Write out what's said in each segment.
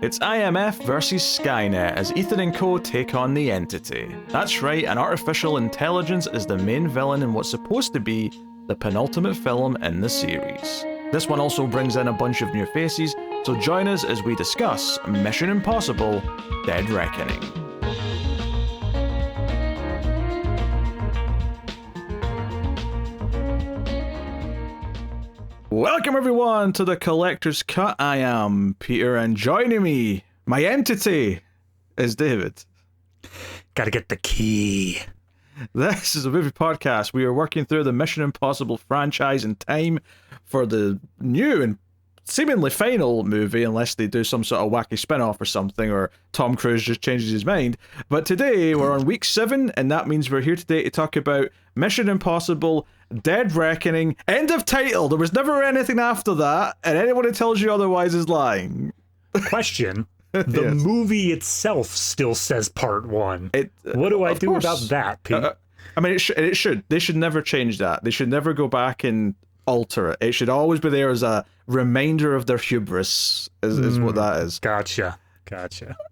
It's IMF versus Skynet as Ethan and co take on the Entity. That's right, an artificial intelligence is the main villain in what's supposed to be the penultimate film in the series. This one also brings in a bunch of new faces, so join us as we discuss Mission Impossible: Dead Reckoning. Welcome everyone to the Collector's Cut. I am Peter, and joining me, my entity, is David. Gotta get the key. This is a movie podcast. We are working through the Mission Impossible franchise in time for the new and seemingly final movie, unless they do some sort of wacky spin-off or something, or Tom Cruise just changes his mind. But today, we're on week 7, and that means we're here today to talk about Mission Impossible: Dead Reckoning. End of title. There was never anything after that, and anyone who tells you otherwise is lying. Question. The Yes. movie itself still says part 1. What do I do course. about that, Pete? I mean, it should. They should never change that. They should never go back and alter it. It should always be there as a reminder of their hubris, is what that is. Gotcha.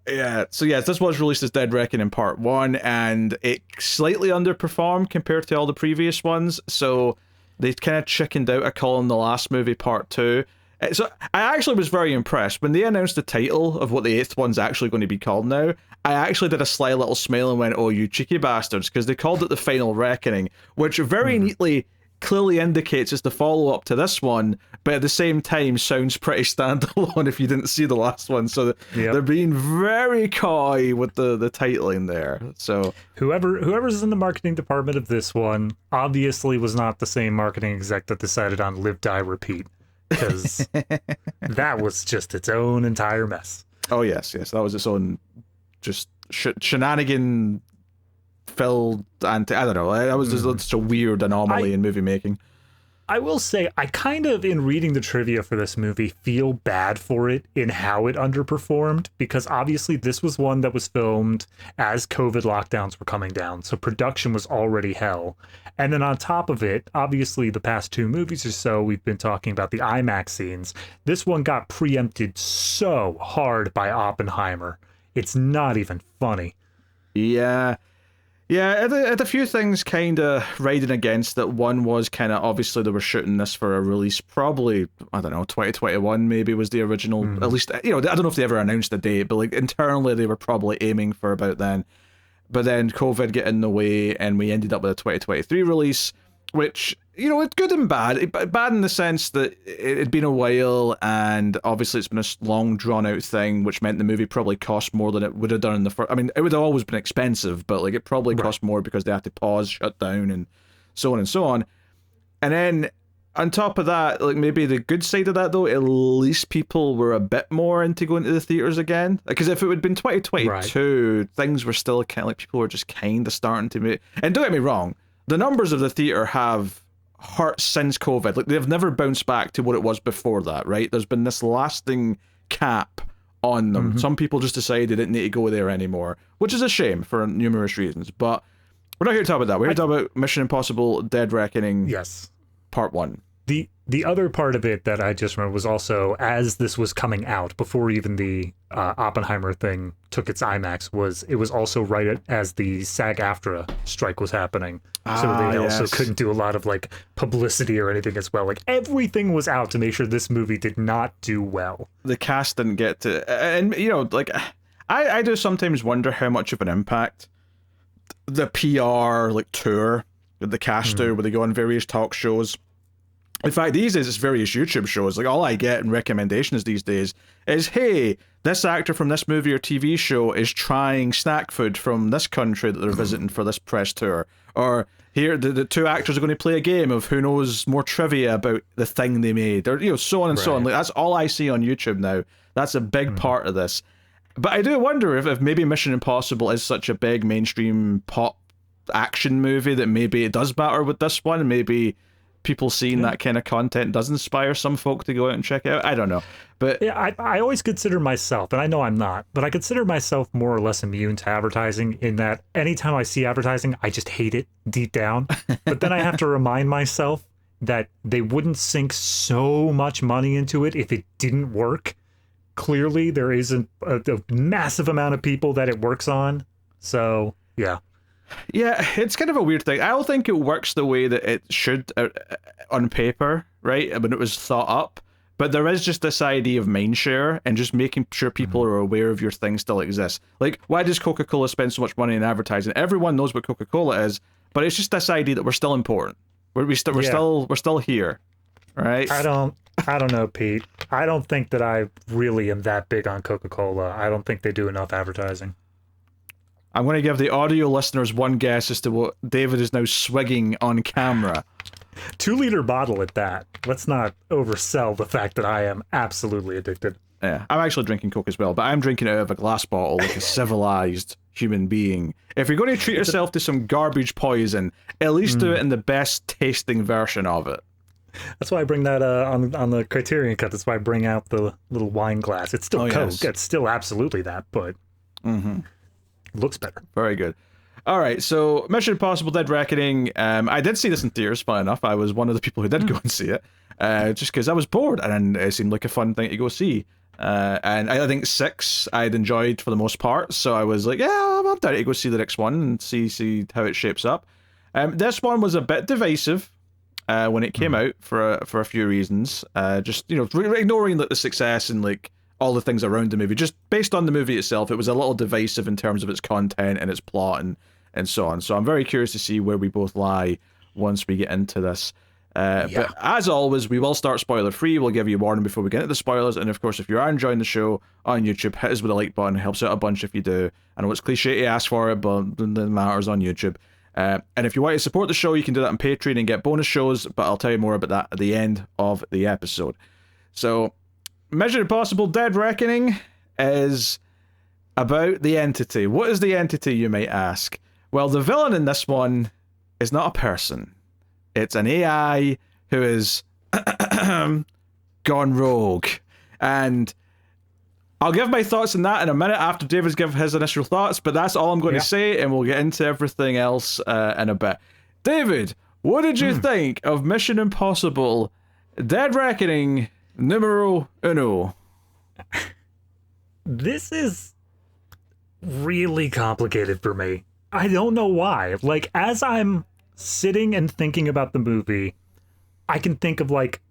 Yeah, so yes, this was released as Dead Reckoning Part 1, and it slightly underperformed compared to all the previous ones, so they kind of chickened out of calling the last movie Part 2. So I actually was very impressed. When they announced the title of what the 8th one's actually going to be called now, I actually did a sly little smile and went, oh, you cheeky bastards, because they called it The Final Reckoning, which very neatly clearly indicates it's the follow-up to this one, but at the same time sounds pretty standalone if you didn't see the last one. So they're being very coy with the titling there. So Whoever's in the marketing department of this one obviously was not the same marketing exec that decided on Live, Die, Repeat, because that was just its own entire mess. Oh yes, that was its own just shenanigan filled, and I don't know, that was just a weird anomaly in movie making. I will say, I kind of, in reading the trivia for this movie, feel bad for it in how it underperformed, because obviously this was one that was filmed as COVID lockdowns were coming down, so production was already hell. And then on top of it, obviously the past 2 movies or so, we've been talking about the IMAX scenes. This one got preempted so hard by Oppenheimer. It's not even funny. Yeah, a few things kind of riding against that. One was kind of, obviously they were shooting this for a release probably, I don't know, 2021 maybe was the original, at least, I don't know if they ever announced a date, but like internally they were probably aiming for about then. But then COVID got in the way and we ended up with a 2023 release, which, it's good and bad. Bad in the sense that it had been a while, and obviously it's been a long, drawn-out thing, which meant the movie probably cost more than it would have done in the first. I mean, it would have always been expensive, but like it probably cost more because they had to pause, shut down, and so on and so on. And then, on top of that, like maybe the good side of that, though, at least people were a bit more into going to the theaters again. Because if it had been 2022, things were still kind of like, people were just kind of starting to make. And don't get me wrong, the numbers of the theater have hurt since COVID. Like, they've never bounced back to what it was before that, right? There's been this lasting cap on them. Some people just decided they didn't need to go there anymore, which is a shame for numerous reasons. But we're not here to talk about that. We're here to talk about Mission Impossible: Dead Reckoning. Yes. Part 1. The other part of it that I just remember was also, as this was coming out, before even the Oppenheimer thing took its IMAX, it was also right as the SAG-AFTRA strike was happening. So they also couldn't do a lot of like publicity or anything as well. Like everything was out to make sure this movie did not do well. The cast didn't get to, and like I do sometimes wonder how much of an impact the PR like tour that the cast do, where they go on various talk shows. In fact, these days it's various YouTube shows. Like all I get in recommendations these days is, hey, this actor from this movie or TV show is trying snack food from this country that they're visiting for this press tour. Or here, the 2 actors are going to play a game of who knows more trivia about the thing they made, or so on and so on. Like that's all I see on YouTube now. That's a big part of this. But I do wonder if maybe Mission Impossible is such a big mainstream pop action movie that maybe it does matter with this one. Maybe people seeing that kind of content does inspire some folk to go out and check it out. I don't know. But yeah, I always consider myself, and I know I'm not, but I consider myself more or less immune to advertising, in that anytime I see advertising, I just hate it deep down. But then I have to remind myself that they wouldn't sink so much money into it if it didn't work. clearly there isn't a massive amount of people that it works on. So, yeah. Yeah, it's kind of a weird thing. I don't think it works the way that it should on paper, right? When it was thought up. But there is just this idea of mindshare and just making sure people are aware of your thing still exists. Like, why does Coca-Cola spend so much money in advertising? Everyone knows what Coca-Cola is, but it's just this idea that we're still important. We're still here, right? I don't know, Pete. I don't think that I really am that big on Coca-Cola. I don't think they do enough advertising. I'm going to give the audio listeners one guess as to what David is now swigging on camera. 2-liter bottle at that. Let's not oversell the fact that I am absolutely addicted. Yeah, I'm actually drinking Coke as well, but I'm drinking it out of a glass bottle like a civilized human being. If you're going to treat yourself to some garbage poison, at least do it in the best tasting version of it. That's why I bring that on the Criterion Cut. That's why I bring out the little wine glass. It's still Coke. Yes. It's still absolutely that, but it looks better. Very good. All right, so Mission Impossible Dead Reckoning. I did see this in theaters, fun enough. I was one of the people who did go and see it, just because I was bored, and it seemed like a fun thing to go see. And I think 6 I'd enjoyed for the most part, so I was like, yeah, I'm down to go see the next one and see how it shapes up. This one was a bit divisive when it came out for a few reasons. Just, ignoring like the success and like all the things around the movie, just based on the movie itself, it was a little divisive in terms of its content and its plot and so on. So I'm very curious to see where we both lie once we get into this. But as always, we will start spoiler free. We'll give you a warning before we get into the spoilers. And of course, if you are enjoying the show on YouTube, hit us with a like button. It helps out a bunch if you do. I know it's cliche to ask for it, but it matters on YouTube. And if you want to support the show, you can do that on Patreon and get bonus shows, but I'll tell you more about that at the end of the episode. So, Mission Impossible Dead Reckoning is about the Entity. What is the Entity, you might ask? Well, the villain in this one is not a person. It's an AI who is gone rogue. And I'll give my thoughts on that in a minute after David's given his initial thoughts, but that's all I'm going to say, and we'll get into everything else in a bit. David, what did you think of Mission Impossible Dead Reckoning numero uno? This is really complicated for me. I don't know why. Like, as I'm sitting and thinking about the movie, I can think of like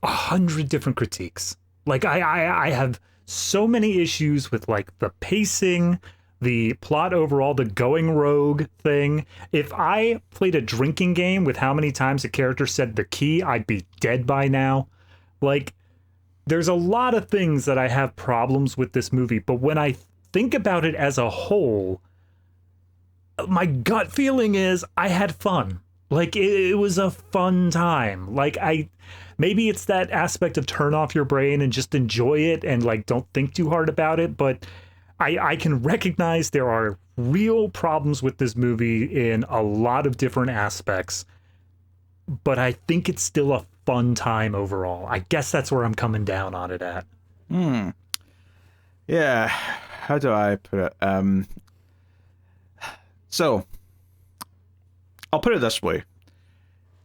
100 different critiques. Like, I have so many issues with like the pacing, the plot overall, the going rogue thing. If I played a drinking game with how many times a character said the key, I'd be dead by now. Like, there's a lot of things that I have problems with this movie, but when I think about it as a whole, my gut feeling is I had fun. Like, it was a fun time. Like, maybe it's that aspect of turn off your brain and just enjoy it and like don't think too hard about it, but I can recognize there are real problems with this movie in a lot of different aspects, but I think it's still a fun time overall. I guess that's where I'm coming down on it at. Yeah, how do I put it? So, I'll put it this way.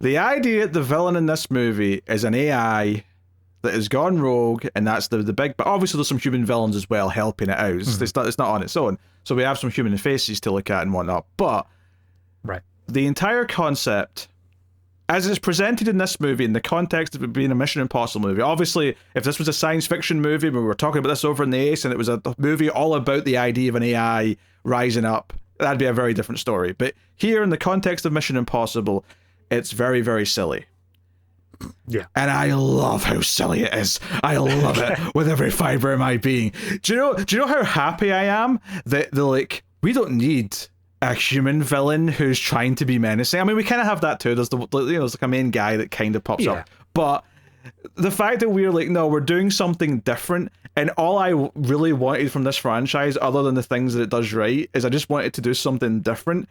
The idea that the villain in this movie is an AI that has gone rogue, and that's the big... But obviously there's some human villains as well helping it out. It's not on its own. So we have some human faces to look at and whatnot. But the entire concept, as it's presented in this movie, in the context of it being a Mission Impossible movie, obviously, if this was a science fiction movie, we were talking about this over in the Ace, and it was a movie all about the idea of an AI rising up, that'd be a very different story. But here, in the context of Mission Impossible, it's very, very silly. Yeah. And I love how silly it is. I love it with every fiber of my being. Do you know how happy I am that we don't need a human villain who's trying to be menacing? I mean, we kind of have that too. There's there's like a main guy that kind of pops up. But the fact that we're like, no, we're doing something different, and all I really wanted from this franchise, other than the things that it does right, is I just wanted to do something different.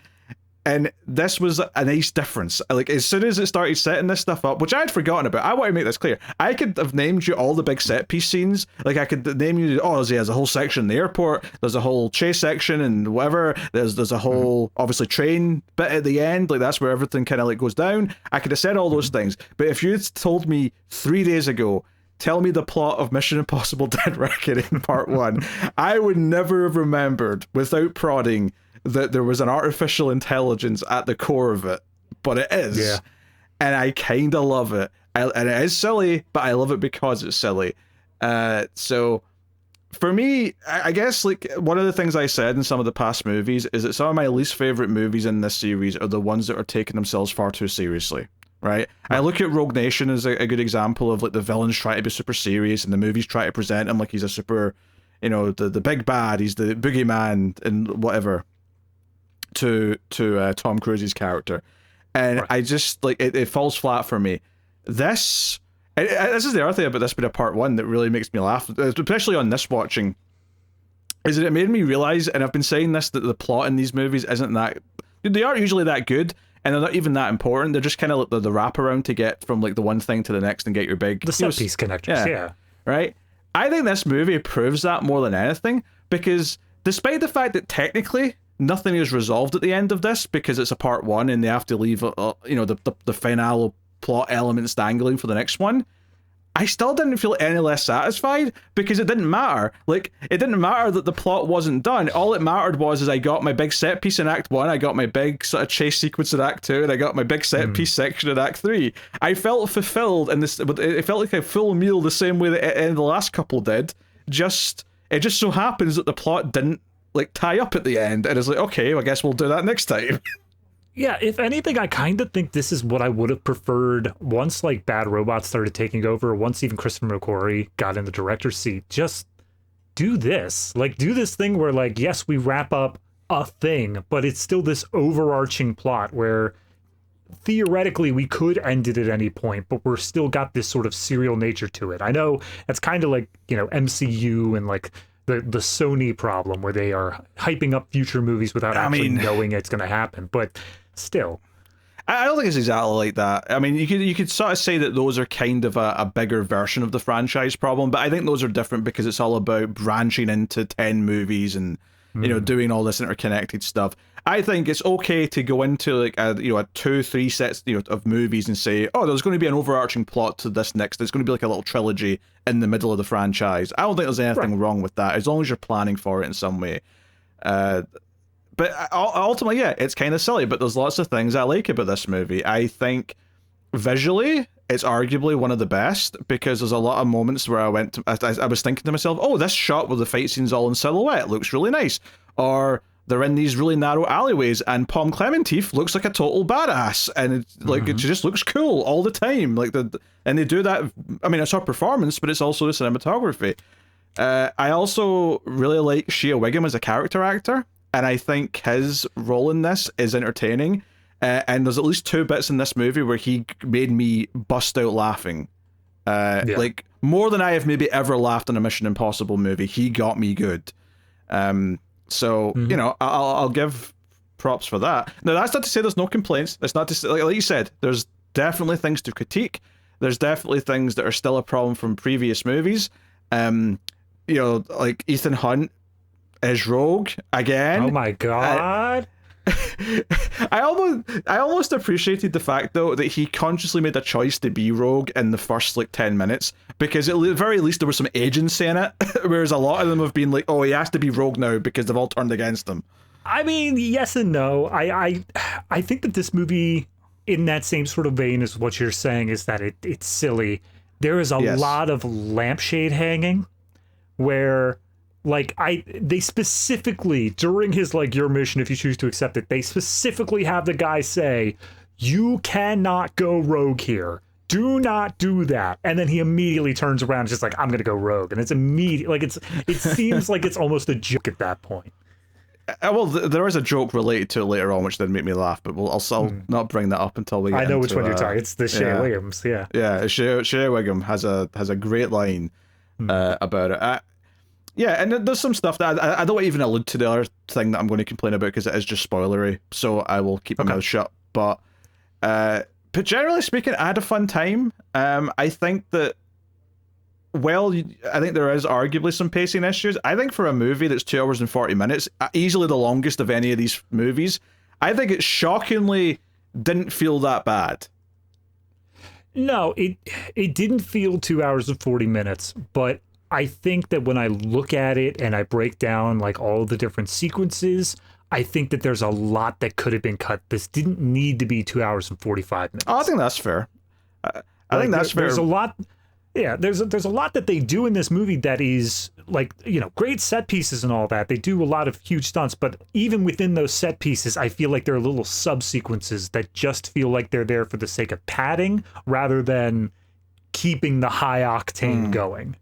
And this was a nice difference. Like, as soon as it started setting this stuff up, which I had forgotten about, I want to make this clear. I could have named you all the big set piece scenes. Like, I could name you, there's a whole section in the airport, there's a whole chase section and whatever, there's a whole, obviously, train bit at the end. Like, that's where everything kind of like goes down. I could have said all those things. But if you had told me 3 days ago tell me the plot of Mission Impossible Dead Reckoning Part 1, I would never have remembered, without prodding, that there was an artificial intelligence at the core of it. But it is. Yeah. And I kind of love it. And it is silly, but I love it because it's silly. So for me, I guess like one of the things I said in some of the past movies is that some of my least favorite movies in this series are the ones that are taking themselves far too seriously. Right? I look at Rogue Nation as a good example of like the villains trying to be super serious and the movies try to present him like he's a super, the big bad, he's the boogeyman and whatever to Tom Cruise's character. And I just like it falls flat for me. This is the other thing about this bit of Part 1 that really makes me laugh, especially on this watching, is that it made me realize, and I've been saying this, that the plot in these movies isn't that, they aren't usually that good, and they're not even that important. They're just kind of like the wraparound to get from like the one thing to the next and get your big... The set piece connectors, yeah. Right? I think this movie proves that more than anything, because despite the fact that technically nothing is resolved at the end of this, because it's a Part 1 and they have to leave, the final plot elements dangling for the next one, I still didn't feel any less satisfied, because it didn't matter. Like, it didn't matter that the plot wasn't done. All it mattered was I got my big set piece in Act 1, I got my big sort of chase sequence in Act 2, and I got my big set piece section in Act 3. I felt fulfilled, and it felt like a full meal the same way that the last couple did. It just so happens that the plot didn't like tie up at the end, and it's like, okay, I guess we'll do that next time. Yeah, if anything, I kind of think this is what I would have preferred once like Bad Robot started taking over, once even Christopher McQuarrie got in the director's seat. Just do this. Like, do this thing where, like, yes, we wrap up a thing, but it's still this overarching plot where theoretically we could end it at any point, but we're still got this sort of serial nature to it. I know it's kind of like, MCU and like the Sony problem where they are hyping up future movies without actually knowing it's going to happen, but still. I don't think it's exactly like that. I mean, you could sort of say that those are kind of a bigger version of the franchise problem, but I think those are different because it's all about branching into 10 movies and doing all this interconnected stuff. I think it's okay to go into like a 2-3 sets of movies and say, oh, there's going to be an overarching plot to this next. There's going to be like a little trilogy in the middle of the franchise. I don't think there's anything wrong with that, as long as you're planning for it in some way. But ultimately, yeah, it's kind of silly, but there's lots of things I like about this movie. I think visually, it's arguably one of the best, because there's a lot of moments where I was thinking to myself, oh, this shot where the fight scene's all in silhouette looks really nice. Or they're in these really narrow alleyways and Pom Klementieff looks like a total badass, and it just looks cool all the time. And they do that. I mean, it's her performance, but it's also the cinematography. I also really like Shea Wiggum as a character actor, and I think his role in this is entertaining. And there's at least 2 bits in this movie where he made me bust out laughing. Like, more than I have maybe ever laughed in a Mission Impossible movie. He got me good. So, I'll give props for that. Now, that's not to say there's no complaints. That's not to say, like you said, there's definitely things to critique. There's definitely things that are still a problem from previous movies. Like Ethan Hunt as Rogue again. Oh my god. I almost appreciated the fact, though, that he consciously made a choice to be Rogue in the first 10 minutes, because at the very least there was some agency in it, whereas a lot of them have been like, oh, he has to be Rogue now because they've all turned against him. I mean, yes and no. I think that this movie, in that same sort of vein as what you're saying, is that it's silly. There is a lot of lampshade hanging where... they specifically, during his, your mission, if you choose to accept it, they specifically have the guy say, you cannot go rogue here. Do not do that. And then he immediately turns around and just I'm going to go rogue. And it's immediate. It seems like it's almost a joke at that point. Well, there is a joke related to it later on, which did make me laugh, but I'll not bring that up until we get I know into, which one you're talking. It's the Shea Wiggums, yeah. Yeah, Shea Wiggum has a great line about it. Yeah, and there's some stuff that I don't even allude to the other thing that I'm going to complain about because it is just spoilery, so I will keep my mouth shut. But generally speaking, I had a fun time. I think that, I think there is arguably some pacing issues. I think for a movie that's 2 hours and 40 minutes, easily the longest of any of these movies, I think it shockingly didn't feel that bad. No, it didn't feel 2 hours and 40 minutes, but I think that when I look at it and I break down like all the different sequences, I think that there's a lot that could have been cut. This didn't need to be 2 hours and 45 minutes. Oh, I think that's fair. I think that's fair. There's a lot. Yeah, there's a lot that they do in this movie that is like, great set pieces and all that. They do a lot of huge stunts, but even within those set pieces, I feel like there are little subsequences that just feel like they're there for the sake of padding rather than keeping the high octane going.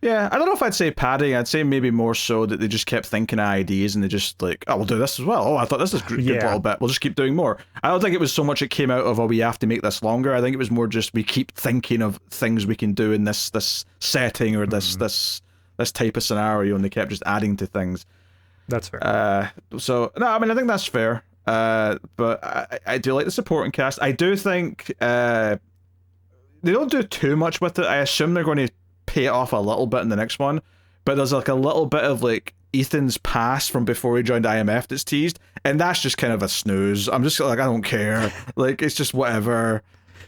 Yeah, I don't know if I'd say padding. I'd say maybe more so that they just kept thinking of ideas and they just like, oh, we'll do this as well. Oh, I thought this was a good little bit. We'll just keep doing more. I don't think it was so much it came out of, oh, we have to make this longer. I think it was more just we keep thinking of things we can do in this setting or this type of scenario, and they kept just adding to things. That's fair. So, no, I mean, I think that's fair. But I do like the supporting cast. I do think they don't do too much with it. I assume they're going to pay it off a little bit in the next one, but there's like a little bit of like Ethan's past from before he joined IMF that's teased, and that's just kind of a snooze. I'm just like, I don't care. Like, it's just whatever.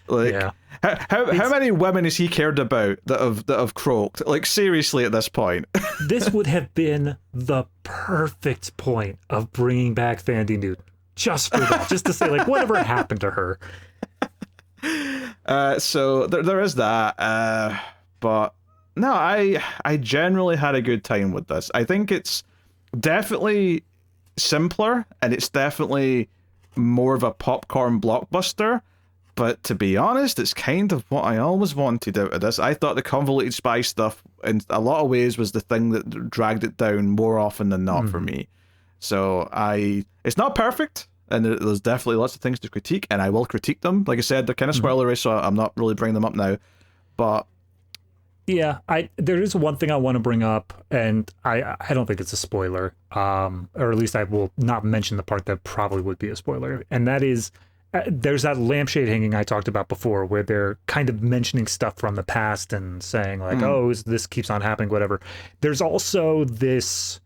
Like, how many women has he cared about that have croaked? Like, seriously, at this point. This would have been the perfect point of bringing back Thandie Newton, just for that, just to say like, whatever happened to her. So there is that, but no, I generally had a good time with this. I think it's definitely simpler, and it's definitely more of a popcorn blockbuster. But to be honest, it's kind of what I always wanted out of this. I thought the convoluted spy stuff, in a lot of ways, was the thing that dragged it down more often than not for me. So it's not perfect, and there's definitely lots of things to critique, and I will critique them. Like I said, they're kind of spoilery, so I'm not really bringing them up now. But yeah, there is one thing I want to bring up, and I don't think it's a spoiler, or at least I will not mention the part that probably would be a spoiler, and that is there's that lampshade hanging I talked about before, where they're kind of mentioning stuff from the past and saying like, oh, this keeps on happening, whatever. There's also this,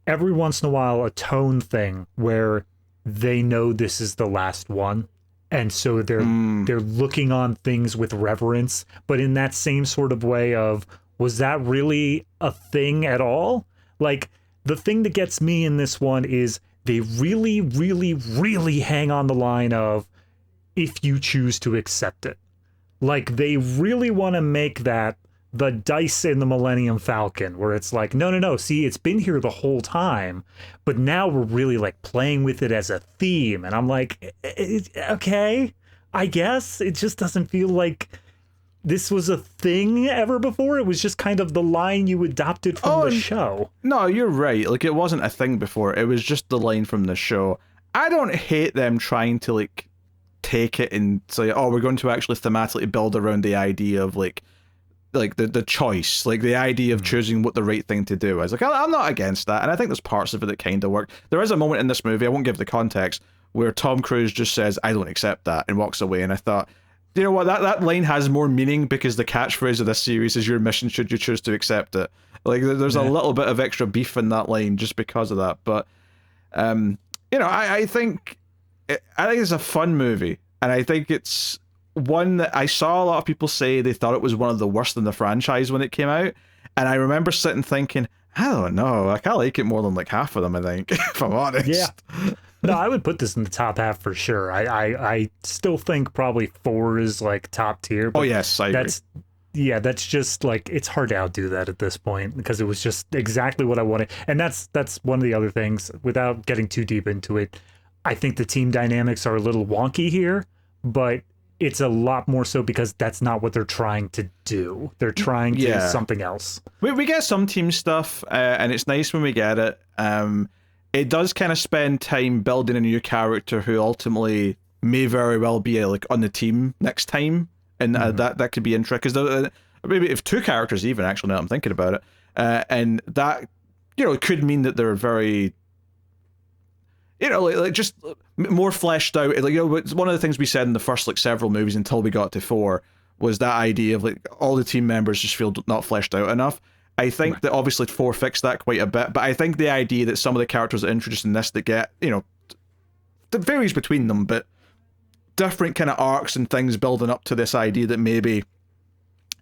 every once in a while, a tone thing where they know this is the last one. And so they're looking on things with reverence, but in that same sort of way of, was that really a thing at all? Like, the thing that gets me in this one is they really, really, really hang on the line of, if you choose to accept it. Like, they really want to make that the dice in the Millennium Falcon, where it's like, no, see, it's been here the whole time, but now we're really like playing with it as a theme. And I'm like, okay, I guess. It just doesn't feel like this was a thing ever before. It was just kind of the line you adopted from the show. No, you're right. Like, it wasn't a thing before. It was just the line from the show. I don't hate them trying to like take it and say, oh, we're going to actually thematically build around the idea of like the choice, like the idea of choosing what the right thing to do is. Like, I'm not against that, and I think there's parts of it that kind of work. There is a moment in this movie, I won't give the context, where Tom Cruise just says, I don't accept that, and walks away, and I thought, you know what, that line has more meaning because the catchphrase of this series is your mission should you choose to accept it. Like, there's a little bit of extra beef in that line just because of that, but I think it's a fun movie, and I think it's one that I saw a lot of people say they thought it was one of the worst in the franchise when it came out, and I remember sitting thinking, I don't know, like, I like it more than like half of them, I think, if I'm honest. Yeah. No, I would put this in the top half for sure. I still think probably 4 is like top tier. But yes, I agree. That's just like, it's hard to outdo that at this point because it was just exactly what I wanted. And that's one of the other things, without getting too deep into it. I think the team dynamics are a little wonky here, but it's a lot more so because that's not what they're trying to do. They're trying to do something else. We get some team stuff, and it's nice when we get it. It does kind of spend time building a new character who ultimately may very well be like on the team next time, and that could be interesting. Because maybe if 2 characters even, actually, now I'm thinking about it, and that it could mean that they're very, like just more fleshed out. Like, it's one of the things we said in the first like several movies until we got to 4 was that idea of like all the team members just feel not fleshed out enough. I think that obviously 4 fixed that quite a bit, but I think the idea that some of the characters that are introduced in this that get, that varies between them, but different kind of arcs and things building up to this idea that maybe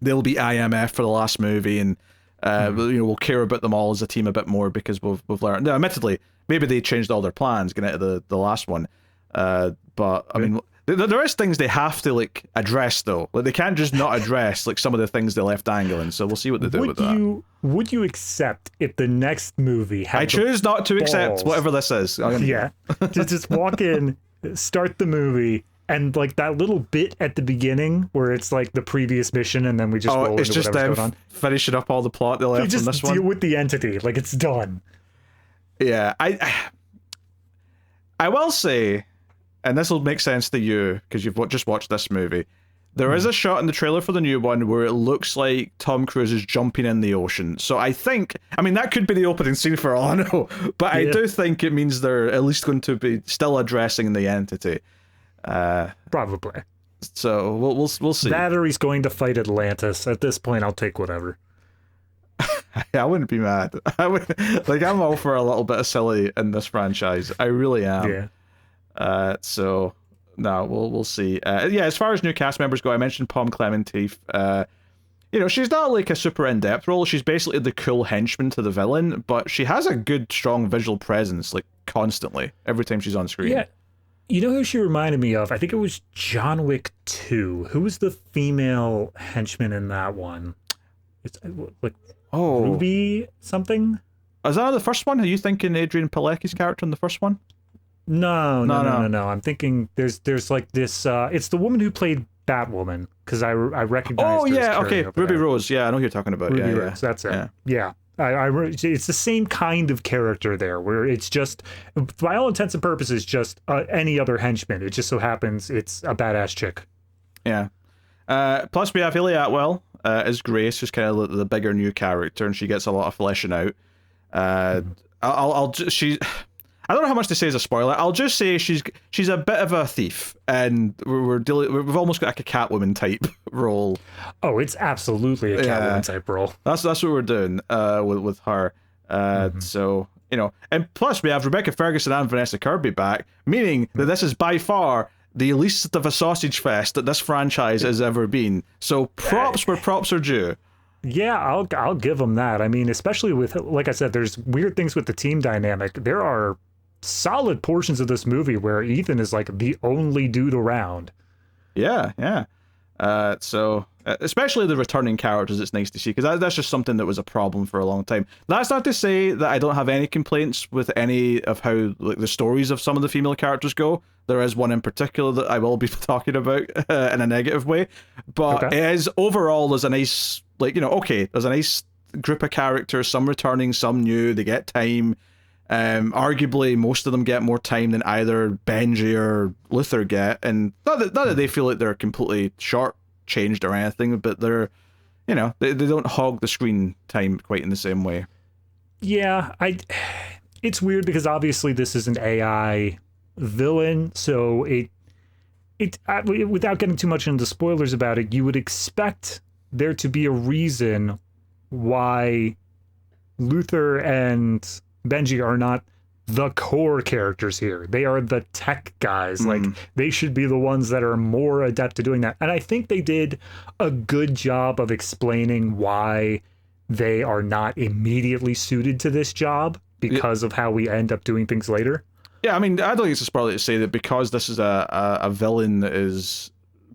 they'll be IMF for the last movie, and we'll care about them all as a team a bit more because we've learned. Now, admittedly, maybe they changed all their plans getting into the last one, but I mean, there is things they have to like address though. Like they can't just not address like some of the things they left dangling. So we'll see what they do with that. Would you accept if the next movie had I choose not to accept balls, whatever this is. Yeah, to just walk in, start the movie, and like that little bit at the beginning where it's like the previous mission, and then we just roll into whatever's going on. Finishing up all the plot they left just from this one. Deal with the entity, like it's done. Yeah, I will say, and this will make sense to you because you've just watched this movie. There is a shot in the trailer for the new one where it looks like Tom Cruise is jumping in the ocean. So I mean, that could be the opening scene for all I know, but I do think it means they're at least going to be still addressing the entity. Probably. So we'll see. That or he's going to fight Atlantis. At this point, I'll take whatever. I wouldn't be mad. I'm all for a little bit of silly in this franchise. I really am. Yeah. So no, we'll see. As far as new cast members go, I mentioned Klementieff. She's not like a super in-depth role. She's basically the cool henchman to the villain, but she has a good, strong visual presence, like constantly every time she's on screen. Yeah. You know who she reminded me of? I think it was John Wick 2. Who was the female henchman in that one? It's like Ruby something? Is that the first one? Are you thinking Adrian Palecki's character in the first one? No. I'm thinking there's like this. It's the woman who played Batwoman because I recognize. Oh yeah, okay, Ruby Rose. Yeah, I know who you're talking about. Ruby Rose. That's it. Yeah. It's the same kind of character there, where it's just, by all intents and purposes, just any other henchman. It just so happens it's a badass chick. Yeah. Plus, we have Hayley Atwell as Grace, who's kind of the bigger new character, and she gets a lot of fleshing out. I don't know how much to say as a spoiler. I'll just say she's a bit of a thief, and we've almost got like a Catwoman type role. Oh, it's absolutely a Catwoman type role. That's what we're doing with her. So and plus we have Rebecca Ferguson and Vanessa Kirby back, meaning that this is by far the least of a sausage fest that this franchise has ever been. So props where props are due. Yeah, I'll give them that. I mean, especially with, like I said, there's weird things with the team dynamic. There are solid portions of this movie where Ethan is like the only dude around. Yeah. So especially the returning characters, it's nice to see, because that's just something that was a problem for a long time. That's not to say that I don't have any complaints with any of how like the stories of some of the female characters go. There is one in particular that I will be talking about in a negative way, but it is overall there's a nice there's a nice group of characters, some returning, some new. They get time. Arguably, most of them get more time than either Benji or Luther get, and not that they feel like they're completely short-changed or anything, but they're, they don't hog the screen time quite in the same way. Yeah, it's weird because obviously this is an AI villain, so without getting too much into spoilers about it, you would expect there to be a reason why Luther and Benji are not the core characters here. They are the tech guys. Like, they should be the ones that are more adept to doing that. And I think they did a good job of explaining why they are not immediately suited to this job because of how we end up doing things later. Yeah, I mean, I don't think it's a spoiler to say that because this is a villain that is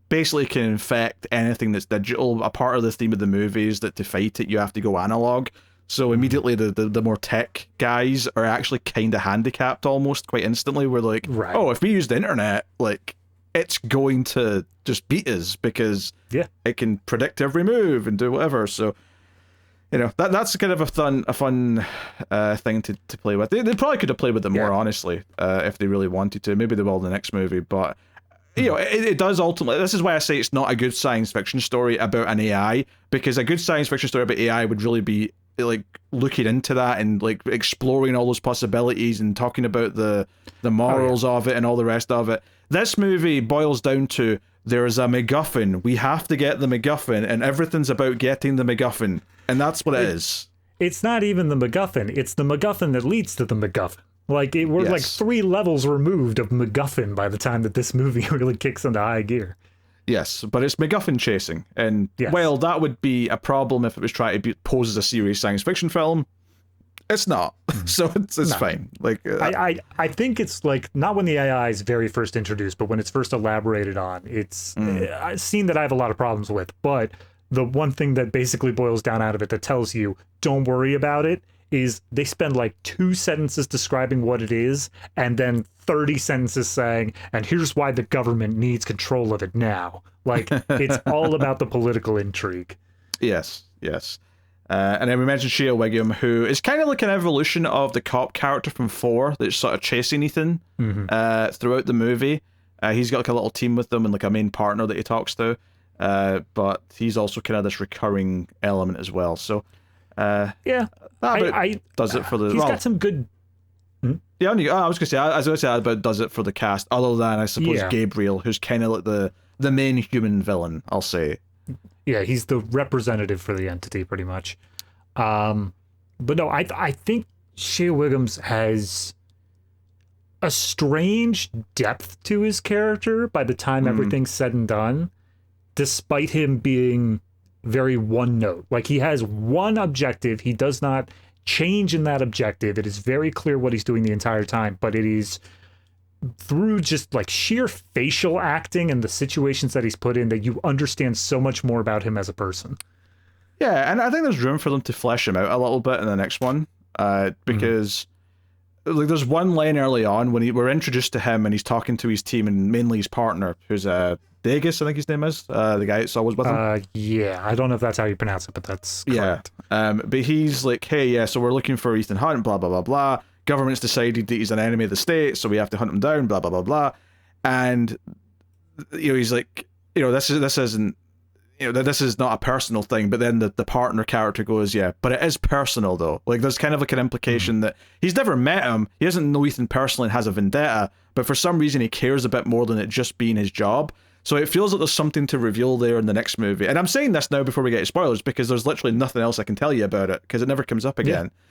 basically can infect anything that's digital. A part of the theme of the movie is that to fight it, you have to go analog. So immediately the more tech guys are actually kind of handicapped almost quite instantly. We're like, oh, if we use the internet, like, it's going to just beat us because it can predict every move and do whatever. So, that's kind of a fun thing to play with. They probably could have played with it more, honestly, if they really wanted to. Maybe they will in the next movie, but it does ultimately. This is why I say it's not a good science fiction story about an AI, because a good science fiction story about AI would really be like looking into that and like exploring all those possibilities and talking about the morals of it and all the rest of it. This movie boils down to there is a MacGuffin. We have to get the MacGuffin, and everything's about getting the MacGuffin, and that's what it is. It's not even the MacGuffin. It's the MacGuffin that leads to the MacGuffin. Like we're like Yes. 3 levels removed of MacGuffin by the time that this movie really kicks into high gear. Yes, but it's MacGuffin chasing, and Yes. well, that would be a problem if it was trying to pose as a serious science fiction film. It's not, so it's fine. Like I think it's like not when the AI is very first introduced, but when it's first elaborated on. It's a scene that I have a lot of problems with. But the one thing that basically boils down out of it that tells you don't worry about it is they spend like 2 sentences describing what it is, and then 30 sentences saying, and here's why the government needs control of it now. Like it's all about the political intrigue. yes. And then we mentioned Shea Wiggum, who is kind of like an evolution of the cop character from 4 that's sort of chasing Ethan throughout the movie. He's got like a little team with them and like a main partner that he talks to. But he's also kind of this recurring element as well. So Yeah. that does it for the... He's got some good... Yeah, I was going to say, that about does it for the cast, other than, I suppose, Yeah. Gabriel, who's kind of like the main human villain, I'll say. Yeah, he's the representative for the entity, pretty much. But no, I think Shea Wiggums has a strange depth to his character by the time everything's said and done, despite him being very one note. Like, he has one objective. He does not change in that objective. It is very clear what he's doing the entire time, but it is through just like sheer facial acting and the situations that he's put in that you understand so much more about him as a person. Yeah, and I think there's room for them to flesh him out a little bit in the next one, because like there's one line early on when we're introduced to him and he's talking to his team and mainly his partner, who's Vegas, I think his name is, the guy that's always with him. Yeah, I don't know if that's how you pronounce it, but that's correct. Yeah, but he's like, hey, yeah, so we're looking for Ethan Hunt, blah, blah, blah, blah. Government's decided that he's an enemy of the state, so we have to hunt him down, blah, blah, blah, blah. And, he's like, this isn't, this is not a personal thing, but then the partner character goes, yeah, but it is personal, though. Like, there's kind of like an implication that he's never met him, he doesn't know Ethan personally and has a vendetta, but for some reason he cares a bit more than it just being his job. So it feels like there's something to reveal there in the next movie. And I'm saying this now before we get to spoilers, because there's literally nothing else I can tell you about it, because it never comes up again. Yeah.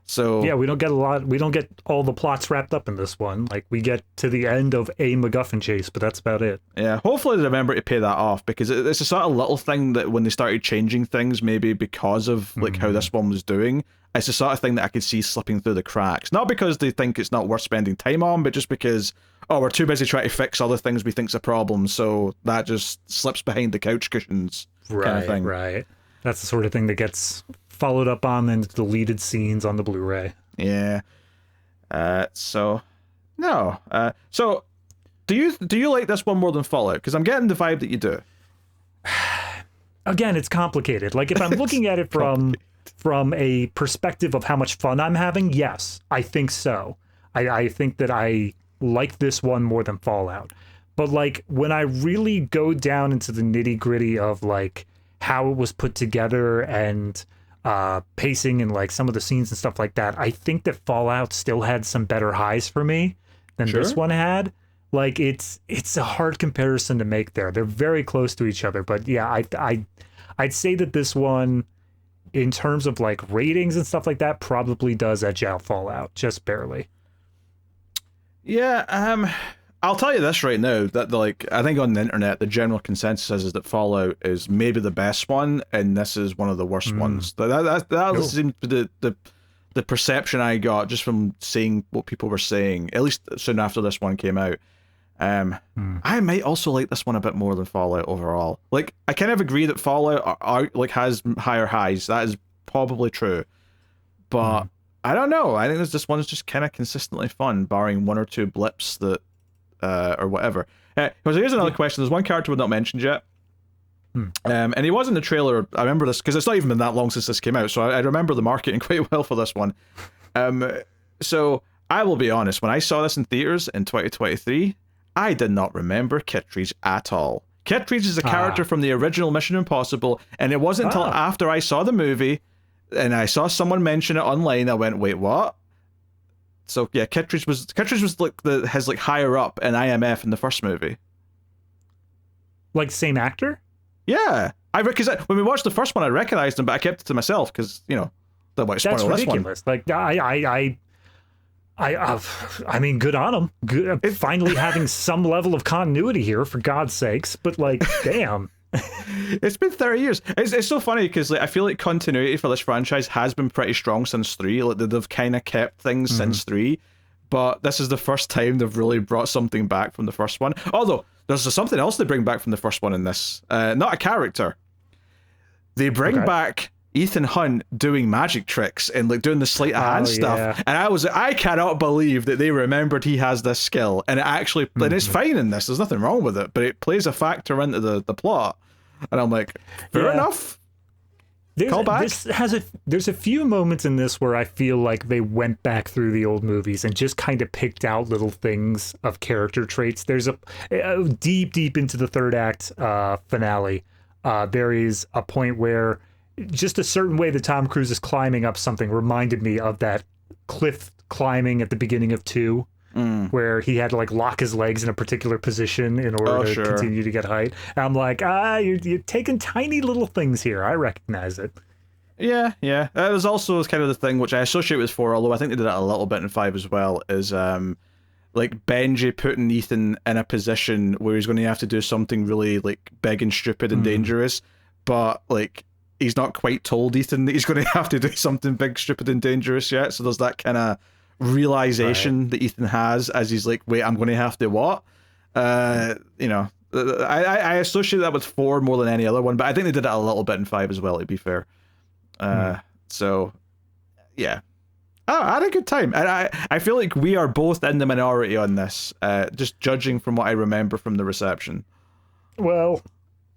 So yeah, we don't get all the plots wrapped up in this one. Like, we get to the end of a MacGuffin chase, but that's about it. Yeah, hopefully they remember to pay that off, because it's a sort of little thing that when they started changing things, maybe because of like how this one was doing, it's the sort of thing that I could see slipping through the cracks. Not because they think it's not worth spending time on, but just because, we're too busy trying to fix other things we think's a problem, so that just slips behind the couch cushions kind of thing. Right. That's the sort of thing that gets followed up on in deleted scenes on the Blu-ray. Yeah. So do you like this one more than Fallout? Because I'm getting the vibe that you do. Again, it's complicated. Like, if I'm looking at it from a perspective of how much fun I'm having, yes, I think so. I think that I like this one more than Fallout. But like, when I really go down into the nitty-gritty of like how it was put together and pacing and like some of the scenes and stuff like that, I think that Fallout still had some better highs for me than this one had. Like, it's a hard comparison to make there. They're very close to each other, but yeah, I'd say that this one, in terms of like ratings and stuff like that, probably does edge out Fallout just barely. Yeah, I'll tell you this right now, that I think on the internet the general consensus is that Fallout is maybe the best one, and this is one of the worst ones. That seems to be the perception I got just from seeing what people were saying, at least soon after this one came out. I might also like this one a bit more than Fallout overall. Like, I kind of agree that Fallout has higher highs. That is probably true, but I don't know. I think this one is just kind of consistently fun, barring one or two blips that or whatever. Because here's another question. There's one character we've not mentioned yet. And he was in the trailer. I remember this because it's not even been that long since this came out, so I remember the marketing quite well for this one. So I will be honest, when I saw this in theaters in 2023, I did not remember Kittredge at all. Kittredge is a character from the original Mission Impossible, and it wasn't until after I saw the movie and I saw someone mention it online, I went, wait, what? So yeah, Kittredge was like his higher up in IMF in the first movie. Like, same actor? Yeah, because when we watched the first one, I recognized him, but I kept it to myself because don't want to spoil That's this one. ridiculous. Like, I mean, good on him. Good, finally having some level of continuity here, for God's sakes. But like, damn. It's been 30 years. It's so funny because like I feel like continuity for this franchise has been pretty strong since 3. Like they've kind of kept things since 3, but this is the first time they've really brought something back from the first one. Although there's something else they bring back from the first one in this. Not a character. They bring back Ethan Hunt doing magic tricks and like doing the sleight of hand stuff, and I cannot believe that they remembered he has this skill, and it actually and it's fine in this. There's nothing wrong with it, but it plays a factor into the plot, and I'm like, fair enough. There's a few moments in this where I feel like they went back through the old movies and just kind of picked out little things of character traits. There's a deep into the third act finale. There is a point where just a certain way that Tom Cruise is climbing up something reminded me of that cliff climbing at the beginning of 2, where he had to like lock his legs in a particular position in order to continue to get height. And I'm like, you're taking tiny little things here. I recognize it. Yeah. It was also kind of the thing which I associate with 4, although I think they did that a little bit in 5 as well, is like Benji putting Ethan in a position where he's going to have to do something really like big and stupid and dangerous, but like he's not quite told Ethan that he's going to have to do something big, stupid, and dangerous yet. So there's that kind of realization that Ethan has as he's like, wait, I'm going to have to what? You know, I associate that with 4 more than any other one, but I think they did it a little bit in 5 as well, to be fair. So, yeah. Oh, I had a good time. And I feel like we are both in the minority on this, just judging from what I remember from the reception. Well,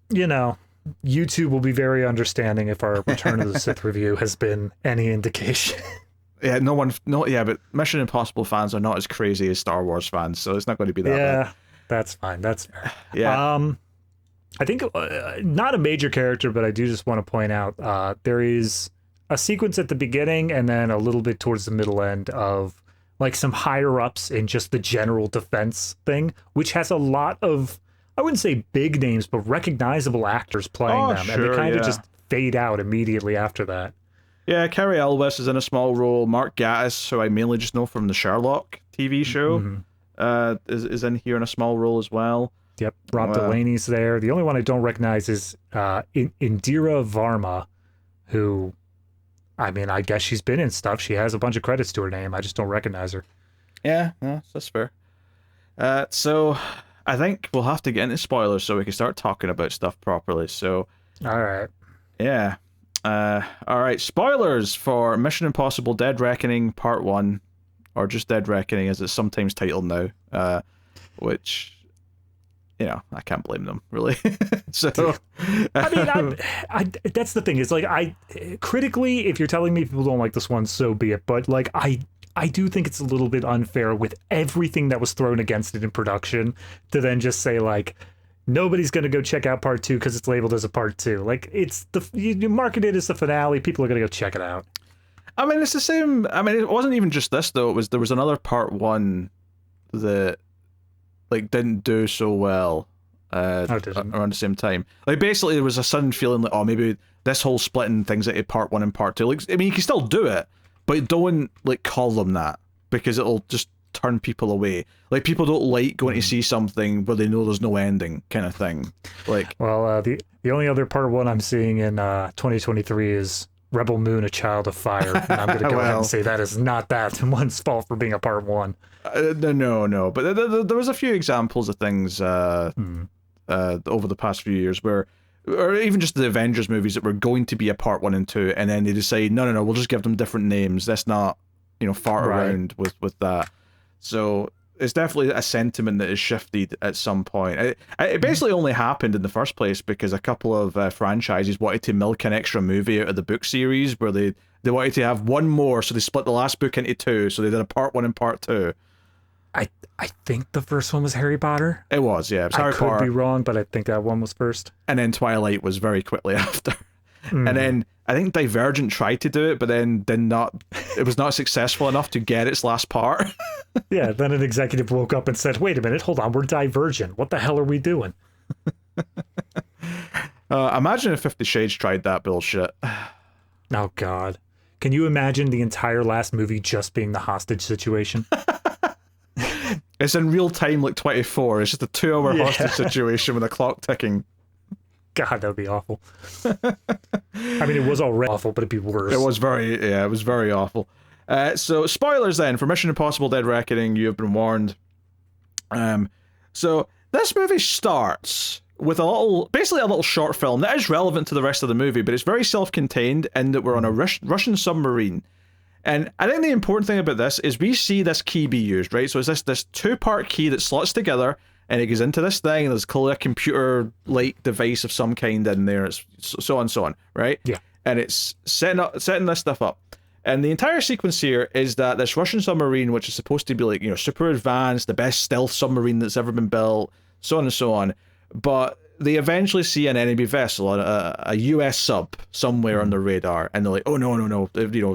you know, YouTube will be very understanding if our Return of the Sith review has been any indication. Yeah, but Mission Impossible fans are not as crazy as Star Wars fans, so it's not going to be that bad. Yeah, that's fine. That's fair. Yeah. I think not a major character, but I do just want to point out there is a sequence at the beginning and then a little bit towards the middle end of like some higher ups in just the general defense thing, which has a lot of, I wouldn't say big names, but recognizable actors playing them. Sure, and they kind of just fade out immediately after that. Yeah, Carrie Elwes is in a small role. Mark Gatiss, who I mainly just know from the Sherlock TV show, is in here in a small role as well. Yep, Rob Delaney's there. The only one I don't recognize is Indira Varma, who, I mean, I guess she's been in stuff. She has a bunch of credits to her name. I just don't recognize her. Yeah, no, that's fair. So I think we'll have to get into spoilers so we can start talking about stuff properly. So, all right. Yeah. All right. Spoilers for Mission Impossible Dead Reckoning Part 1, or just Dead Reckoning as it's sometimes titled now, which, you know, I can't blame them, really. So, I mean, I that's the thing. It's like, critically, if you're telling me people don't like this one, so be it. But like, I do think it's a little bit unfair with everything that was thrown against it in production to then just say like, nobody's going to go check out part 2 because it's labeled as a part 2. Like, it's you market it as the finale. People are going to go check it out. I mean, it's the same. I mean, it wasn't even just this though. There was another part 1 that like didn't do so well around the same time. Like, basically, there was a sudden feeling like, oh, maybe this whole splitting things into part 1 and part 2. Like, I mean, you can still do it, but don't like call them that because it'll just turn people away. Like, people don't like going to see something where they know there's no ending, kind of thing. Like, well, the only other part 1 I'm seeing in 2023 is Rebel Moon, A Child of Fire, and I'm going to go ahead and say that is not that one's fault for being a part 1. No, but there was a few examples of things over the past few years where, or even just the Avengers movies that were going to be a part 1 and 2, and then they decide, no, we'll just give them different names. Let's not, fart around with that. So it's definitely a sentiment that is shifted at some point. It basically only happened in the first place because a couple of franchises wanted to milk an extra movie out of the book series where they wanted to have one more, so they split the last book into 2, so they did a part 1 and part 2. I think the first one was Harry Potter. It was, yeah. It was Harry Potter. I could be wrong, but I think that one was first. And then Twilight was very quickly after. And then I think Divergent tried to do it, but then it was not successful enough to get its last part. Yeah, then an executive woke up and said, wait a minute, hold on, we're Divergent. What the hell are we doing? Imagine if 50 Shades tried that bullshit. Oh, God. Can you imagine the entire last movie just being the hostage situation? It's in real time, like 24. It's just a 2-hour hostage situation with a clock ticking. God, that would be awful. I mean, it was already awful, but it'd be worse. It was very awful. So, spoilers then for Mission Impossible: Dead Reckoning. You have been warned. So this movie starts with basically a little short film that is relevant to the rest of the movie, but it's very self-contained in that we're on a Russian submarine. And I think the important thing about this is we see this key be used, right? So it's this 2-part key that slots together, and it goes into this thing, and there's clearly a computer-like device of some kind in there, it's so on and so on, right? Yeah. And it's setting this stuff up. And the entire sequence here is that this Russian submarine, which is supposed to be like, super advanced, the best stealth submarine that's ever been built, so on and so on. But they eventually see an enemy vessel, a US sub, somewhere on the radar, and they're like, oh, no,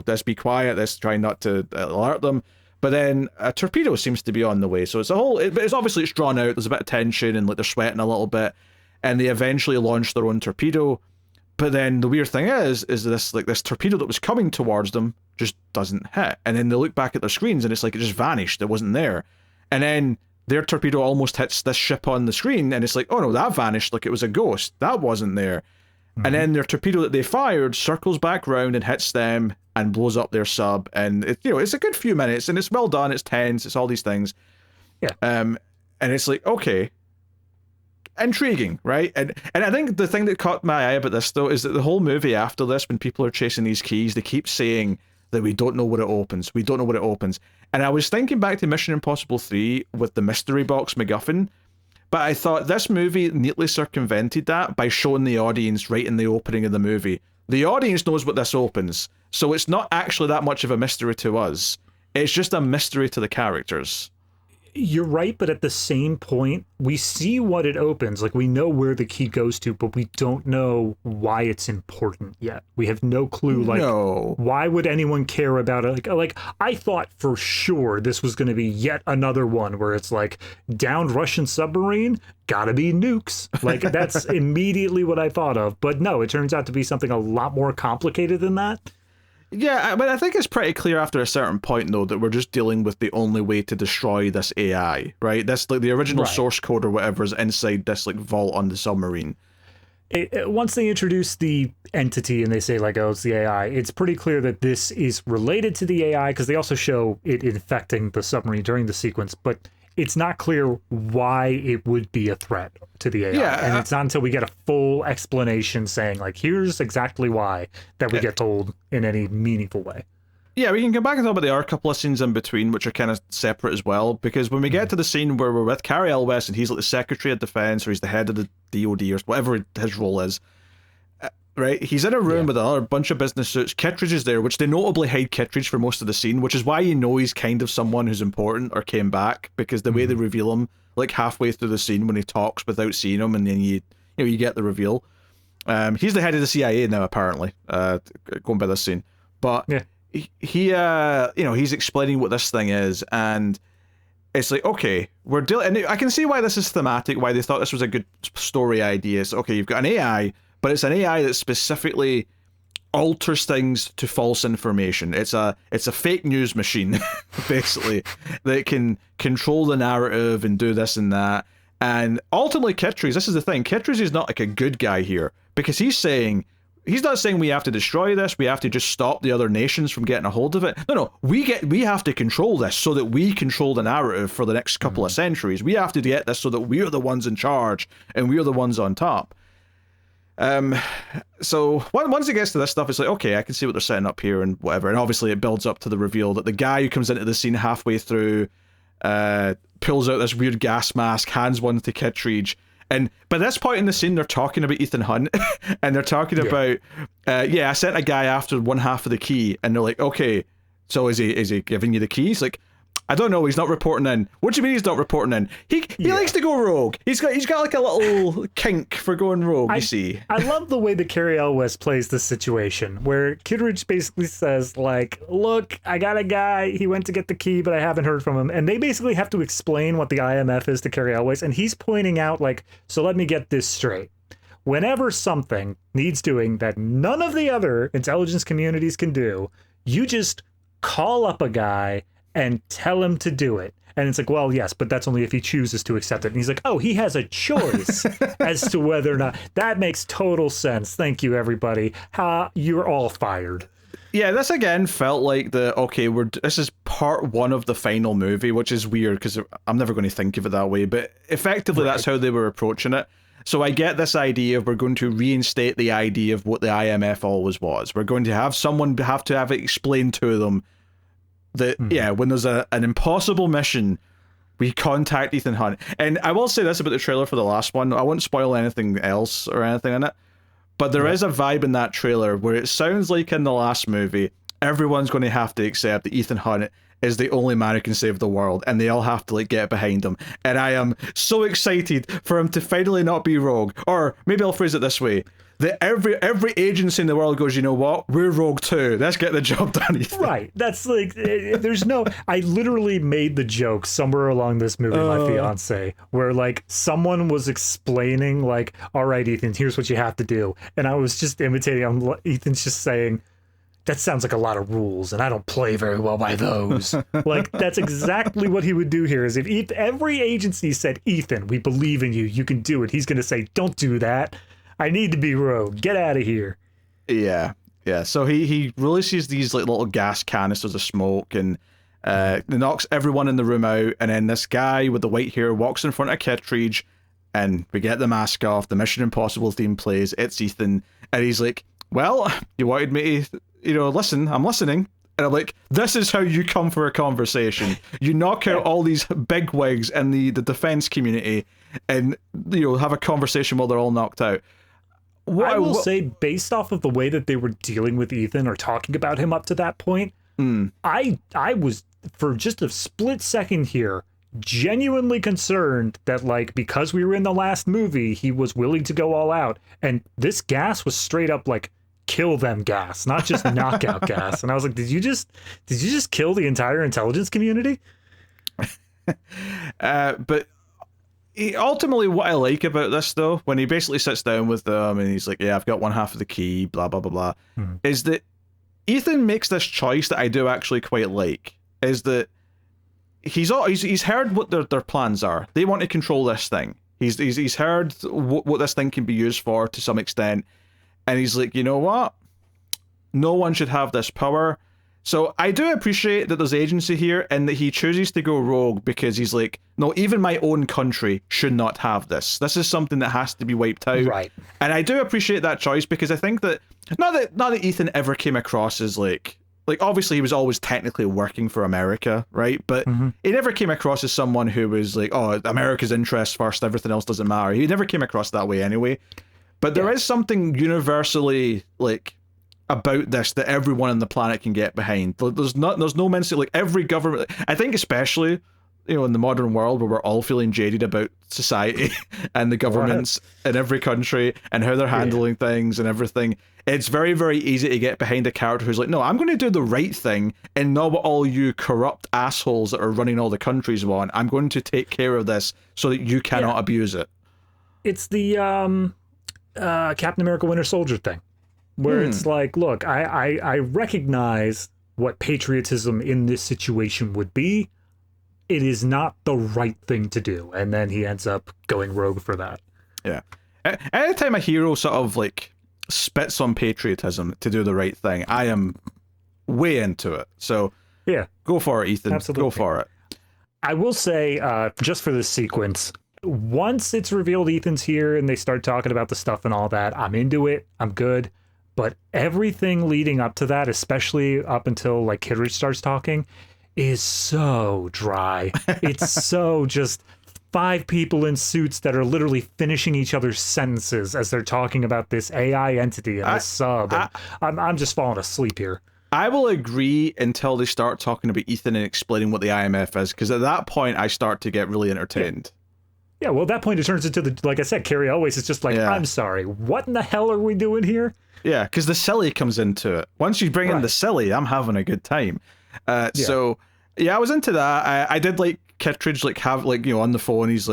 let's be quiet, let's try not to alert them. But then a torpedo seems to be on the way, so it's obviously it's drawn out, there's a bit of tension, and like they're sweating a little bit, and they eventually launch their own torpedo. But then the weird thing is this torpedo that was coming towards them just doesn't hit. And then they look back at their screens and it's like it just vanished. It wasn't there. And then their torpedo almost hits this ship on the screen and it's like, oh no, that vanished like it was a ghost. That wasn't there. Mm-hmm. And then their torpedo that they fired circles back round and hits them and blows up their sub. And it's a good few minutes and it's well done. It's tense. It's all these things. Yeah. And it's like, okay. Intriguing, right? And I think the thing that caught my eye about this though is that the whole movie after this, when people are chasing these keys, they keep saying that we don't know what it opens. We don't know what it opens. And I was thinking back to Mission Impossible 3 with the mystery box MacGuffin, but I thought this movie neatly circumvented that by showing the audience right in the opening of the movie. The audience knows what this opens, so it's not actually that much of a mystery to us. It's just a mystery to the characters. You're right, but at the same point, we see what it opens. Like, we know where the key goes to, but we don't know why it's important yet. We have no clue, like, why would anyone care about it? Like, I thought for sure this was going to be yet another one where it's like, downed Russian submarine, gotta be nukes. Like, that's immediately what I thought of. But no, it turns out to be something a lot more complicated than that. Yeah, but I think it's pretty clear after a certain point, though, that we're just dealing with the only way to destroy this AI, right? That's like the original source code or whatever is inside this like vault on the submarine. Once they introduce the entity and they say like, oh, it's the AI, it's pretty clear that this is related to the AI because they also show it infecting the submarine during the sequence, but it's not clear why it would be a threat to the AI. Yeah, and it's not until we get a full explanation saying, like, here's exactly why that we get told in any meaningful way. Yeah, we can come back and talk about there are a couple of scenes in between which are kind of separate as well, because when we get to the scene where we're with Carrie Elwes and he's like the Secretary of Defense or he's the head of the DOD or whatever his role is, right? He's in a room with another bunch of business suits. Kittredge is there, which they notably hide Kittredge for most of the scene, which is why you know he's kind of someone who's important or came back, because the way they reveal him, like halfway through the scene when he talks without seeing him, and then you get the reveal. He's the head of the CIA now, apparently, going by this scene. But he's explaining what this thing is, and it's like, okay, we're dealing. And I can see why this is thematic, why they thought this was a good story idea. It's okay, you've got an AI. But it's an AI that specifically alters things to false information. It's a fake news machine, basically, that can control the narrative and do this and that. And ultimately, Kittredge, this is the thing, Kittredge is not like a good guy here, because he's not saying we have to destroy this, we have to just stop the other nations from getting a hold of it. No, we have to control this so that we control the narrative for the next couple of centuries. We have to get this so that we're the ones in charge and we're the ones on top. So once it gets to this stuff, it's like, okay, I can see what they're setting up here and whatever. And obviously it builds up to the reveal that the guy who comes into the scene halfway through, pulls out this weird gas mask, hands one to Kittredge. And by this point in the scene, they're talking about Ethan Hunt and they're talking about, I sent a guy after one half of the key, and they're like, okay, so is he giving you the keys? Like, I don't know, he's not reporting in. What do you mean he's not reporting in? He likes to go rogue. He's got like a little kink for going rogue, you see. I love the way that Carrie Elwes plays this situation, where Kittredge basically says, like, look, I got a guy, he went to get the key, but I haven't heard from him. And they basically have to explain what the IMF is to Carrie Elwes, and he's pointing out, like, so let me get this straight. Whenever something needs doing that none of the other intelligence communities can do, you just call up a guy and tell him to do it. And it's like, well, yes, but that's only if he chooses to accept it. And he's like, oh, he has a choice as to whether or not. That makes total sense. Thank you, everybody. You're all fired. Yeah, this again felt like this is part one of the final movie, which is weird because I'm never going to think of it that way. But effectively, That's how they were approaching it. So I get this idea of we're going to reinstate the idea of what the IMF always was. We're going to have someone have it explained to them that, when there's an impossible mission, we contact Ethan Hunt. And I will say this about the trailer for the last one. I won't spoil anything else or anything in it. But there is a vibe in that trailer where it sounds like in the last movie, everyone's going to have to accept that Ethan Hunt is the only man who can save the world, and they all have to get behind him. And I am so excited for him to finally not be Rogue. Or maybe I'll phrase it this way: that every agency in the world goes, you know what? We're Rogue too. Let's get the job done, Ethan. Right. That's there's no. I literally made the joke somewhere along this movie, my fiance, where someone was explaining all right, Ethan, here's what you have to do, and I was just imitating. Ethan's just saying, that sounds like a lot of rules, and I don't play very well by those. That's exactly what he would do here. Is if every agency said, Ethan, we believe in you, you can do it, he's going to say, don't do that. I need to be Rogue. Get out of here. Yeah. So he releases these little gas canisters of smoke and knocks everyone in the room out. And then this guy with the white hair walks in front of Kittredge, and we get the mask off. The Mission Impossible theme plays. It's Ethan, and he's like, "Well, you wanted me to, listen. I'm listening." And I'm like, this is how you come for a conversation. You knock out all these bigwigs in the defense community, and have a conversation while they're all knocked out. I will say, based off of the way that they were dealing with Ethan or talking about him up to that point, I was, for just a split second here, genuinely concerned that because we were in the last movie, he was willing to go all out, and this gas was straight up kill them gas, not just knockout gas. And I was like, did you just kill the entire intelligence community? But ultimately, what I like about this, though, when he basically sits down with them and he's like, yeah, I've got one half of the key, blah, blah, blah, blah, is that Ethan makes this choice that I do actually quite like, is that he's heard what their plans are. They want to control this thing. He's heard what this thing can be used for to some extent, and he's like, you know what? No one should have this power. So I do appreciate that there's agency here and that he chooses to go rogue because he's like, no, even my own country should not have this. This is something that has to be wiped out. Right. And I do appreciate that choice because I think that not that Ethan ever came across as like obviously he was always technically working for America, right? But he never came across as someone who was like, oh, America's interests first, everything else doesn't matter. He never came across that way anyway. But there is something universally about this that everyone on the planet can get behind. There's no mention every government. I think especially in the modern world where we're all feeling jaded about society and the governments in every country and how they're handling things and everything. It's very, very easy to get behind a character who's like, no, I'm going to do the right thing and not what all you corrupt assholes that are running all the countries want. I'm going to take care of this so that you cannot abuse it. It's the Captain America Winter Soldier thing. Where it's like, look, I recognize what patriotism in this situation would be. It is not the right thing to do. And then he ends up going rogue for that. Yeah. Anytime a hero sort of spits on patriotism to do the right thing, I am way into it. So yeah, go for it, Ethan. Absolutely. Go for it. I will say, just for this sequence, once it's revealed Ethan's here and they start talking about the stuff and all that, I'm into it. I'm good. But everything leading up to that, especially up until Kittredge starts talking, is so dry. It's so just 5 people in suits that are literally finishing each other's sentences as they're talking about this AI entity and this sub. And I'm just falling asleep here. I will agree until they start talking about Ethan and explaining what the IMF is, because at that point I start to get really entertained. Yeah, well, at that point it turns into like I said, Carrie Elwes is just I'm sorry, what in the hell are we doing here? Yeah, because the silly comes into it. Once you bring in the silly, I'm having a good time. So, yeah, I was into that. I did like Kittredge, have on the phone, he's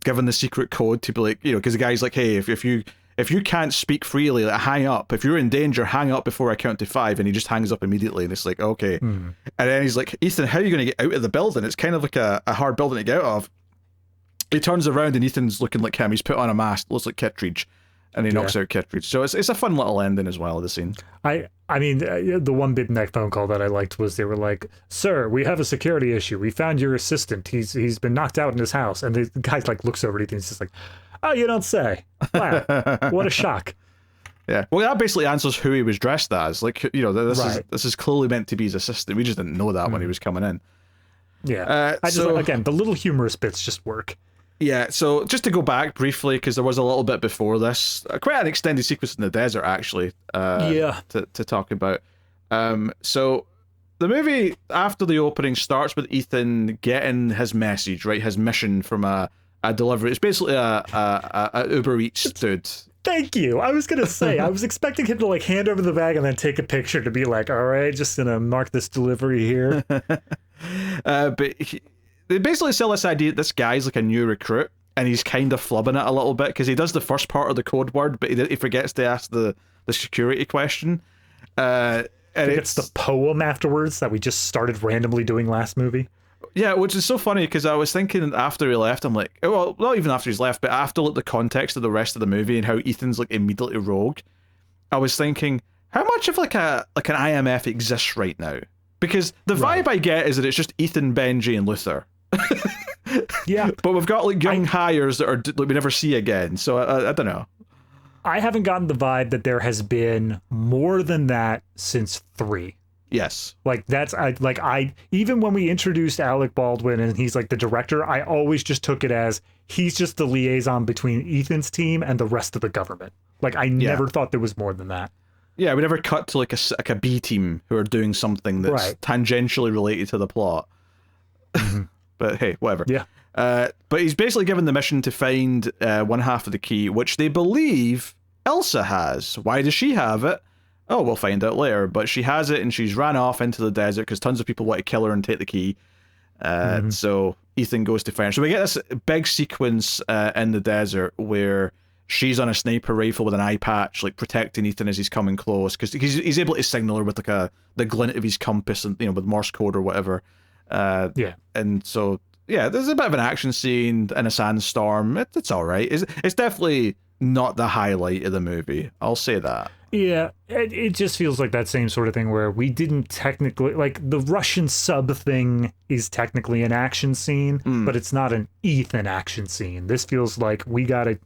given the secret code to be because the guy's like, hey, if you if you can't speak freely, like, hang up. If you're in danger, hang up before I count to 5. And he just hangs up immediately. And it's like, okay. And then he's like, Ethan, how are you going to get out of the building? It's kind of like a hard building to get out of. He turns around and Ethan's looking like him. He's put on a mask, looks like Kittredge. And he knocks out Kittredge. So it's a fun little ending as well, the scene. I mean, the one bit in that phone call that I liked was they were like, "Sir, we have a security issue. We found your assistant. He's been knocked out in his house." And the guy like looks over at Ethan and he's just like, "Oh, you don't say. Wow, what a shock." Yeah. Well, that basically answers who he was dressed as. Like, you know, this is clearly meant to be his assistant. We just didn't know that when he was coming in. Yeah. Again, the little humorous bits just work. Yeah, so just to go back briefly, because there was a little bit before this, quite an extended sequence in the desert, actually, to talk about. So the movie, after the opening, starts with Ethan getting his message, right? His mission from a delivery. It's basically a Uber Eats dude. Thank you. I was going to say, I was expecting him to like hand over the bag and then take a picture to be like, all right, just going to mark this delivery here. They basically sell this idea that this guy's like a new recruit, and he's kind of flubbing it a little bit because he does the first part of the code word, but he forgets to ask the security question. And it's the poem afterwards that we just started randomly doing last movie. Yeah, which is so funny because I was thinking after he left, I'm like, well, not even after he's left, but after like the context of the rest of the movie and how Ethan's like immediately rogue, I was thinking, how much of like an IMF exists right now? Because the vibe I get is that it's just Ethan, Benji, and Luther. Yeah, but we've got like young hires that are like we never see again. So I don't know. I haven't gotten the vibe that there has been more than that since 3. Yes, like I even when we introduced Alec Baldwin and he's like the director, I always just took it as he's just the liaison between Ethan's team and the rest of the government. Like I never thought there was more than that. Yeah, we never cut to like a B team who are doing something that's tangentially related to the plot. But hey, whatever. Yeah. But he's basically given the mission to find one half of the key, which they believe Elsa has. Why does she have it? Oh, we'll find out later. But she has it, and she's ran off into the desert because tons of people want to kill her and take the key. So Ethan goes to find her. So we get this big sequence in the desert where she's on a sniper rifle with an eye patch, like protecting Ethan as he's coming close, because he's able to signal her with like the glint of his compass and with Morse code or whatever. And so there's a bit of an action scene in a sandstorm. It's all right. It's definitely not the highlight of the movie. I'll say that. Yeah, it just feels like that same sort of thing where we didn't technically, like, the Russian sub thing is technically an action scene, but it's not an Ethan action scene. This feels like we gotta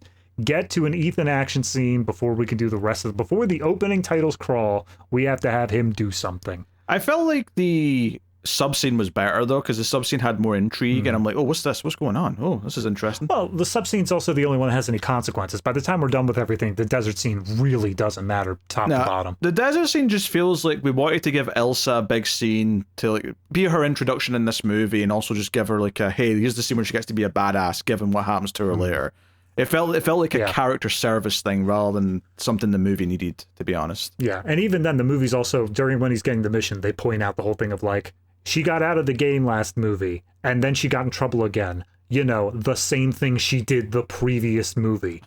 get to an Ethan action scene before we can do the rest of it. Before the opening titles crawl, we have to have him do something. I felt like the sub scene was better though, because the sub scene had more intrigue, and I'm like, oh, what's this? What's going on? Oh, this is interesting. Well, the sub scene's also the only one that has any consequences. By the time we're done with everything, the desert scene really doesn't matter top to bottom. The desert scene just feels like we wanted to give Elsa a big scene to like be her introduction in this movie, and also just give her like a, hey, here's the scene where she gets to be a badass given what happens to her later. It felt like a character service thing rather than something the movie needed, to be honest. Yeah, and even then, the movie's also, during when he's getting the mission, they point out the whole thing of like, she got out of the game last movie, and then she got in trouble again. You know, the same thing she did the previous movie.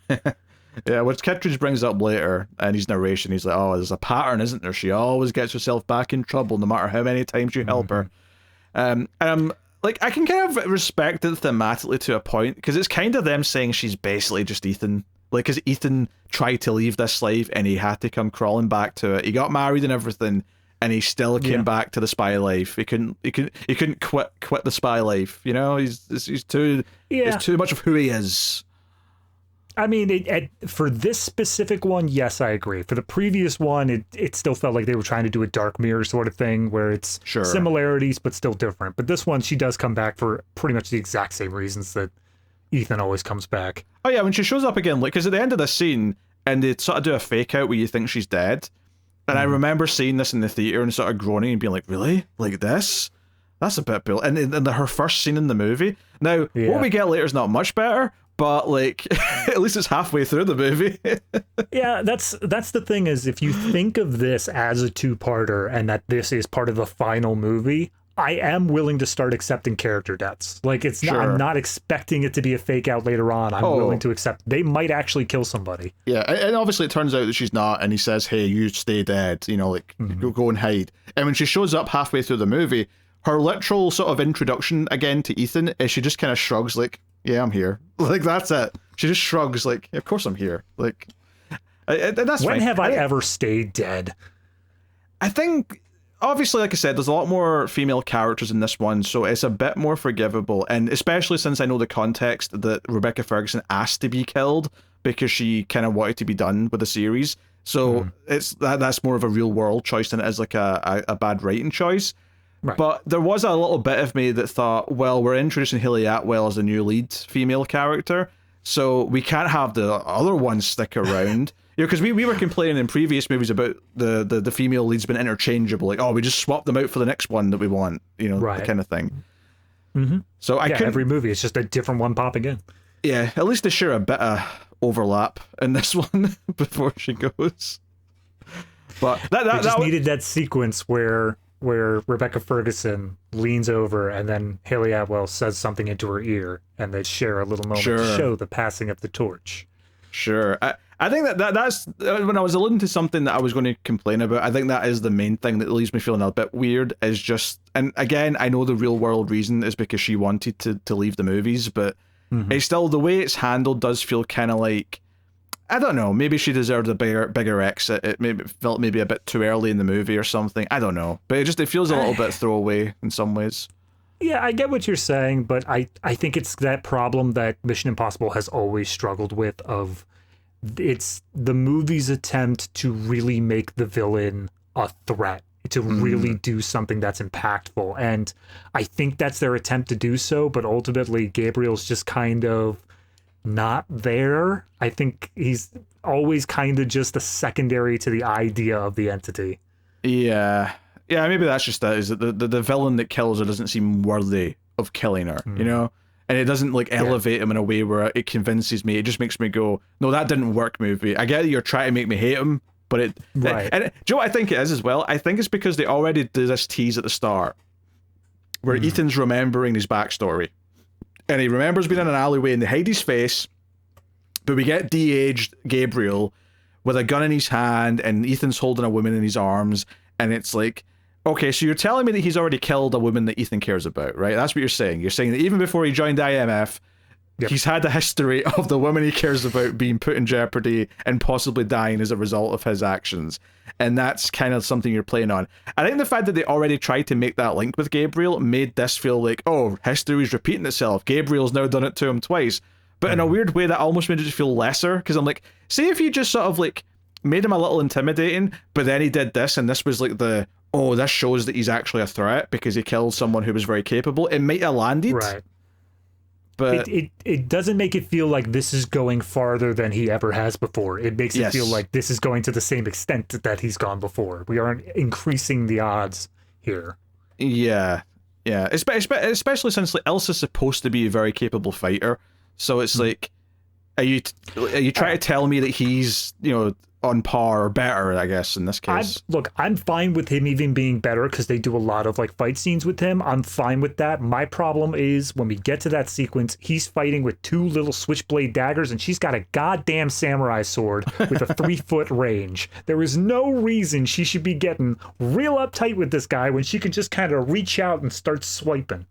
Yeah, which Kittredge brings up later in his narration. He's like, oh, there's a pattern, isn't there? She always gets herself back in trouble no matter how many times you help her. And I'm like, I can kind of respect it thematically to a point, because it's kind of them saying she's basically just Ethan. Like, because Ethan tried to leave this life and he had to come crawling back to it. He got married and everything, and he still came back to the spy life. He couldn't quit the spy life. You know, he's too much of who he is. I mean, for this specific one, yes, I agree. For the previous one, it still felt like they were trying to do a Dark Mirror sort of thing, where it's similarities but still different. But this one, she does come back for pretty much the exact same reasons that Ethan always comes back. Oh yeah, when she shows up again, like, because at the end of the scene, and they sort of do a fake out where you think she's dead. And I remember seeing this in the theater and sort of groaning and being like, really? Like this? That's a bit built. And her first scene in the movie. Now, what we get later is not much better, but like, at least it's halfway through the movie. Yeah, that's the thing, is if you think of this as a two-parter and that this is part of the final movie, I am willing to start accepting character deaths. Like, it's not, Sure. I'm not expecting it to be a fake out later on. I'm willing to accept they might actually kill somebody. Yeah, and obviously it turns out that she's not, and he says, hey, you stay dead, you know, like, go and hide. And when she shows up halfway through the movie, her literal sort of introduction again to Ethan is she just kind of shrugs like, yeah, I'm here. Like, that's it. She just shrugs like, of course I'm here. Like, that's When fine. have I ever stayed dead? I think, obviously, like I said, there's a lot more female characters in this one, so it's a bit more forgivable. And especially since I know the context that Rebecca Ferguson asked to be killed because she kind of wanted to be done with the series. So that's more of a real world choice than it is like a bad writing choice. Right. But there was a little bit of me that thought, well, we're introducing Hayley Atwell as the new lead female character, so we can't have the other ones stick around. Because we were complaining in previous movies about the female leads been interchangeable, like, oh, we just swap them out for the next one that we want, the kind of thing. Mm-hmm. So every movie it's just a different one popping in. Yeah, at least they share a bit of overlap in this one before she goes. But that needed that sequence where Rebecca Ferguson leans over and then Hayley Atwell says something into her ear and they share a little moment to show the passing of the torch. Sure. I think that's when I was alluding to something that I was going to complain about. I think that is the main thing that leaves me feeling a bit weird is just, and again, I know the real world reason is because she wanted to leave the movies, but it's still, the way it's handled does feel kind of like, I don't know, maybe she deserved a bigger exit. It maybe felt maybe a bit too early in the movie or something. I don't know. But it feels a little bit throwaway in some ways. Yeah, I get what you're saying, but I think it's that problem that Mission Impossible has always struggled with of it's the movie's attempt to really make the villain a threat, to really do something that's impactful. And I think that's their attempt to do so, but ultimately Gabriel's just kind of not there. I think he's always kind of just a secondary to the idea of the entity. Yeah, maybe that's just that, is that the villain that kills her doesn't seem worthy of killing her, and it doesn't like elevate him in a way where it convinces me. It just makes me go, no, that didn't work, movie. I get that you're trying to make me hate him, but and do you know what I think it is as well? I think it's because they already do this tease at the start where Ethan's remembering his backstory. And he remembers being in an alleyway and they hide his face, but we get de-aged Gabriel with a gun in his hand and Ethan's holding a woman in his arms, and it's like, okay, so you're telling me that he's already killed a woman that Ethan cares about, right? That's what you're saying. You're saying that even before he joined IMF, he's had a history of the woman he cares about being put in jeopardy and possibly dying as a result of his actions. And that's kind of something you're playing on. I think the fact that they already tried to make that link with Gabriel made this feel like, oh, history's repeating itself. Gabriel's now done it to him twice. But in a weird way, that almost made it just feel lesser, because I'm like, say if you just sort of like made him a little intimidating, but then he did this, and this was like this shows that he's actually a threat because he killed someone who was very capable. It might have landed. Right. But it doesn't make it feel like this is going farther than he ever has before. It makes it feel like this is going to the same extent that he's gone before. We aren't increasing the odds here. Yeah. Especially since like Elsa's supposed to be a very capable fighter, so it's like, are you trying to tell me that he's on par or better, I guess, in this case? I'm fine with him even being better because they do a lot of like fight scenes with him. I'm fine with that. My problem is when we get to that sequence, he's fighting with two little switchblade daggers and she's got a goddamn samurai sword with a 3-foot range. There is no reason she should be getting real uptight with this guy when she can just kind of reach out and start swiping.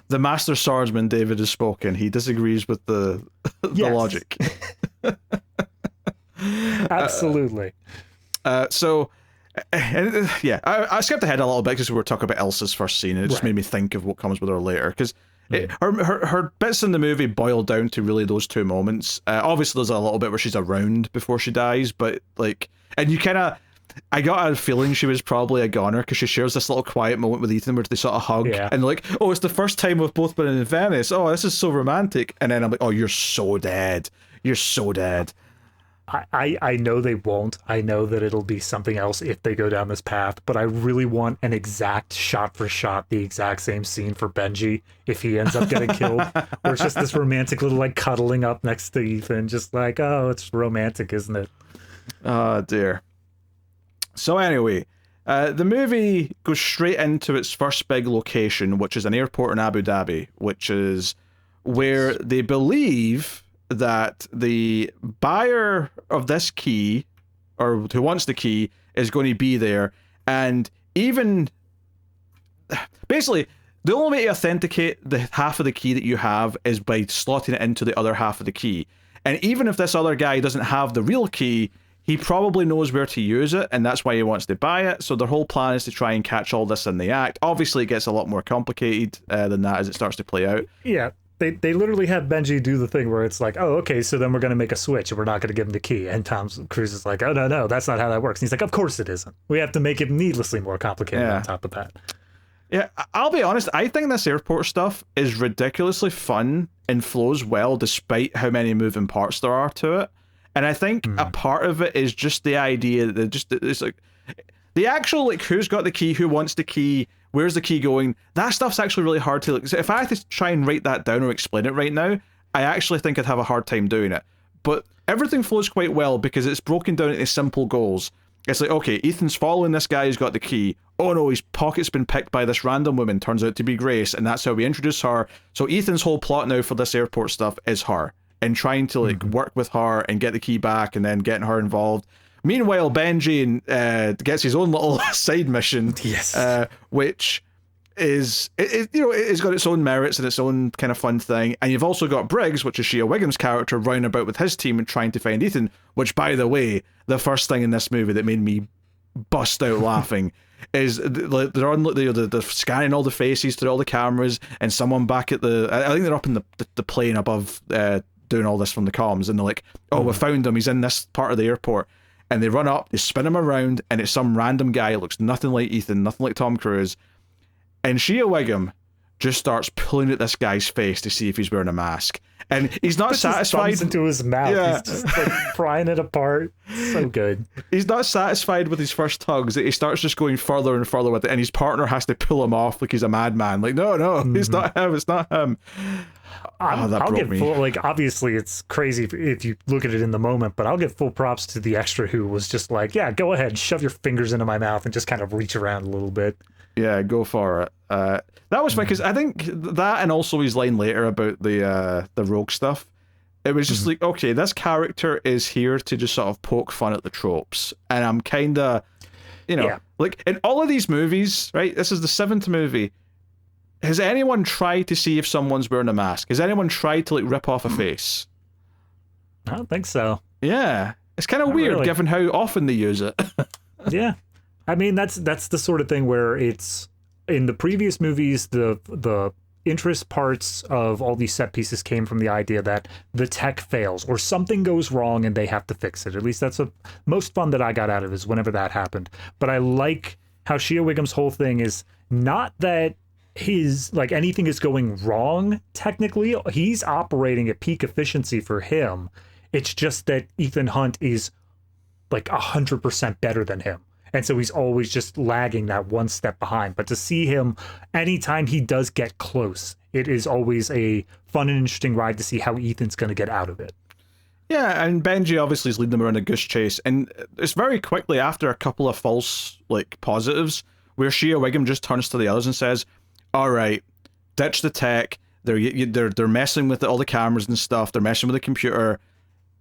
The master swordsman David has spoken. He disagrees with the logic. Absolutely. I skipped ahead a little bit because we were talking about Elsa's first scene, and it just made me think of what comes with her later, because her bits in the movie boil down to really those two moments. Obviously there's a little bit where she's around before she dies, but like, and you kind of, I got a feeling she was probably a goner because she shares this little quiet moment with Ethan where they sort of hug and like, oh, it's the first time we've both been in Venice. Oh, this is so romantic. And then I'm like, oh, you're so dead. You're so dead. I know they won't. I know that it'll be something else if they go down this path, but I really want an exact shot for shot, the exact same scene for Benji if he ends up getting killed. Where it's just this romantic little like cuddling up next to Ethan, just like, oh, it's romantic, isn't it? Oh, dear. So anyway, The movie goes straight into its first big location, which is an airport in Abu Dhabi, which is where they believe that the buyer of this key, or who wants the key, is going to be there. And even... Basically, the only way to authenticate the half of the key that you have is by slotting it into the other half of the key. And even if this other guy doesn't have the real key, he probably knows where to use it, and that's why he wants to buy it. So their whole plan is to try and catch all this in the act. Obviously, it gets a lot more complicated than that as it starts to play out. Yeah, they literally have Benji do the thing where it's like, oh, okay, so then we're going to make a switch, and we're not going to give him the key. And Tom Cruise is like, oh, no, that's not how that works. And he's like, of course it isn't. We have to make it needlessly more complicated on top of that. Yeah, I'll be honest, I think this airport stuff is ridiculously fun and flows well despite how many moving parts there are to it. And I think a part of it is just the idea that it's like the actual, like, who's got the key, who wants the key, where's the key going, that stuff's actually really hard to, like, so if I had to try and write that down or explain it right now, I actually think I'd have a hard time doing it. But everything flows quite well because it's broken down into simple goals. It's like, okay, Ethan's following this guy who's got the key. Oh no, his pocket's been picked by this random woman, turns out to be Grace, and that's how we introduce her. So Ethan's whole plot now for this airport stuff is her, and trying to, like, work with her and get the key back and then getting her involved. Meanwhile, Benji gets his own little side mission, which is, it's got its own merits and its own kind of fun thing. And you've also got Briggs, which is Shea Wiggum's character, round about with his team and trying to find Ethan, which, by the way, the first thing in this movie that made me bust out laughing is they're on they're scanning all the faces through all the cameras, and someone back at I think they're up in the plane above doing all this from the comms, and they're like, oh, we found him, he's in this part of the airport. And they run up, they spin him around, and it's some random guy. It looks nothing like Ethan, nothing like Tom Cruise. And Shea Wiggum just starts pulling at this guy's face to see if he's wearing a mask. And he's not satisfied. His into his mouth. Yeah. He's just, like, prying it apart. So good. He's not satisfied with his first tugs. He starts just going further and further with it, and his partner has to pull him off like he's a madman. Like, no, it's not him. It's not him. I'll give full, like, obviously it's crazy if you look at it in the moment, but I'll give full props to the extra who was just like, yeah, go ahead, shove your fingers into my mouth and just kind of reach around a little bit. Yeah, go for it. That was fun, because I think that, and also his line later about the rogue stuff, it was just like, okay, this character is here to just sort of poke fun at the tropes, and I'm kind of, like, in all of these movies, right, this is the 7th movie, has anyone tried to see if someone's wearing a mask? Has anyone tried to, like, rip off a face? I don't think so. Yeah. It's kind of weird, given how often they use it. Yeah. I mean, that's the sort of thing where it's, in the previous movies, the interest parts of all these set pieces came from the idea that the tech fails or something goes wrong and they have to fix it. At least that's the most fun that I got out of is whenever that happened. But I like how Shea Wiggum's whole thing is not that his, like, anything is going wrong technically. He's operating at peak efficiency for him. It's just that Ethan Hunt is like 100% better than him. And so he's always just lagging that one step behind. But to see him, anytime he does get close, it is always a fun and interesting ride to see how Ethan's going to get out of it. Yeah, and Benji obviously is leading them around a goose chase. And it's very quickly after a couple of false, like, positives, where Shea Wiggum just turns to the others and says, all right, ditch the tech. They're messing with all the cameras and stuff. They're messing with the computer.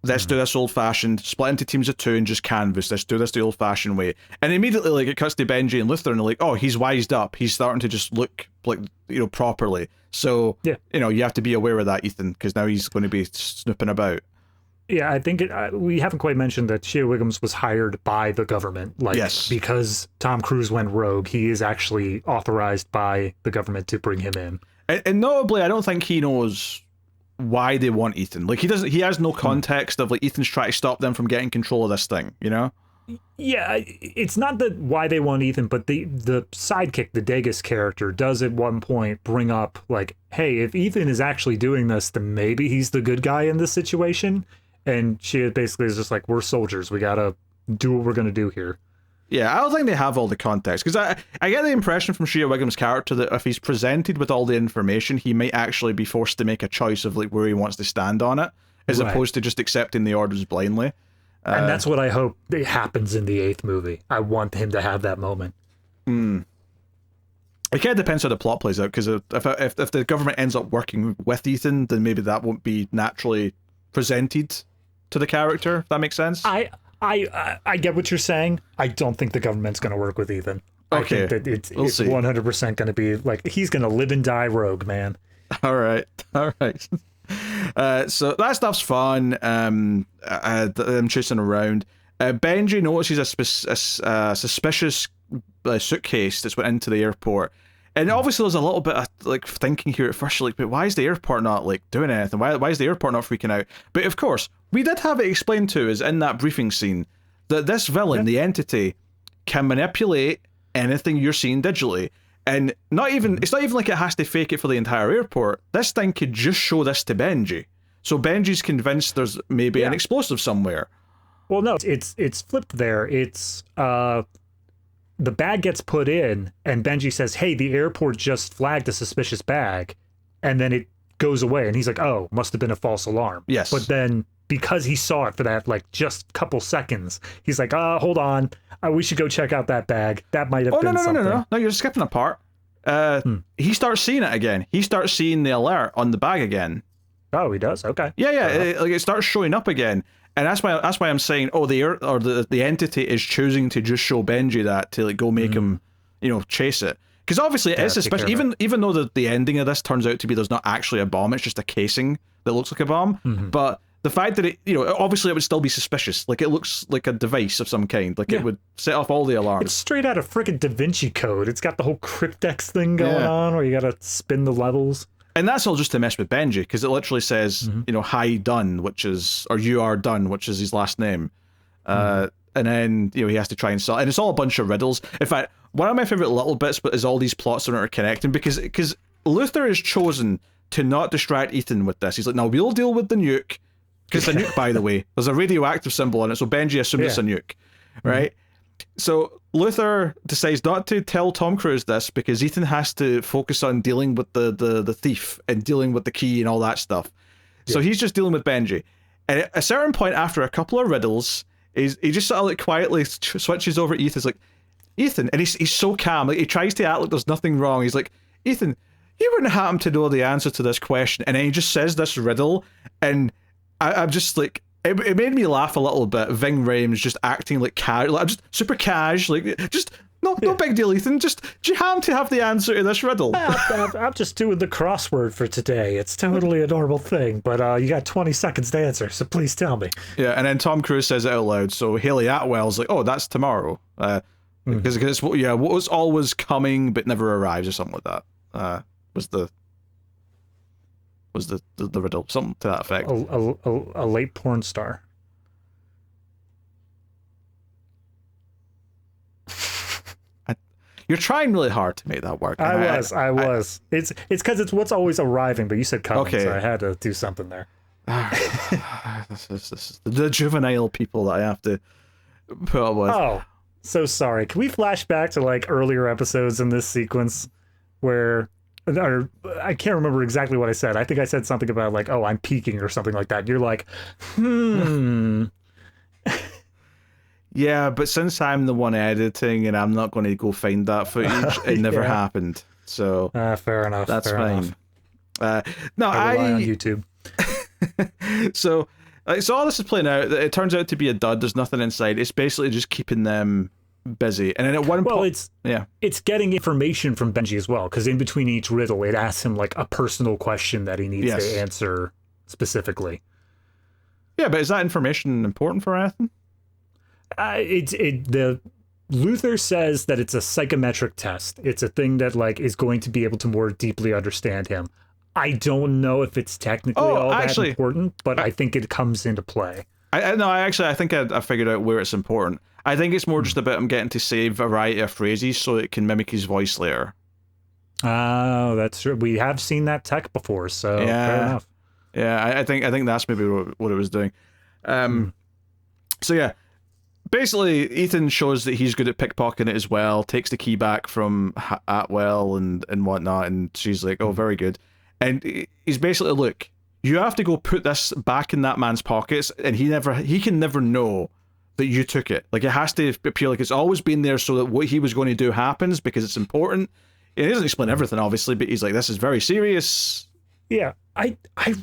Let's do this old-fashioned, split into teams of 2 and just canvas. Let's do this the old-fashioned way. And immediately, like, it cuts to Benji and Luther, and they're like, oh, he's wised up. He's starting to just look, like, properly. So, you have to be aware of that, Ethan, because now he's going to be snooping about. Yeah, I think we haven't quite mentioned that Shea Wiggums was hired by the government. Like, yes. Because Tom Cruise went rogue, he is actually authorized by the government to bring him in. And notably, I don't think he knows why they want Ethan. Like, he has no context of, like, Ethan's trying to stop them from getting control of this thing, you know? Yeah, it's not that why they want Ethan, but the sidekick, the Degas character, does at one point bring up, like, hey, if Ethan is actually doing this, then maybe he's the good guy in this situation. And she basically is just like, we're soldiers. We gotta do what we're gonna do here. Yeah, I don't think they have all the context, because I get the impression from Shea Wiggum's character that if he's presented with all the information, he might actually be forced to make a choice of, like, where he wants to stand on it, as opposed to just accepting the orders blindly. And that's what I hope it happens in the 8th movie. I want him to have that moment. It kind of depends how the plot plays out, because if the government ends up working with Ethan, then maybe that won't be naturally presented to the character, if that makes sense. I get what you're saying. I don't think the government's going to work with Ethan. Okay. I think that it's see. 100% going to be like, he's going to live and die rogue, man. All right. So that stuff's fun. I'm chasing around. Benji notices a suspicious suitcase that's went into the airport. And obviously there's a little bit of like thinking here at first, like, but why is the airport not like doing anything? Why is the airport not freaking out? But of course, we did have it explained to us in that briefing scene that this villain, the entity, can manipulate anything you're seeing digitally. And it's not even like it has to fake it for the entire airport. This thing could just show this to Benji. So Benji's convinced there's maybe an explosive somewhere. Well, no, it's flipped there. It's the bag gets put in, and Benji says, "Hey, the airport just flagged a suspicious bag," and then it goes away, and he's like, "Oh, must have been a false alarm." Yes. But then because he saw it for that like just couple seconds, he's like, hold on, we should go check out that bag. That might have been something. No, you're skipping a part. He starts seeing it again. He starts seeing the alert on the bag again. Oh, he does. Okay. Yeah. It starts showing up again. And that's why I'm saying, the entity is choosing to just show Benji that to like go make him, chase it. Because obviously it is suspicious. Even though the ending of this turns out to be there's not actually a bomb, it's just a casing that looks like a bomb. But the fact that it, obviously it would still be suspicious. Like it looks like a device of some kind. Like it would set off all the alarms. It's straight out of frickin' Da Vinci Code. It's got the whole cryptex thing going on where you gotta spin the levels. And that's all just to mess with Benji, because it literally says, hi done, or you are done, which is his last name. And then, he has to try and solve, and it's all a bunch of riddles. In fact, one of my favorite little bits is all these plots are interconnecting, because Luther has chosen to not distract Ethan with this. He's like, no, we'll deal with the nuke, because the nuke, by the way, there's a radioactive symbol on it, so Benji assumes it's a nuke, right? So Luther decides not to tell Tom Cruise this because Ethan has to focus on dealing with the thief and dealing with the key and all that stuff. So he's just dealing with Benji. And at a certain point, after a couple of riddles, he just sort of like quietly switches over to Ethan's like, Ethan, and he's so calm. Like he tries to act like there's nothing wrong. He's like, Ethan, you wouldn't happen to know the answer to this question. And then he just says this riddle, and I'm just like, It made me laugh a little bit. Ving Rhames just acting like just super cash, like just no big deal, Ethan. Just do you happen to have the answer to this riddle? I'm just doing the crossword for today. It's totally a normal thing, but you got 20 seconds to answer, so please tell me. Yeah, and then Tom Cruise says it out loud. So Hayley Atwell's like, "Oh, that's tomorrow," because what was always coming but never arrives, or something like that. Was the riddle, something to that effect. A late porn star. You're trying really hard to make that work. I was. It's because it's what's always arriving, but you said coming, so I had to do something there. This is the juvenile people that I have to put up with. Oh, so sorry. Can we flash back to like earlier episodes in this sequence where... Or I can't remember exactly what I said. I think I said something about like, "Oh, I'm peeking" or something like that. You're like, Yeah, but since I'm the one editing and I'm not going to go find that footage, it never happened. So fair enough. That's fine. No, I rely on YouTube. So all this is playing out. It turns out to be a dud. There's nothing inside. It's basically just keeping them busy. And then at one point, it's getting information from Benji as well, because in between each riddle it asks him like a personal question that he needs to answer specifically. Yeah, but is that information important for anything? The Luther says that it's a psychometric test. It's a thing that like is going to be able to more deeply understand him. I don't know if it's technically that important, but I think it comes into play. I think I figured out where it's important. I think it's more just about him getting to say a variety of phrases so it can mimic his voice later. Oh, that's true. We have seen that tech before, so fair enough. Yeah, I think that's maybe what it was doing. So yeah, basically Ethan shows that he's good at pickpocketing it as well, takes the key back from Atwell and whatnot, and she's like, "Oh, very good." And he's basically, look, you have to go put this back in that man's pockets, and he can never know that you took it. Like, it has to appear like it's always been there so that what he was going to do happens because it's important. And he doesn't explain everything, obviously, but he's like, this is very serious. Yeah, I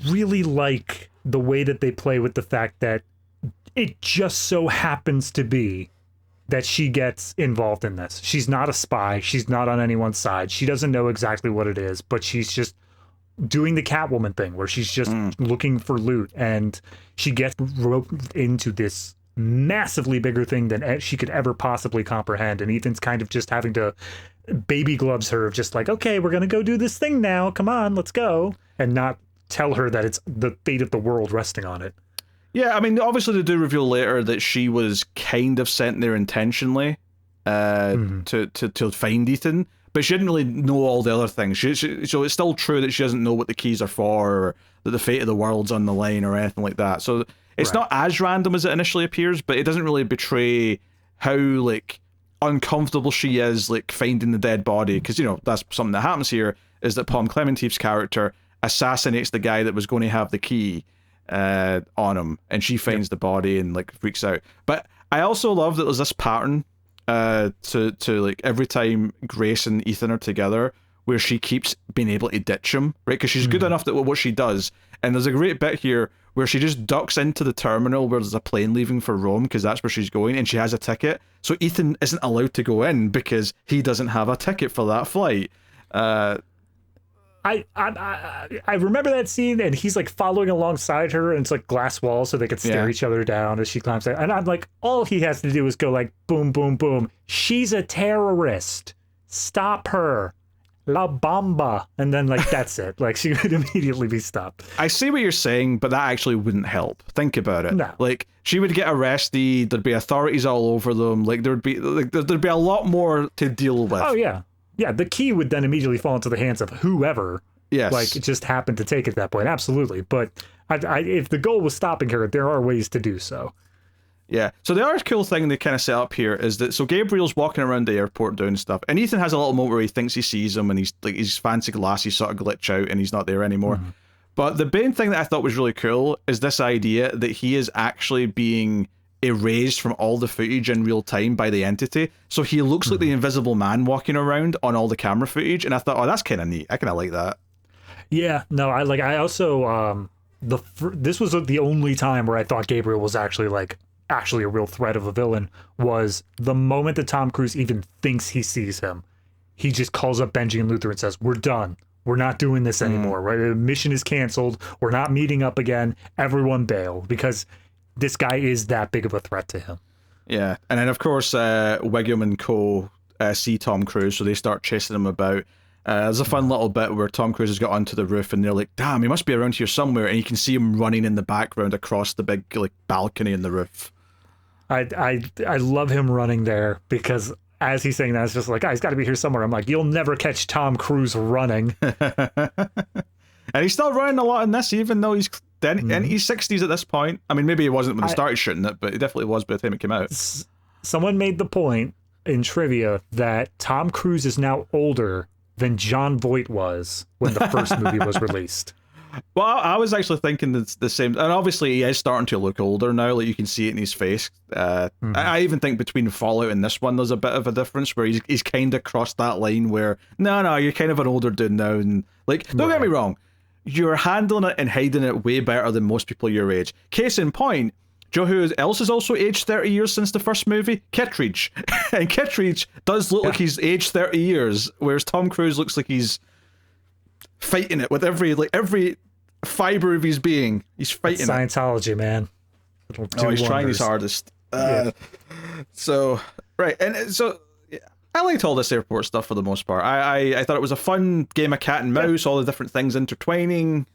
really like the way that they play with the fact that it just so happens to be that she gets involved in this. She's not a spy. She's not on anyone's side. She doesn't know exactly what it is, but she's just doing the Catwoman thing where she's just looking for loot, and she gets roped into this massively bigger thing than she could ever possibly comprehend. And Ethan's kind of just having to baby gloves her, just like, okay, we're going to go do this thing now. Come on, let's go. And not tell her that it's the fate of the world resting on it. Yeah, I mean, obviously they do reveal later that she was kind of sent there intentionally to find Ethan, but she didn't really know all the other things. So it's still true that she doesn't know what the keys are for, or that the fate of the world's on the line, or anything like that. So it's not as random as it initially appears, but it doesn't really betray how, like, uncomfortable she is, like, finding the dead body, because, you know, that's something that happens here, is that Pom Clementieff's character assassinates the guy that was going to have the key on him, and she finds the body and, like, freaks out. But I also love that there's this pattern to like, every time Grace and Ethan are together, where she keeps being able to ditch him, right? Because she's good enough at what she does. And there's a great bit here where she just ducks into the terminal where there's a plane leaving for Rome, because that's where she's going, and she has a ticket. So Ethan isn't allowed to go in because he doesn't have a ticket for that flight. I remember that scene, and he's like following alongside her, and it's like glass walls so they could stare each other down as she climbs out. And I'm like, all he has to do is go like boom, boom, boom. She's a terrorist. Stop her. La Bamba. And then, like, that's it. Like, she would immediately be stopped. I see what you're saying, but that actually wouldn't help. Think about it. No. Like, she would get arrested, there'd be authorities all over them, like, there'd be a lot more to deal with. Oh, yeah. Yeah, the key would then immediately fall into the hands of whoever. Yes. Like, it just happened to take it at that point. Absolutely. But if the goal was stopping her, there are ways to do so. Yeah. So the other cool thing they kind of set up here is that, so Gabriel's walking around the airport doing stuff, and Ethan has a little moment where he thinks he sees him, and he's like, his fancy glasses sort of glitch out, and he's not there anymore. But the main thing that I thought was really cool is this idea that he is actually being erased from all the footage in real time by the entity. So he looks like the Invisible Man walking around on all the camera footage, and I thought, oh, that's kind of neat. I kind of like that. Yeah. No, I also this was the only time where I thought Gabriel was actually a real threat of a villain, was the moment that Tom Cruise even thinks he sees him. He just calls up Benji and Luther and says, we're done. We're not doing this anymore, right? The mission is canceled. We're not meeting up again. Everyone bail, because this guy is that big of a threat to him. Yeah. And then, of course, Wiggum and co see Tom Cruise, so they start chasing him about. There's a fun little bit where Tom Cruise has got onto the roof, and they're like, damn, he must be around here somewhere. And you can see him running in the background across the big, like, balcony in the roof. I love him running there, because as he's saying that, it's just like, he's got to be here somewhere. I'm like, you'll never catch Tom Cruise running. And he's still running a lot in this, even though he's in his 60s at this point. I mean, maybe he wasn't when they started shooting it, but he definitely was by the time it came out. Someone made the point in trivia that Tom Cruise is now older than Jon Voight was when the first movie was released. Well, I was actually thinking the same, and obviously he is starting to look older now. Like, you can see it in his face. I even think between Fallout and this one, there's a bit of a difference where he's kind of crossed that line where no, you're kind of an older dude now, and like, don't get me wrong, you're handling it and hiding it way better than most people your age. Case in point, do you know who else has also aged 30 years since the first movie? Kittredge. And Kittredge does look like he's aged 30 years, whereas Tom Cruise looks like he's fighting it with every fiber of his being. He's fighting it's Scientology, man. He's trying his hardest. So, right. And so, I liked all this airport stuff for the most part. I thought it was a fun game of cat and mouse, all the different things intertwining.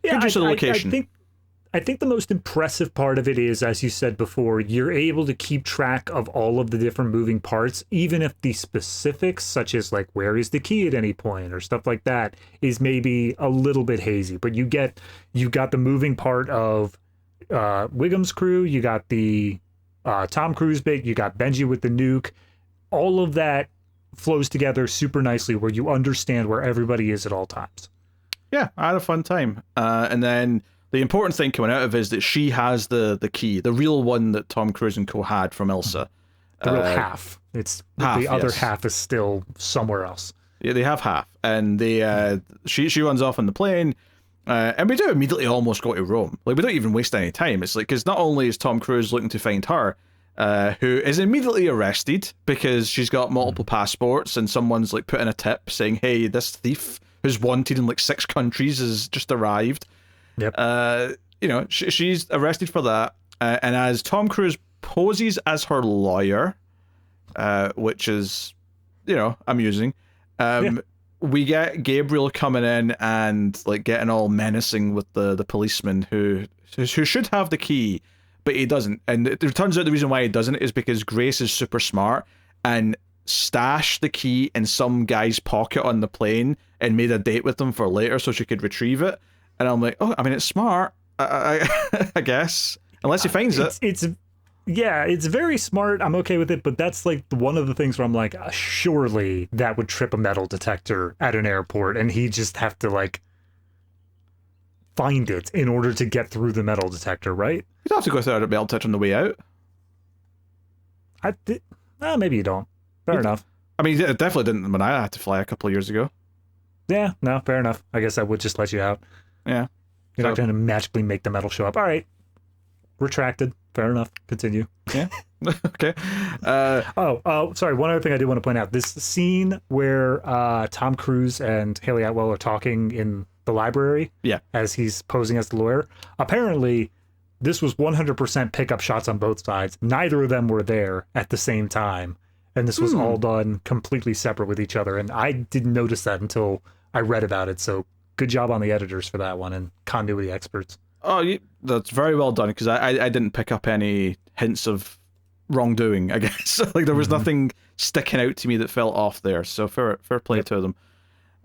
Yeah, good use of the location. I think the most impressive part of it is, as you said before, you're able to keep track of all of the different moving parts, even if the specifics, such as like where is the key at any point or stuff like that, is maybe a little bit hazy. But you got the moving part of Wiggum's crew, you got the Tom Cruise bit, you got Benji with the nuke. All of that flows together super nicely, where you understand where everybody is at all times. yeah, I had a fun time. And then the important thing coming out of it is that she has the key, the real one that Tom Cruise and co had from Elsa. The real half. It's half, the other half is still somewhere else. Yeah, they have half, and they she runs off on the plane, and we do immediately almost go to Rome. Like, we don't even waste any time. It's like, because not only is Tom Cruise looking to find her, who is immediately arrested because she's got multiple passports, and someone's like put in a tip saying, "Hey, this thief who's wanted in like 6 countries has just arrived." Yep. You know, she's arrested for that, and as Tom Cruise poses as her lawyer, which is, you know, amusing. We get Gabriel coming in and like getting all menacing with the policeman who should have the key, but he doesn't. And it turns out the reason why he doesn't is because Grace is super smart and stashed the key in some guy's pocket on the plane and made a date with him for later so she could retrieve it. And I'm like, oh, I mean, it's smart, I guess, unless he finds it. Yeah, it's very smart. I'm okay with it, but that's like one of the things where I'm like, surely that would trip a metal detector at an airport, and he'd just have to like find it in order to get through the metal detector, right? You'd have to go through a metal detector on the way out. Maybe you don't. Fair enough. I mean, it definitely didn't when I had to fly a couple of years ago. Yeah, no, fair enough. I guess I would just let you out. Yeah. You're not going to magically make the metal show up. All right. Retracted. Fair enough. Continue. Yeah. Okay. Sorry. One other thing I do want to point out. This scene where Tom Cruise and Hayley Atwell are talking in the library. Yeah. As he's posing as the lawyer. Apparently, this was 100% pickup shots on both sides. Neither of them were there at the same time. And this was all done completely separate with each other. And I didn't notice that until I read about it. So good job on the editors for that one and continuity experts. Oh, that's very well done, because I didn't pick up any hints of wrongdoing, I guess. Like, there was nothing sticking out to me that felt off there, so fair play to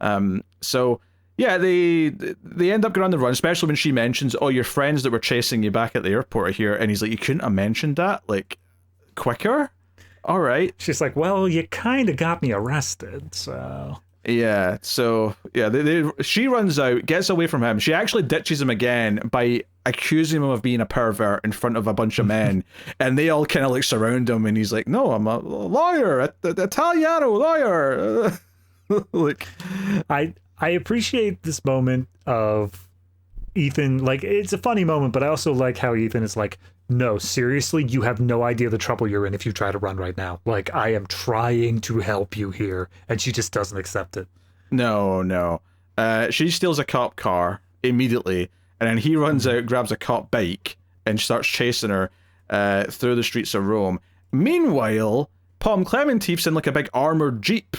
them. So, yeah, they end up going on the run, especially when she mentions, oh, your friends that were chasing you back at the airport are here, and he's like, you couldn't have mentioned that, like, quicker? All right. She's like, well, you kind of got me arrested, so... Yeah, so, yeah, she runs out, gets away from him. She actually ditches him again by accusing him of being a pervert in front of a bunch of men, and they all kind of like surround him, and he's like, no, I'm a lawyer, Italiano lawyer. Like, I appreciate this moment of Ethan, like, it's a funny moment, but I also like how Ethan is like, no, seriously, you have no idea the trouble you're in if you try to run right now. Like, I am trying to help you here, and she just doesn't accept it. No. She steals a cop car immediately, and then he runs out, grabs a cop bike, and starts chasing her through the streets of Rome. Meanwhile, Klementieff's in like a big armored Jeep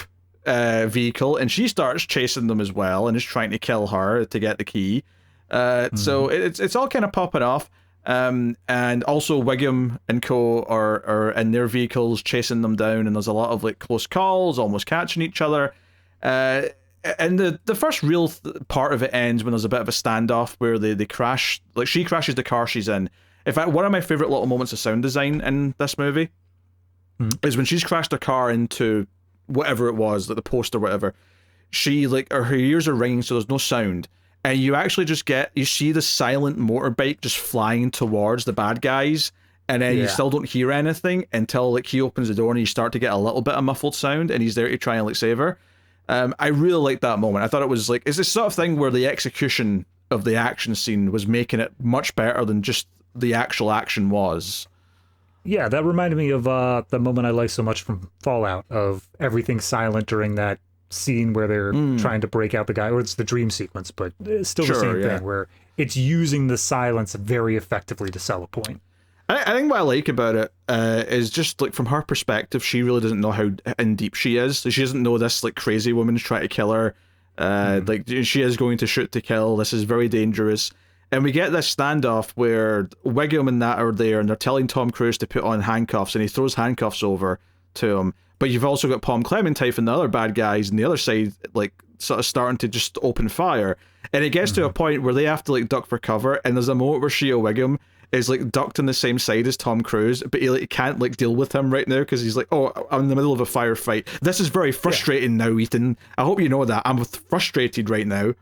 vehicle, and she starts chasing them as well, and is trying to kill her to get the key. So it's all kind of popping off. And also Wiggum and co are in their vehicles chasing them down, and there's a lot of like close calls, almost catching each other. And the first real part of it ends when there's a bit of a standoff where they crash. Like, she crashes the car she's in. In fact, one of my favorite little moments of sound design in this movie is when she's crashed her car into whatever it was, like the post or whatever. She, like, her ears are ringing, so there's no sound. And you actually just you see the silent motorbike just flying towards the bad guys, and then you still don't hear anything until like he opens the door and you start to get a little bit of muffled sound, and he's there to try and like save her. I really liked that moment. I thought it was like, it's this sort of thing where the execution of the action scene was making it much better than just the actual action was. Yeah, that reminded me of the moment I like so much from Fallout, of everything silent during that scene where they're trying to break out the guy, or it's the dream sequence, but it's still the same thing where it's using the silence very effectively to sell a point. I think what I like about it is just like from her perspective, she really doesn't know how in deep she is. She doesn't know this like crazy woman's trying to kill her. Like, she is going to shoot to kill. This is very dangerous. And we get this standoff where Wiggum and that are there, and they're telling Tom Cruise to put on handcuffs, and he throws handcuffs over to him. But you've also got Klementieff and the other bad guys on the other side, like, sort of starting to just open fire. And it gets to a point where they have to, like, duck for cover, and there's a moment where Shea Wiggum is, like, ducked on the same side as Tom Cruise, but he, like, can't, like, deal with him right now, because he's like, oh, I'm in the middle of a firefight. This is very frustrating now, Ethan. I hope you know that. I'm frustrated right now.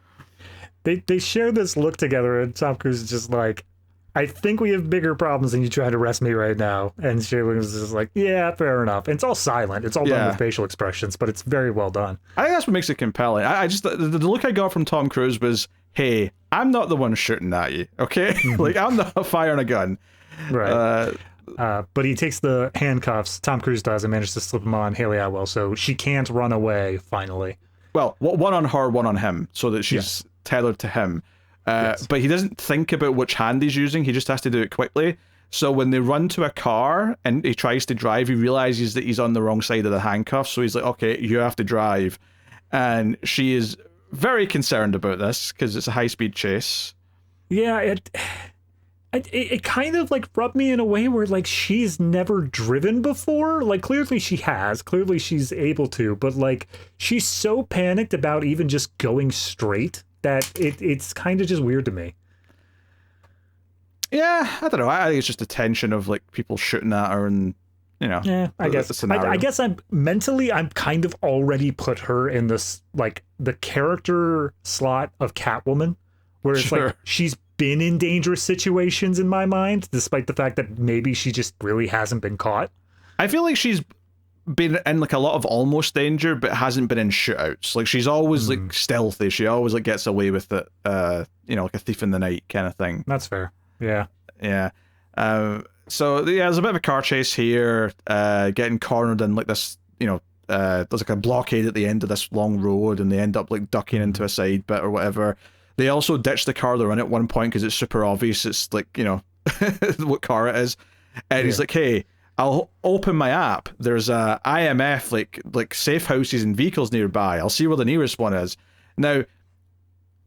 they share this look together, and Tom Cruise is just like, I think we have bigger problems than you trying to arrest me right now. And Shea Williams is just like, yeah, fair enough. And it's all silent. It's all done with facial expressions, but it's very well done. I think that's what makes it compelling. I just the look I got from Tom Cruise was, hey, I'm not the one shooting at you, okay? Like, I'm not firing a gun. Right. But he takes the handcuffs, Tom Cruise does, and manages to slip them on Hayley Atwell, so she can't run away, finally. Well, one on her, one on him, so that she's tethered to him. But he doesn't think about which hand he's using. He just has to do it quickly. So when they run to a car and he tries to drive, he realizes that he's on the wrong side of the handcuffs. So he's like, okay, you have to drive. And she is very concerned about this because it's a high-speed chase. Yeah, it kind of like rubbed me in a way where like she's never driven before. Like clearly she has, clearly she's able to, but like she's so panicked about even just going straight that it's kind of just weird to me. Yeah, I don't know. I think it's just a tension of like people shooting at her and, you know. Yeah, I guess. I guess I'm kind of already put her in this like the character slot of Catwoman, where it's like she's been in dangerous situations in my mind, despite the fact that maybe she just really hasn't been caught. I feel like she's been in like a lot of almost danger, but hasn't been in shootouts. Like she's always like stealthy. She always like gets away with it. You know, like a thief in the night kind of thing. That's fair. Yeah. Yeah. So yeah, there's a bit of a car chase here. Getting cornered in like this. You know, there's like a blockade at the end of this long road, and they end up like ducking into a side bit or whatever. They also ditch the car they're in at one point because it's super obvious. It's like, you know, what car it is. And he's like, hey, I'll open my app. There's a IMF, like safe houses and vehicles nearby. I'll see where the nearest one is. Now,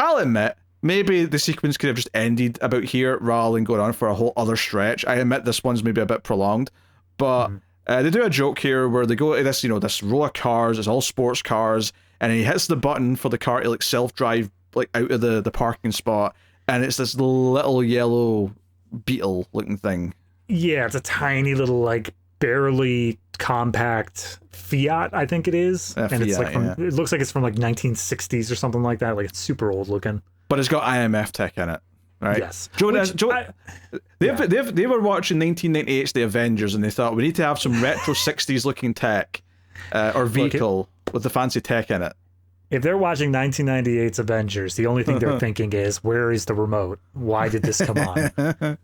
I'll admit, maybe the sequence could have just ended about here rather than going on for a whole other stretch. I admit this one's maybe a bit prolonged. But they do a joke here where they go to this, you know, this row of cars. It's all sports cars. And he hits the button for the car to like self-drive like out of the parking spot. And it's this little yellow Beetle looking thing. Yeah, it's a tiny little, like, barely compact Fiat, I think it is. And Fiat, it's like it looks like it's from like 1960s or something like that. Like it's super old looking. But it's got IMF tech in it, right? Yes. They were watching 1998's The Avengers and they thought we need to have some retro 60s looking tech or vehicle with the fancy tech in it. If they're watching 1998's Avengers, the only thing they're thinking is, where is the remote? Why did this come on?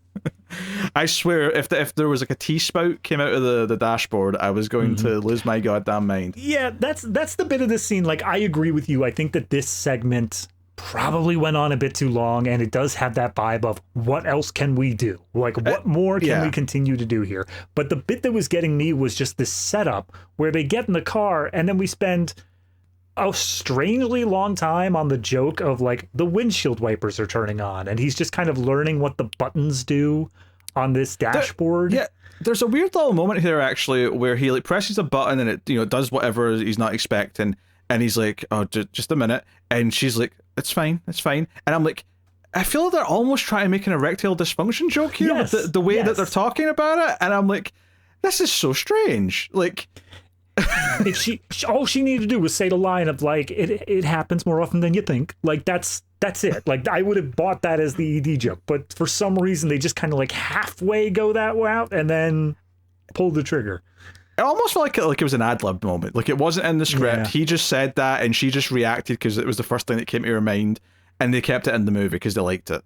I swear, if there was like a T-spout came out of the dashboard, I was going to lose my goddamn mind. Yeah, that's the bit of this scene. Like, I agree with you. I think that this segment probably went on a bit too long, and it does have that vibe of, what else can we do? Like, what more can we continue to do here? But the bit that was getting me was just this setup where they get in the car, and then we spend a strangely long time on the joke of like the windshield wipers are turning on and he's just kind of learning what the buttons do on this dashboard. There's a weird little moment here actually where he like presses a button and it, you know, does whatever he's not expecting, and he's like, oh, just a minute, and she's like, it's fine, and I'm like, I feel like they're almost trying to make an erectile dysfunction joke here with the way that they're talking about it, and I'm like, this is so strange. Like, if she all she needed to do was say the line of like, it happens more often than you think. Like that's it. Like I would have bought that as the ED joke, but for some reason they just kind of like halfway go that route and then pull the trigger. It almost felt like it was an ad-lib moment. Like it wasn't in the script. Yeah. He just said that and she just reacted because it was the first thing that came to her mind, and they kept it in the movie because they liked it.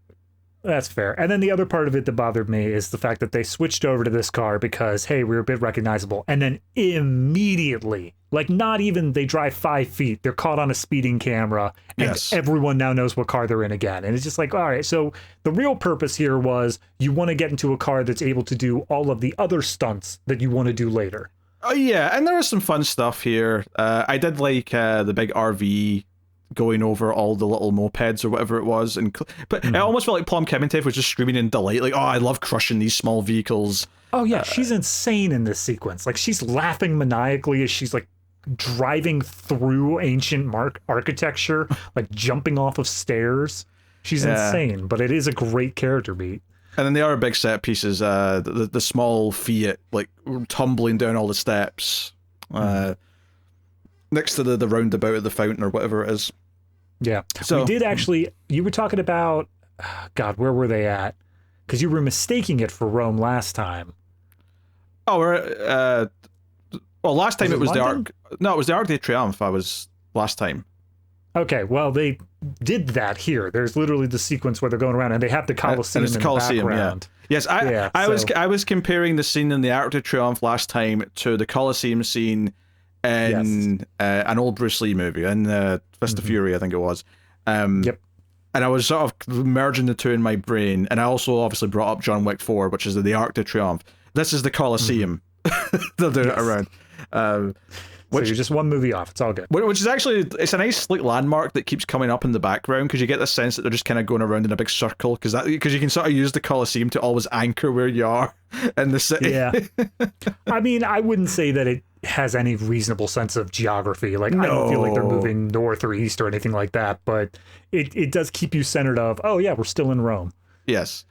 That's fair. And then the other part of it that bothered me is the fact that they switched over to this car because, hey, we were a bit recognizable. And then immediately, like not even they drive 5 feet, they're caught on a speeding camera and everyone now knows what car they're in again. And it's just like, all right, so the real purpose here was you want to get into a car that's able to do all of the other stunts that you want to do later. Oh, yeah. And there is some fun stuff here. I did like the big RV going over all the little mopeds or whatever it was, but it almost felt like Klementieff was just screaming in delight, like, oh, I love crushing these small vehicles. Oh yeah, she's insane in this sequence. Like she's laughing maniacally as she's like driving through ancient architecture, like jumping off of stairs. She's insane, but it is a great character beat. And then the other big set pieces, the small Fiat like tumbling down all the steps next to the roundabout at the fountain or whatever it is. Yeah. So we did actually, you were talking about, God, where were they at? Because you were mistaking it for Rome last time. Oh, well, last time it was London? it was the Arc de Triomphe. I was last time. Okay, well, they did that here. There's literally the sequence where they're going around and they have the Colosseum And it's in the Colosseum, the background. yeah. Yes, I was comparing the scene in the Arc de Triomphe last time to the Colosseum scene in an old Bruce Lee movie, in Fist of Fury, I think it was. Yep. And I was sort of merging the two in my brain, and I also obviously brought up John Wick 4, which is the Arc de Triomphe. This is the Colosseum. They're doing it around. So you're just one movie off. It's all good. Which is actually, it's a nice like landmark that keeps coming up in the background, because you get the sense that they're just kind of going around in a big circle, because you can sort of use the Colosseum to always anchor where you are in the city. Yeah. I mean, I wouldn't say that it has any reasonable sense of geography. Like, I don't feel like they're moving north or east or anything like that, but it does keep you centered of, oh yeah, we're still in Rome. Yes.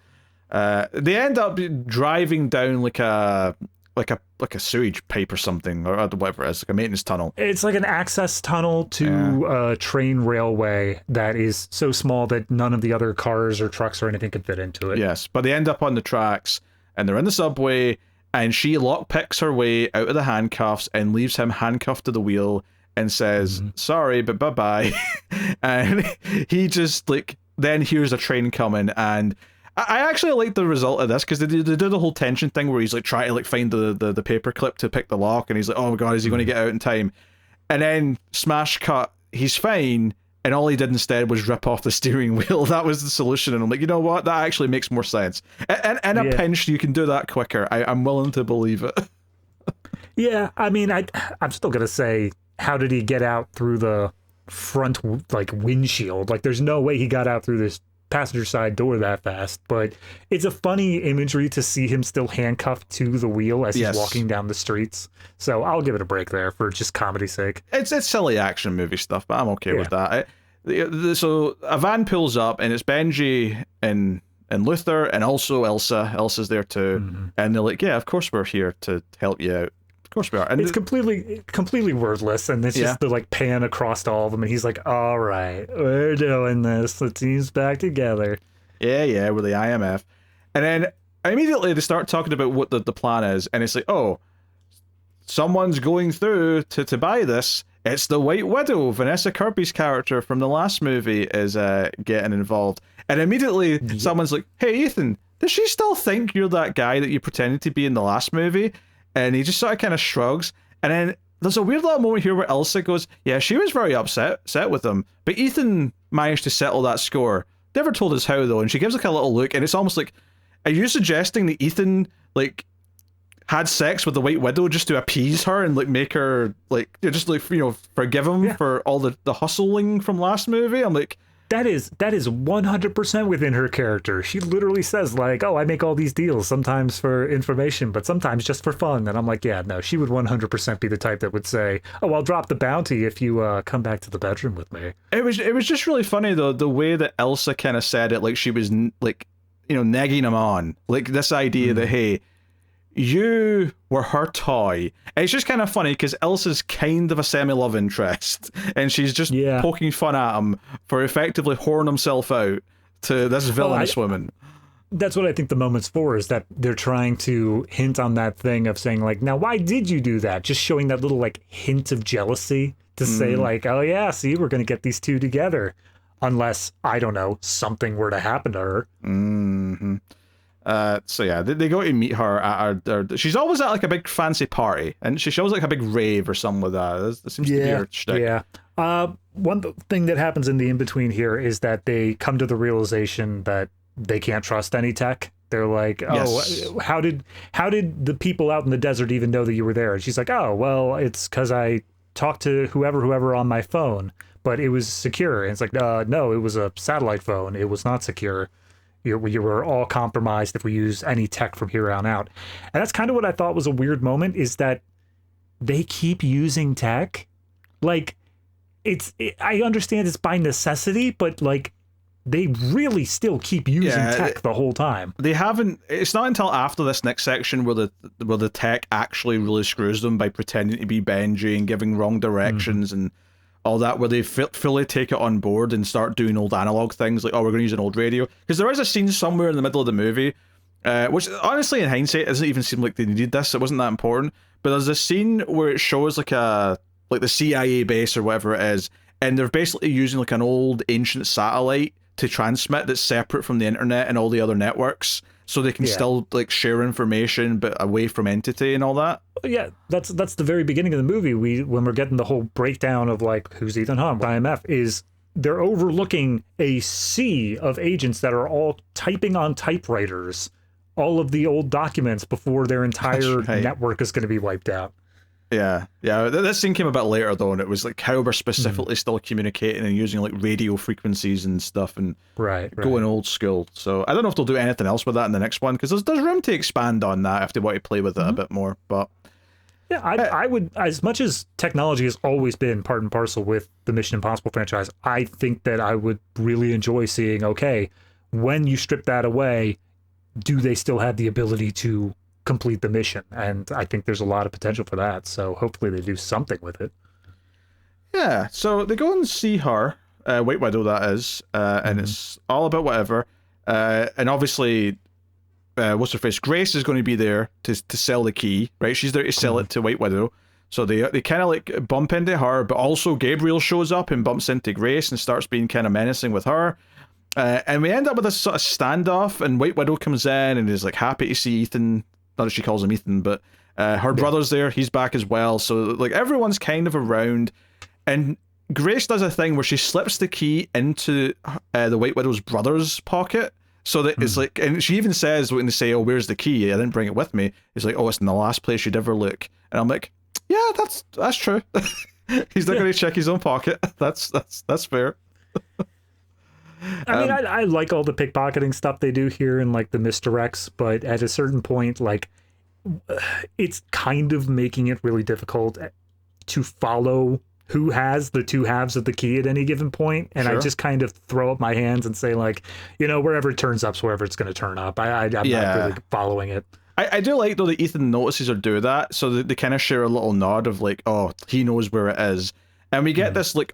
They end up driving down like a sewage pipe or something, or whatever it is, like a maintenance tunnel. It's like an access tunnel to a train railway that is so small that none of the other cars or trucks or anything could fit into it. Yes, but they end up on the tracks, and they're in the subway, and she lockpicks her way out of the handcuffs and leaves him handcuffed to the wheel and says, sorry, but bye-bye. And he just, like, then hears a train coming, and I actually like the result of this, because they do the whole tension thing where he's like trying to like find the paper clip to pick the lock, and he's like, oh my god, is he going to get out in time? And then smash cut, he's fine, and all he did instead was rip off the steering wheel. That was the solution. And I'm like, you know what, that actually makes more sense. And a pinch, you can do that quicker. I'm willing to believe it. Yeah, I mean, I'm still gonna say, how did he get out through the front like windshield? Like, there's no way he got out through this passenger side door that fast. But it's a funny imagery to see him still handcuffed to the wheel as he's walking down the streets. So I'll give it a break there for just comedy's sake. It's silly action movie stuff, but I'm okay with that. So a van pulls up, and it's Benji and Luther, and also Elsa. Elsa's there too, and they're like, yeah, of course we're here to help you out. Of course we are. And it's completely wordless, and it's just the like pan across all of them, and he's like, all right, we're doing this, the team's back together. Yeah, we're the IMF. And then immediately they start talking about what the plan is, and it's like, oh, someone's going through to buy this. It's the White Widow. Vanessa Kirby's character from the last movie is getting involved. And immediately someone's like, hey, Ethan, does she still think you're that guy that you pretended to be in the last movie? And he just sort of kind of shrugs. And then there's a weird little moment here where Elsa goes, yeah, she was very upset with him, but Ethan managed to settle that score. Never told us how, though. And she gives like a little look, and it's almost like, are you suggesting that Ethan like had sex with the White Widow just to appease her and like make her like just like, you know, forgive him for all the hustling from last movie? I'm like, that is 100% within her character. She literally says like, oh, I make all these deals, sometimes for information, but sometimes just for fun. And I'm like, yeah, no, she would 100% be the type that would say, oh, I'll drop the bounty if you come back to the bedroom with me. It was just really funny though, the way that Elsa kind of said it, like she was like, you know, negging him on, like this idea that, hey, you were her toy. And it's just kind of funny because Elsa's kind of a semi-love interest, and she's just poking fun at him for effectively whoring himself out to this villainous woman. That's what I think the moment's for, is that they're trying to hint on that thing of saying like, now why did you do that? Just showing that little like hint of jealousy to say like, oh yeah, see, we're gonna get these two together, unless, I don't know, something were to happen to her. So yeah, they go to meet her at her. She's always at like a big fancy party, and she shows like a big rave or something like that. That seems to be her shtick. Yeah. One thing that happens in the in-between here is that they come to the realization that they can't trust any tech. They're like, oh, how did the people out in the desert even know that you were there? And she's like, oh, well, it's because I talked to whoever on my phone, but it was secure. And it's like, no, it was a satellite phone. It was not secure. You were all compromised if we use any tech from here on out. And that's kind of what I thought was a weird moment, is that they keep using tech. Like, I understand it's by necessity, but like, they really still keep using tech the whole time. They haven't. It's not until after this next section where the tech actually really screws them by pretending to be Benji and giving wrong directions and all that, where they fully take it on board and start doing old analog things, like, oh, we're going to use an old radio. Because there is a scene somewhere in the middle of the movie, which honestly, in hindsight, doesn't even seem like they needed this. It wasn't that important. But there's a scene where it shows like the CIA base or whatever it is, and they're basically using like an old ancient satellite to transmit that's separate from the internet and all the other networks, so they can still like share information but away from entity and all that. Yeah, that's the very beginning of the movie. When we're getting the whole breakdown of like who's Ethan Hunt, IMF, is they're overlooking a sea of agents that are all typing on typewriters all of the old documents before their entire network is going to be wiped out. Yeah. This scene came a bit later though, and it was like how we're specifically still communicating and using like radio frequencies and stuff, and going old school. So I don't know if they'll do anything else with that in the next one, because there's room to expand on that if they want to play with it a bit more. But yeah, I would, as much as technology has always been part and parcel with the Mission Impossible franchise, I think that I would really enjoy seeing, okay, when you strip that away, do they still have the ability to complete the mission? And I think there's a lot of potential for that, so hopefully they do something with it. Yeah, so they go and see her, White Widow that is, and it's all about whatever, and obviously what's her face, Grace is going to be there to sell the key, right? She's there to sell it to White Widow, so they kind of like bump into her, but also Gabriel shows up and bumps into Grace and starts being kind of menacing with her. And we end up with a sort of standoff, and White Widow comes in and is like happy to see Ethan. Not that she calls him Ethan, but her brother's there. He's back as well. So like everyone's kind of around, and Grace does a thing where she slips the key into the White Widow's brother's pocket, so that it's like, and she even says when they say, "Oh, where's the key? I didn't bring it with me." It's like, "Oh, it's in the last place you'd ever look." And I'm like, "Yeah, that's true." He's not going to check his own pocket. That's fair. I mean, I like all the pickpocketing stuff they do here and like the misdirects, but at a certain point, like, it's kind of making it really difficult to follow who has the two halves of the key at any given point. And I just kind of throw up my hands and say, like, wherever it turns up's wherever it's going to turn up. I'm not really following it. I do like, though, that Ethan notices her do that, so that they kind of share a little nod of like, oh, he knows where it is. And we get this, like,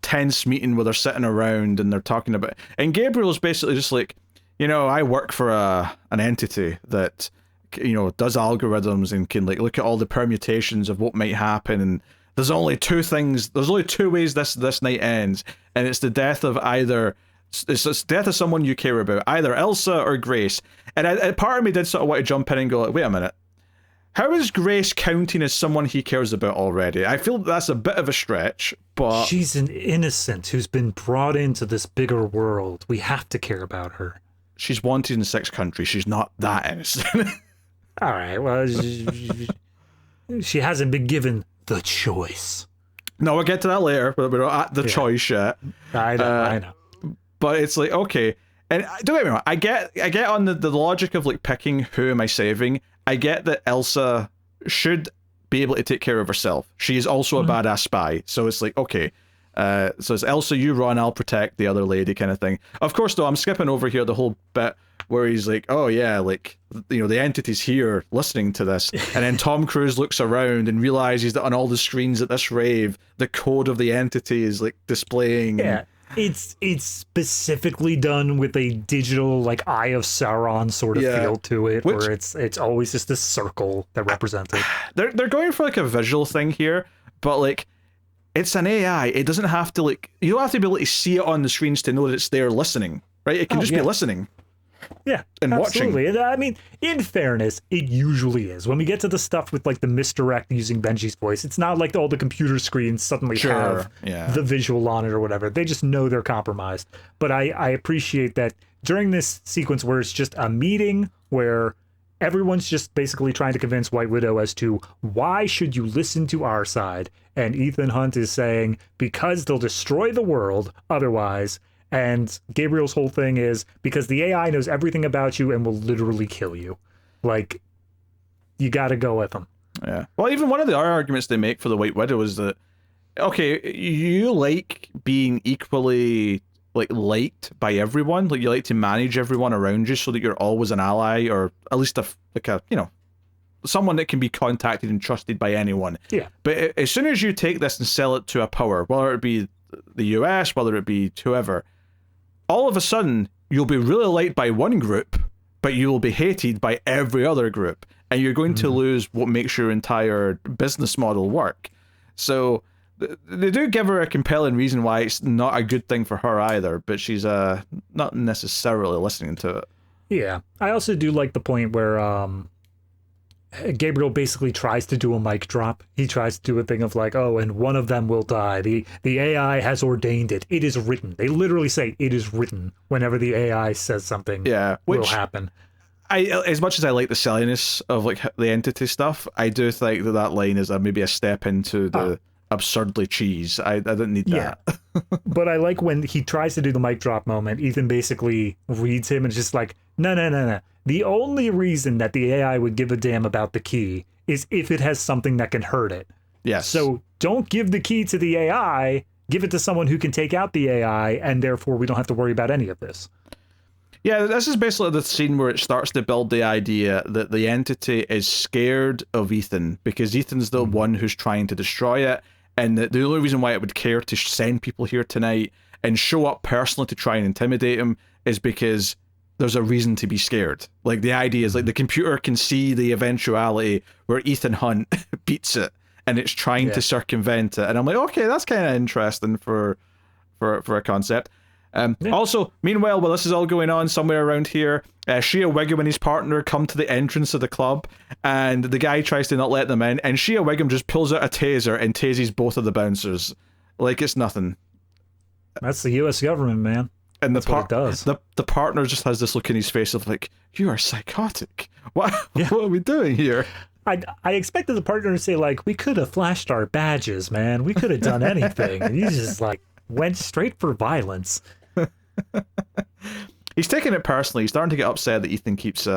tense meeting where they're sitting around and they're talking about, and Gabriel's basically just like, I work for an entity that, does algorithms and can like look at all the permutations of what might happen, and there's only two ways this night ends, and it's the death of someone you care about, either Elsa or Grace. And part of me did sort of want to jump in and go like, wait a minute, how is Grace counting as someone he cares about already? I feel that's a bit of a stretch, but she's an innocent who's been brought into this bigger world. We have to care about her. She's wanted in 6 countries. She's not that innocent. All right, well, she hasn't been given the choice. No, we'll get to that later, but we're not at the choice yet. I know. But it's like, okay, and don't get me wrong, I get on the logic of like picking who am I saving. I get that Elsa should be able to take care of herself. She is also a badass spy. So it's like, okay, so it's Elsa, you run, I'll protect the other lady kind of thing. Of course, though, I'm skipping over here the whole bit where he's like, oh yeah, like, the entity's here listening to this. And then Tom Cruise looks around and realizes that on all the screens at this rave, the code of the entity is like displaying. Yeah. It's specifically done with a digital, like, Eye of Sauron sort of feel to it, where it's always just this circle that represents it. They're going for like a visual thing here, but like, it's an AI. It doesn't have to like, you don't have to be able to see it on the screens to know that it's there listening, right? It can just be listening. Yeah, and absolutely. watching. And I mean, in fairness, it usually is. When we get to the stuff with like the misdirect using Benji's voice, it's not like all the computer screens suddenly have the visual on it or whatever. They just know they're compromised. But I appreciate that during this sequence where it's just a meeting where everyone's just basically trying to convince White Widow as to why should you listen to our side. And Ethan Hunt is saying, because they'll destroy the world otherwise. And Gabriel's whole thing is because the AI knows everything about you and will literally kill you. Like, you got to go with them. Yeah. Well, even one of the other arguments they make for the White Widow is that, okay, you like being equally like liked by everyone. Like, you like to manage everyone around you so that you're always an ally, or at least a someone that can be contacted and trusted by anyone. Yeah. But as soon as you take this and sell it to a power, whether it be the US, whether it be whoever, all of a sudden you'll be really liked by one group, but you will be hated by every other group, and you're going to lose what makes your entire business model work. So they do give her a compelling reason why it's not a good thing for her either, but she's not necessarily listening to it. Yeah. I also do like the point where Gabriel basically tries to do a mic drop. He tries to do a thing of like, oh, and one of them will die. The AI has ordained it. It is written. They literally say it is written whenever the AI says something will happen. As much as I like the silliness of like the entity stuff, I do think that line is maybe a step into the absurdly cheese. I didn't need that. But I like when he tries to do the mic drop moment, Ethan basically reads him and is just like, no. The only reason that the AI would give a damn about the key is if it has something that can hurt it. Yes. So don't give the key to the AI, give it to someone who can take out the AI, and therefore we don't have to worry about any of this. Yeah, this is basically the scene where it starts to build the idea that the entity is scared of Ethan because Ethan's the one who's trying to destroy it, and the only reason why it would care to send people here tonight and show up personally to try and intimidate him is because there's a reason to be scared. Like, the idea is, like, the computer can see the eventuality where Ethan Hunt beats it, and it's trying to circumvent it. And I'm like, okay, that's kind of interesting for a concept. Also, meanwhile, while this is all going on somewhere around here, Shia Wiggum and his partner come to the entrance of the club, and the guy tries to not let them in, and Shia Wiggum just pulls out a taser and tases both of the bouncers. Like it's nothing. That's the U.S. government, man. And that's what it does. The partner just has this look in his face of like, you are psychotic. What are we doing here? I expected the partner to say, like, we could have flashed our badges, man. We could have done anything. And he just, like, went straight for violence. He's taking it personally. He's starting to get upset that Ethan keeps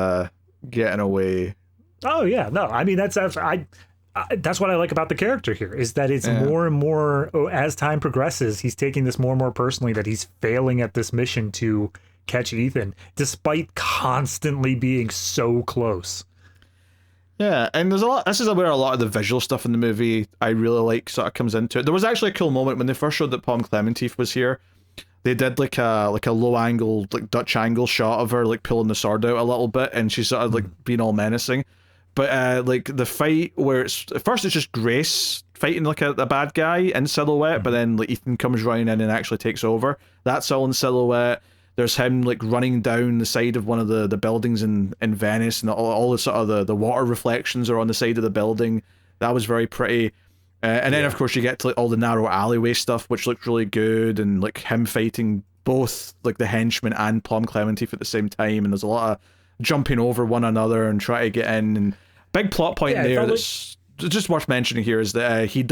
getting away. Oh, yeah. No, I mean, that's what I like about the character here, is that it's more and more, as time progresses, he's taking this more and more personally, that he's failing at this mission to catch Ethan, despite constantly being so close. Yeah, and there's a lot. This is where a lot of the visual stuff in the movie I really like sort of comes into it. There was actually a cool moment when they first showed that Klementieff was here. They did like a low angle, like Dutch angle shot of her like pulling the sword out a little bit, and she's sort of like being all menacing. But like the fight where at first it's just Grace fighting like a bad guy in silhouette, but then like Ethan comes running in and actually takes over. That's all in silhouette. There's him like running down the side of one of the buildings in Venice, and all the sort of the water reflections are on the side of the building. That was very pretty. And then of course you get to like all the narrow alleyway stuff, which looked really good, and like him fighting both like the henchman and Klementieff at the same time, and there's a lot of jumping over one another and trying to get in. And big plot point there that's just worth mentioning here is that he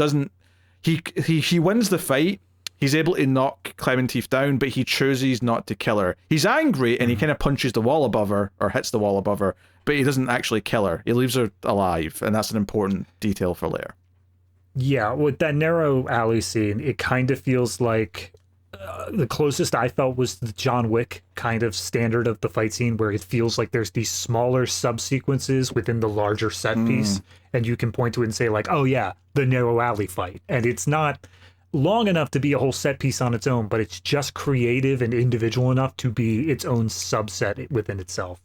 wins the fight. He's able to knock Klementieff down, but he chooses not to kill her. He's angry and he kind of punches the wall above her, or hits the wall above her, but he doesn't actually kill her. He leaves her alive, and that's an important detail for later. Yeah, with that narrow alley scene, it kind of feels like the closest I felt was the John Wick kind of standard of the fight scene, where it feels like there's these smaller subsequences within the larger set piece, and you can point to it and say like, oh yeah, the narrow alley fight. And it's not long enough to be a whole set piece on its own, but it's just creative and individual enough to be its own subset within itself.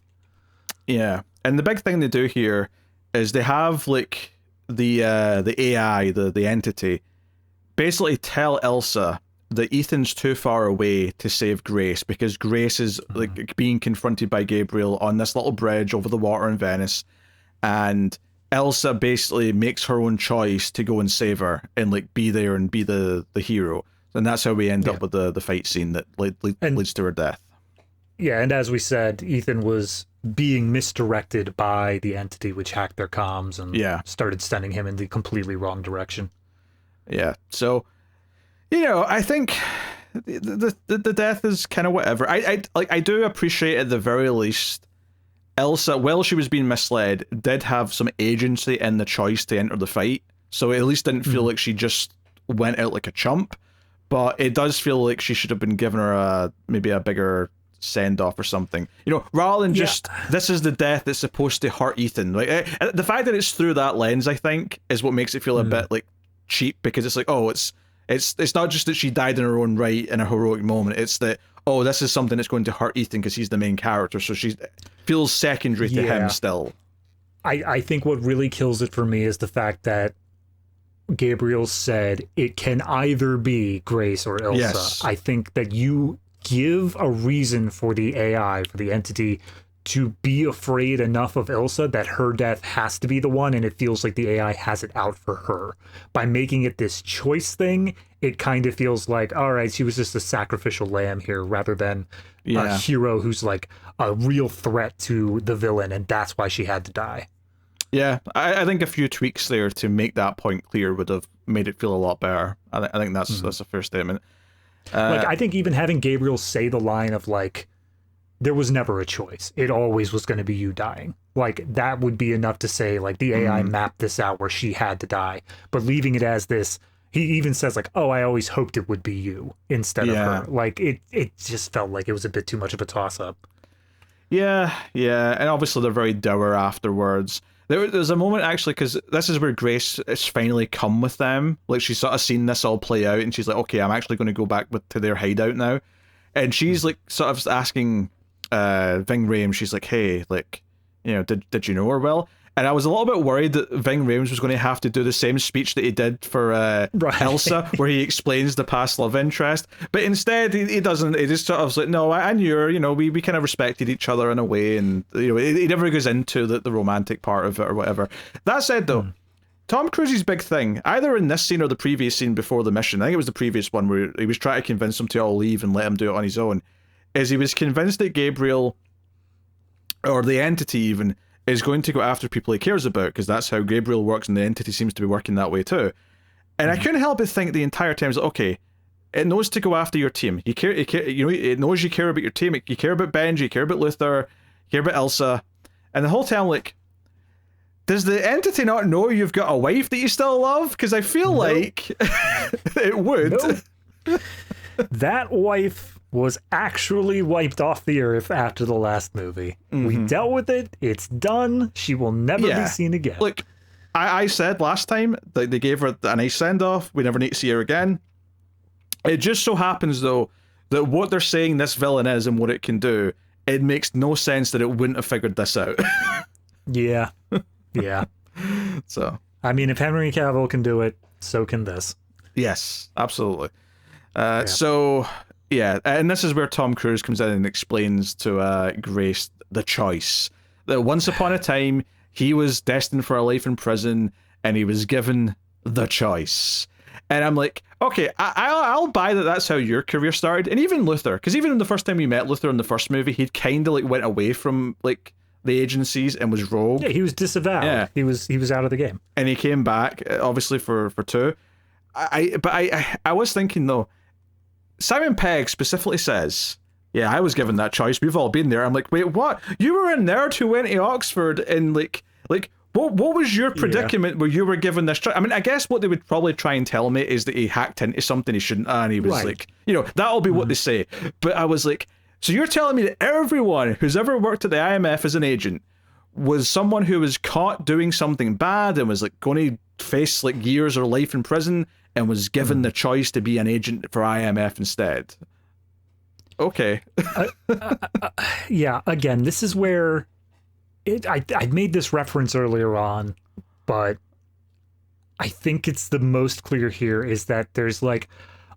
Yeah. And the big thing they do here is they have like the AI, the entity, basically tell Elsa that Ethan's too far away to save Grace, because Grace is like being confronted by Gabriel on this little bridge over the water in Venice, and Elsa basically makes her own choice to go and save her and like be there and be the hero. And that's how we end up with the fight scene that leads to her death. Yeah, and as we said, Ethan was being misdirected by the entity which hacked their comms and started sending him in the completely wrong direction. Yeah, so, you know, I think the death is kind of whatever. I do appreciate at the very least Elsa, while she was being misled, did have some agency in the choice to enter the fight, so it at least didn't feel like she just went out like a chump. But it does feel like she should have been given her maybe a bigger send off or something, rather than just this is the death that's supposed to hurt Ethan. Like the fact that it's through that lens, I think, is what makes it feel a bit like cheap, because it's like, oh, it's not just that she died in her own right in a heroic moment. It's that, oh, this is something that's going to hurt Ethan because he's the main character, so she feels secondary to him still. I think what really kills it for me is the fact that Gabriel said it can either be Grace or Ilsa. Yes. I think that you give a reason for the AI, for the entity, to be afraid enough of Ilsa that her death has to be the one, and it feels like the AI has it out for her. By making it this choice thing, it kind of feels like, all right, she was just a sacrificial lamb here, rather than a hero who's like a real threat to the villain, and that's why she had to die. Yeah, I think a few tweaks there to make that point clear would have made it feel a lot better. I think that's a fair statement. I think even having Gabriel say the line of like, there was never a choice, it always was going to be you dying, like that would be enough to say like the AI mapped this out where she had to die. But leaving it as this, he even says like, oh, I always hoped it would be you instead of her. Like it just felt like it was a bit too much of a toss-up. Yeah, and obviously they're very dour afterwards. There's a moment, actually, because this is where Grace has finally come with them. Like, she's sort of seen this all play out, and she's like, okay, I'm actually going to go back to their hideout now. And she's, like, sort of asking Ving Rhames, she's like, hey, like, did you know her well? And I was a little bit worried that Ving Rhames was going to have to do the same speech that he did for Elsa, where he explains the past love interest. But instead, he doesn't. He just sort of like, no, I knew her. We kind of respected each other in a way, and he never goes into the romantic part of it or whatever. That said, though, Tom Cruise's big thing, either in this scene or the previous scene before the mission, I think it was the previous one where he was trying to convince him to all leave and let him do it on his own, is he was convinced that Gabriel, or the entity even, is going to go after people he cares about, because that's how Gabriel works, and the entity seems to be working that way too. And I couldn't help but think the entire time, like, okay, it knows to go after your team. It knows you care about your team. You care about Benji, you care about Luther, you care about Elsa, and the whole time, like, does the entity not know you've got a wife that you still love? Because I feel like it would. Nope. That wife was actually wiped off the earth after the last movie. We dealt with it. It's done. She will never be seen again. Look, I said last time that they gave her a nice send-off. We never need to see her again. It just so happens, though, that what they're saying this villain is and what it can do, it makes no sense that it wouldn't have figured this out. Yeah. So, I mean, if Henry Cavill can do it, so can this. Yes, absolutely. So, yeah, and this is where Tom Cruise comes in and explains to Grace the choice. That once upon a time, he was destined for a life in prison, and he was given the choice. And I'm like, okay, I'll buy that that's how your career started. And even Luther, because even the first time we met Luther in the first movie, he'd kind of like went away from like the agencies and was rogue. Yeah, he was disavowed. Yeah. He was out of the game. And he came back, obviously, for 2. I was thinking, though, Simon Pegg specifically says, yeah, I was given that choice. We've all been there. I'm like, wait, what? You were a nerd who went to Oxford and like what was your predicament where you were given this choice? I mean, I guess what they would probably try and tell me is that he hacked into something he shouldn't, and he was like, that'll be what they say. But I was like, so you're telling me that everyone who's ever worked at the IMF as an agent was someone who was caught doing something bad and was like going to face like years or life in prison and was given the choice to be an agent for IMF instead? Okay. Yeah, again, this is where I made this reference earlier on, but I think it's the most clear here is that there's like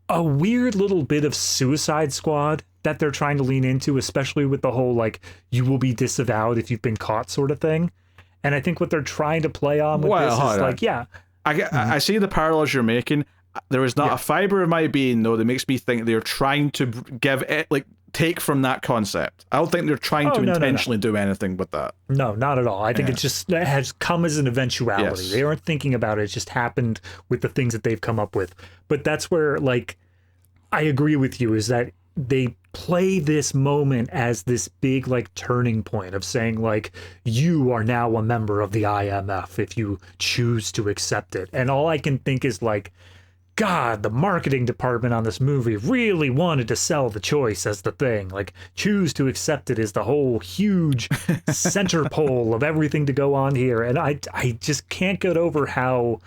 a weird little bit of Suicide Squad that they're trying to lean into, especially with the whole like you will be disavowed if you've been caught sort of thing. And I think what they're trying to play on with this is like, I see the parallels you're making. There is not a fiber of my being, though, that makes me think they're trying to give it, like, take from that concept. I don't think they're trying to intentionally do anything with that. No, not at all. I think it has come as an eventuality. Yes. They aren't thinking about it. It just happened with the things that they've come up with. But that's where, like, I agree with you, is that they play this moment as this big, like, turning point of saying, like, you are now a member of the IMF if you choose to accept it. And all I can think is, like, God, the marketing department on this movie really wanted to sell the choice as the thing. Like, choose to accept it is the whole huge center pole of everything to go on here. And I just can't get over how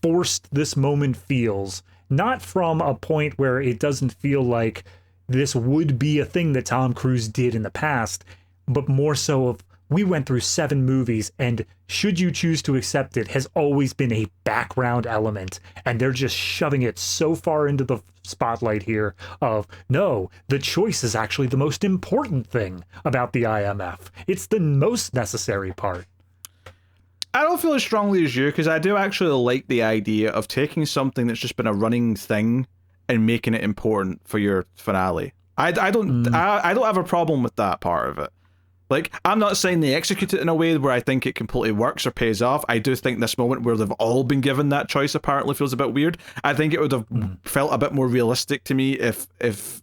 forced this moment feels. Not from a point where it doesn't feel like this would be a thing that Tom Cruise did in the past, but more so of, we went through 7 movies, and should you choose to accept it has always been a background element, and they're just shoving it so far into the spotlight here of, no, the choice is actually the most important thing about the IMF. It's the most necessary part. I don't feel as strongly as you, because I do actually like the idea of taking something that's just been a running thing and making it important for your finale. I don't have a problem with that part of it. Like, I'm not saying they execute it in a way where I think it completely works or pays off. I do think this moment where they've all been given that choice apparently feels a bit weird. I think it would have felt a bit more realistic to me if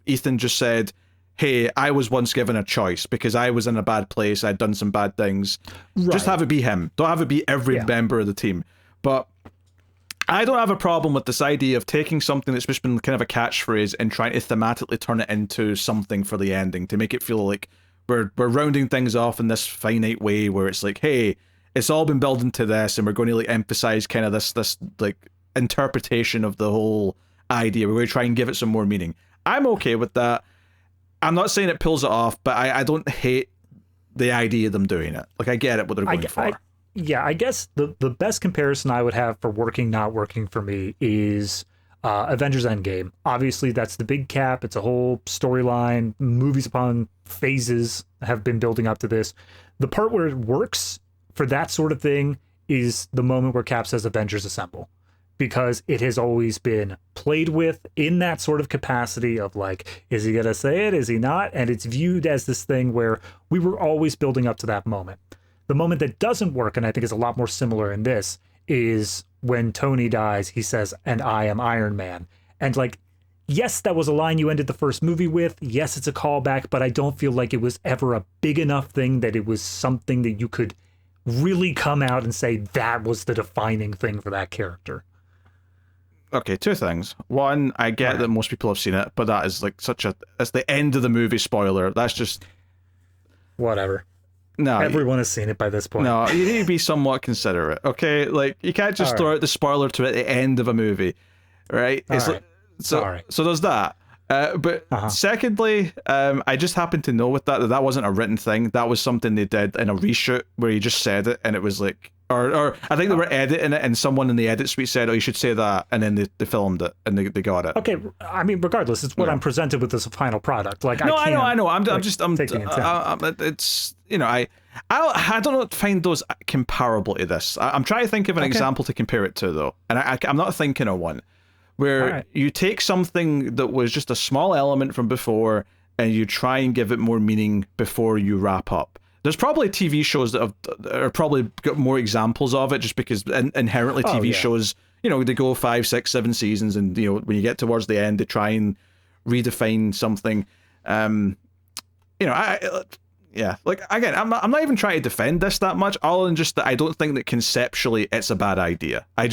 Ethan just said, hey, I was once given a choice because I was in a bad place, I'd done some bad things. Right. Just have it be him. Don't have it be every member of the team. But I don't have a problem with this idea of taking something that's just been kind of a catchphrase and trying to thematically turn it into something for the ending to make it feel like we're rounding things off in this finite way where it's like, hey, it's all been building to this, and we're going to like emphasize kind of this like interpretation of the whole idea. We're going to try and give it some more meaning. I'm okay with that. I'm not saying it pulls it off, but I don't hate the idea of them doing it. Like, I get it, what they're going for. I guess the best comparison I would have for working, not working for me is Avengers Endgame. Obviously, that's the big cap. It's a whole storyline. Movies upon phases have been building up to this. The part where it works for that sort of thing is the moment where Cap says Avengers Assemble, because it has always been played with in that sort of capacity of like, is he going to say it? Is he not? And it's viewed as this thing where we were always building up to that moment. The moment that doesn't work, and I think is a lot more similar in this, is when Tony dies, he says, and I am Iron Man. And like, yes, that was a line you ended the first movie with. Yes, it's a callback, but I don't feel like it was ever a big enough thing that it was something that you could really come out and say that was the defining thing for that character. Okay, 2 things. One, I get that most people have seen it, but that is like it's the end of the movie spoiler. That's just... Whatever. No, everyone has seen it by this point. No, you need to be somewhat considerate, okay? Like, you can't just throw out the spoiler to at the end of a movie, right? So there's that. But secondly, I just happened to know with that wasn't a written thing. That was something they did in a reshoot where he just said it, and it was like, or I think they were editing it, and someone in the edit suite said, "Oh, you should say that," and then they filmed it and they got it. Okay, I mean, regardless, it's what I'm presented with as a final product. Like, no, I know. I'm taking it. It's, you know, I don't find those comparable to this. I'm trying to think of an example to compare it to though, and I'm not thinking of one where you take something that was just a small element from before and you try and give it more meaning before you wrap up. There's probably TV shows that are probably got more examples of it, just because inherently TV shows, you know, they go 5, 6, 7 seasons, and you know, when you get towards the end, they try and redefine something. You know, like, again, I'm not even trying to defend this that much, other than just that I don't think that conceptually it's a bad idea. I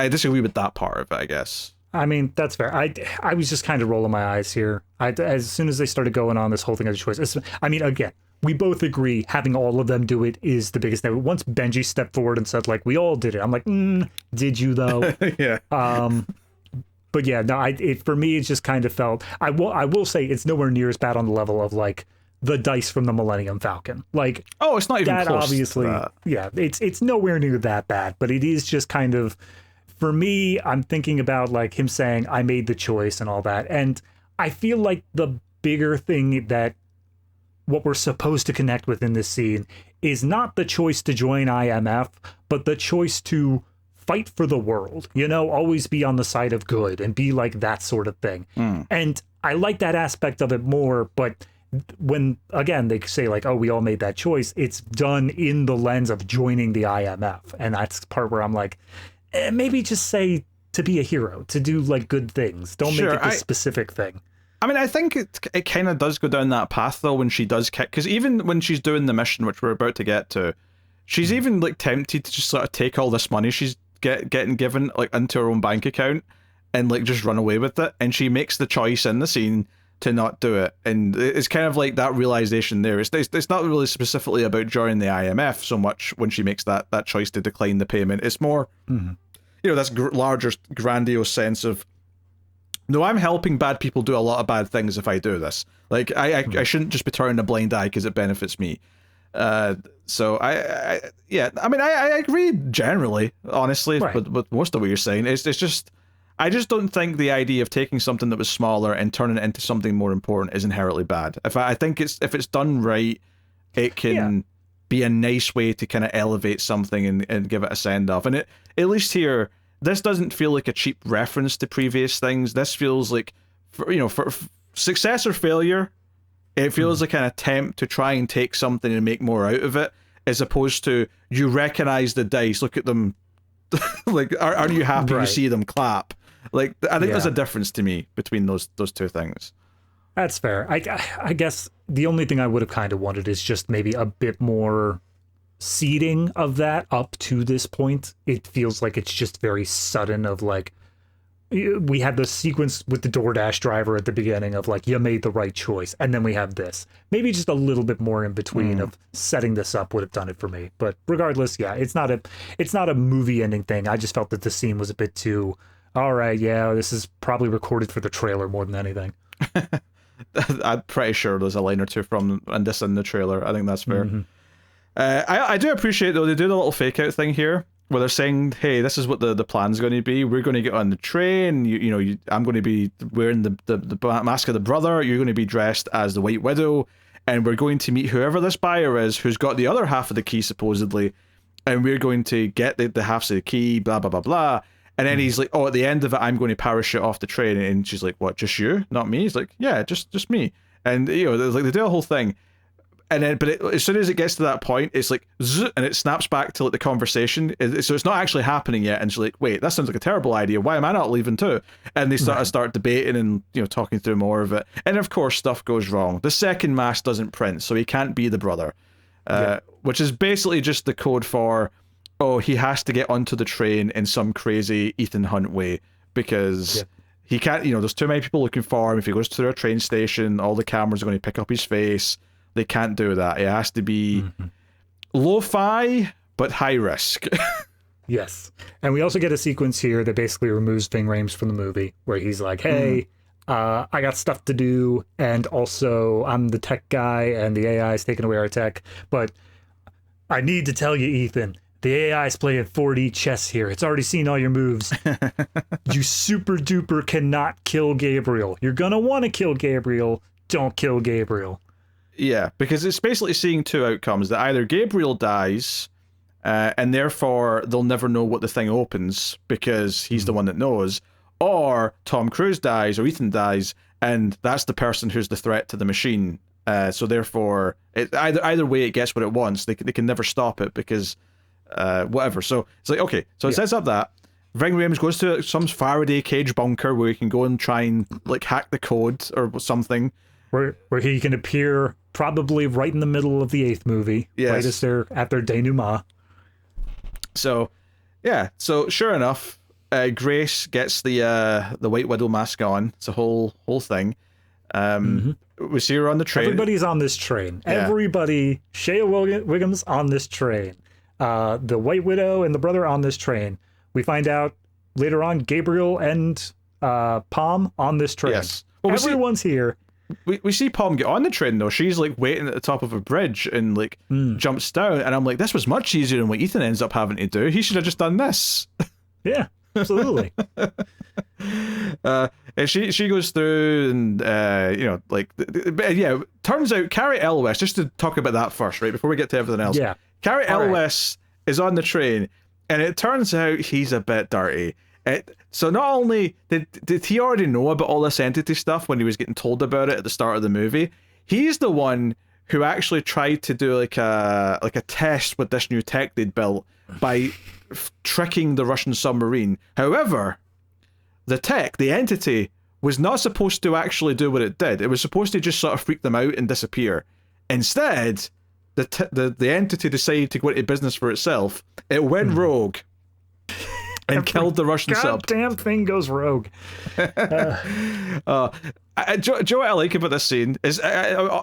disagree with that part of it, I guess. I mean, that's fair. I was just kind of rolling my eyes here. As soon as they started going on this whole thing of choice, I mean, again, we both agree having all of them do it is the biggest thing. Once Benji stepped forward and said, like, we all did it, I'm like, did you though? Yeah. But yeah, no, for me, it just kind of felt, I will say it's nowhere near as bad on the level of like the dice from the Millennium Falcon. Like, oh, it's not even that, close obviously, to that. Yeah, it's nowhere near that bad, but it is just kind of, for me, I'm thinking about like him saying, I made the choice and all that. And I feel like the bigger thing that what we're supposed to connect with in this scene is not the choice to join IMF, but the choice to fight for the world, you know, always be on the side of good and be like that sort of thing. And I like that aspect of it more, but when, again, they say like, oh, we all made that choice, it's done in the lens of joining the IMF. And that's the part where I'm like, maybe just say to be a hero, to do like good things. Don't make it this specific thing. I mean, I think it kind of does go down that path, though, when she does kick. Because even when she's doing the mission, which we're about to get to, she's even, like, tempted to just sort of take all this money she's getting given like into her own bank account and like just run away with it, and she makes the choice in the scene to not do it, and it's kind of like that realization there. It's not really specifically about joining the IMF so much when she makes that choice to decline the payment. It's more, that's larger, grandiose sense of, no, I'm helping bad people do a lot of bad things if I do this. Like I shouldn't just be turning a blind eye because it benefits me. So I agree generally, honestly, right. with most of what you're saying. It's just. I just don't think the idea of taking something that was smaller and turning it into something more important is inherently bad. I think if it's done right, it can be a nice way to kind of elevate something and give it a send off. And at least here, this doesn't feel like a cheap reference to previous things. This feels like, for success or failure, it feels like an attempt to try and take something and make more out of it, as opposed to, you recognize the dice, look at them, like, aren't you happy to see them clap? Like, I think there's a difference to me between those two things. That's fair. I guess the only thing I would have kind of wanted is just maybe a bit more seeding of that up to this point. It feels like it's just very sudden of like, we had the sequence with the DoorDash driver at the beginning of like, you made the right choice. And then we have this. Maybe just a little bit more in between of setting this up would have done it for me. But regardless, it's not a movie ending thing. I just felt that the scene was a bit too, all right, this is probably recorded for the trailer more than anything. I'm pretty sure there's a line or two from this in the trailer. I think that's fair. I do appreciate, though, they do the little fake out thing here where they're saying, hey, this is what the plan's going to be. We're going to get on the train. I'm going to be wearing the mask of the brother. You're going to be dressed as the White Widow. And we're going to meet whoever this buyer is who's got the other half of the key, supposedly. And we're going to get the halves of the key, blah, blah, blah, blah. And then he's like, oh, at the end of it, I'm going to parachute off the train. And she's like, what, just you? Not me? He's like, yeah, just me. And, they do a whole thing. And then, as soon as it gets to that point, it's like, zzz, and it snaps back to like the conversation. So it's not actually happening yet. And she's like, wait, that sounds like a terrible idea. Why am I not leaving too? And they start debating and, talking through more of it. And of course, stuff goes wrong. The second mask doesn't print, so he can't be the brother. Which is basically just the code for, he has to get onto the train in some crazy Ethan Hunt way, because he can't, there's too many people looking for him. If he goes to a train station, all the cameras are going to pick up his face. They can't do that. It has to be lo-fi, but high risk. Yes. And we also get a sequence here that basically removes Ving Rhames from the movie, where he's like, hey, I got stuff to do, and also I'm the tech guy, and the AI is taking away our tech, but I need to tell you, Ethan, the AI is playing 4D chess here. It's already seen all your moves. You super duper cannot kill Gabriel. You're going to want to kill Gabriel. Don't kill Gabriel. Yeah, because it's basically seeing two outcomes, that either Gabriel dies, and therefore they'll never know what the thing opens because he's the one that knows, or Tom Cruise dies or Ethan dies, and that's the person who's the threat to the machine. So therefore, either way it gets what it wants. They can never stop it because whatever. So it's like, okay, so it sets up that Ving Rhames goes to some Faraday cage bunker where he can go and try and like hack the code or something. Where he can appear probably right in the middle of the 8th movie, right as they're at their denouement. So, so sure enough, Grace gets the White Widow mask on. It's a whole thing. We see her on the train. Everybody's on this train. Yeah. Everybody, Shea Wiggum's on this train. The White Widow and the brother on this train. We find out later on Gabriel and Palm on this train. Yes. Well, everyone's here. We see Palm get on the train, though. She's like waiting at the top of a bridge and like jumps down. And I'm like, this was much easier than what Ethan ends up having to do. He should have just done this. Yeah, absolutely. And she goes through and, turns out Carrie Elwes, just to talk about that first, right, before we get to everything else. Yeah. Carrie Elwes is on the train, and it turns out he's a bit dirty. So not only did he already know about all this entity stuff when he was getting told about it at the start of the movie, he's the one who actually tried to do like a test with this new tech they'd built by tricking the Russian submarine. However, the tech, the entity, was not supposed to actually do what it did. It was supposed to just sort of freak them out and disappear. Instead, the entity decided to go into business for itself. It went rogue. and killed the Russian sub. Goddamn thing goes rogue. Joe, what I like about this scene is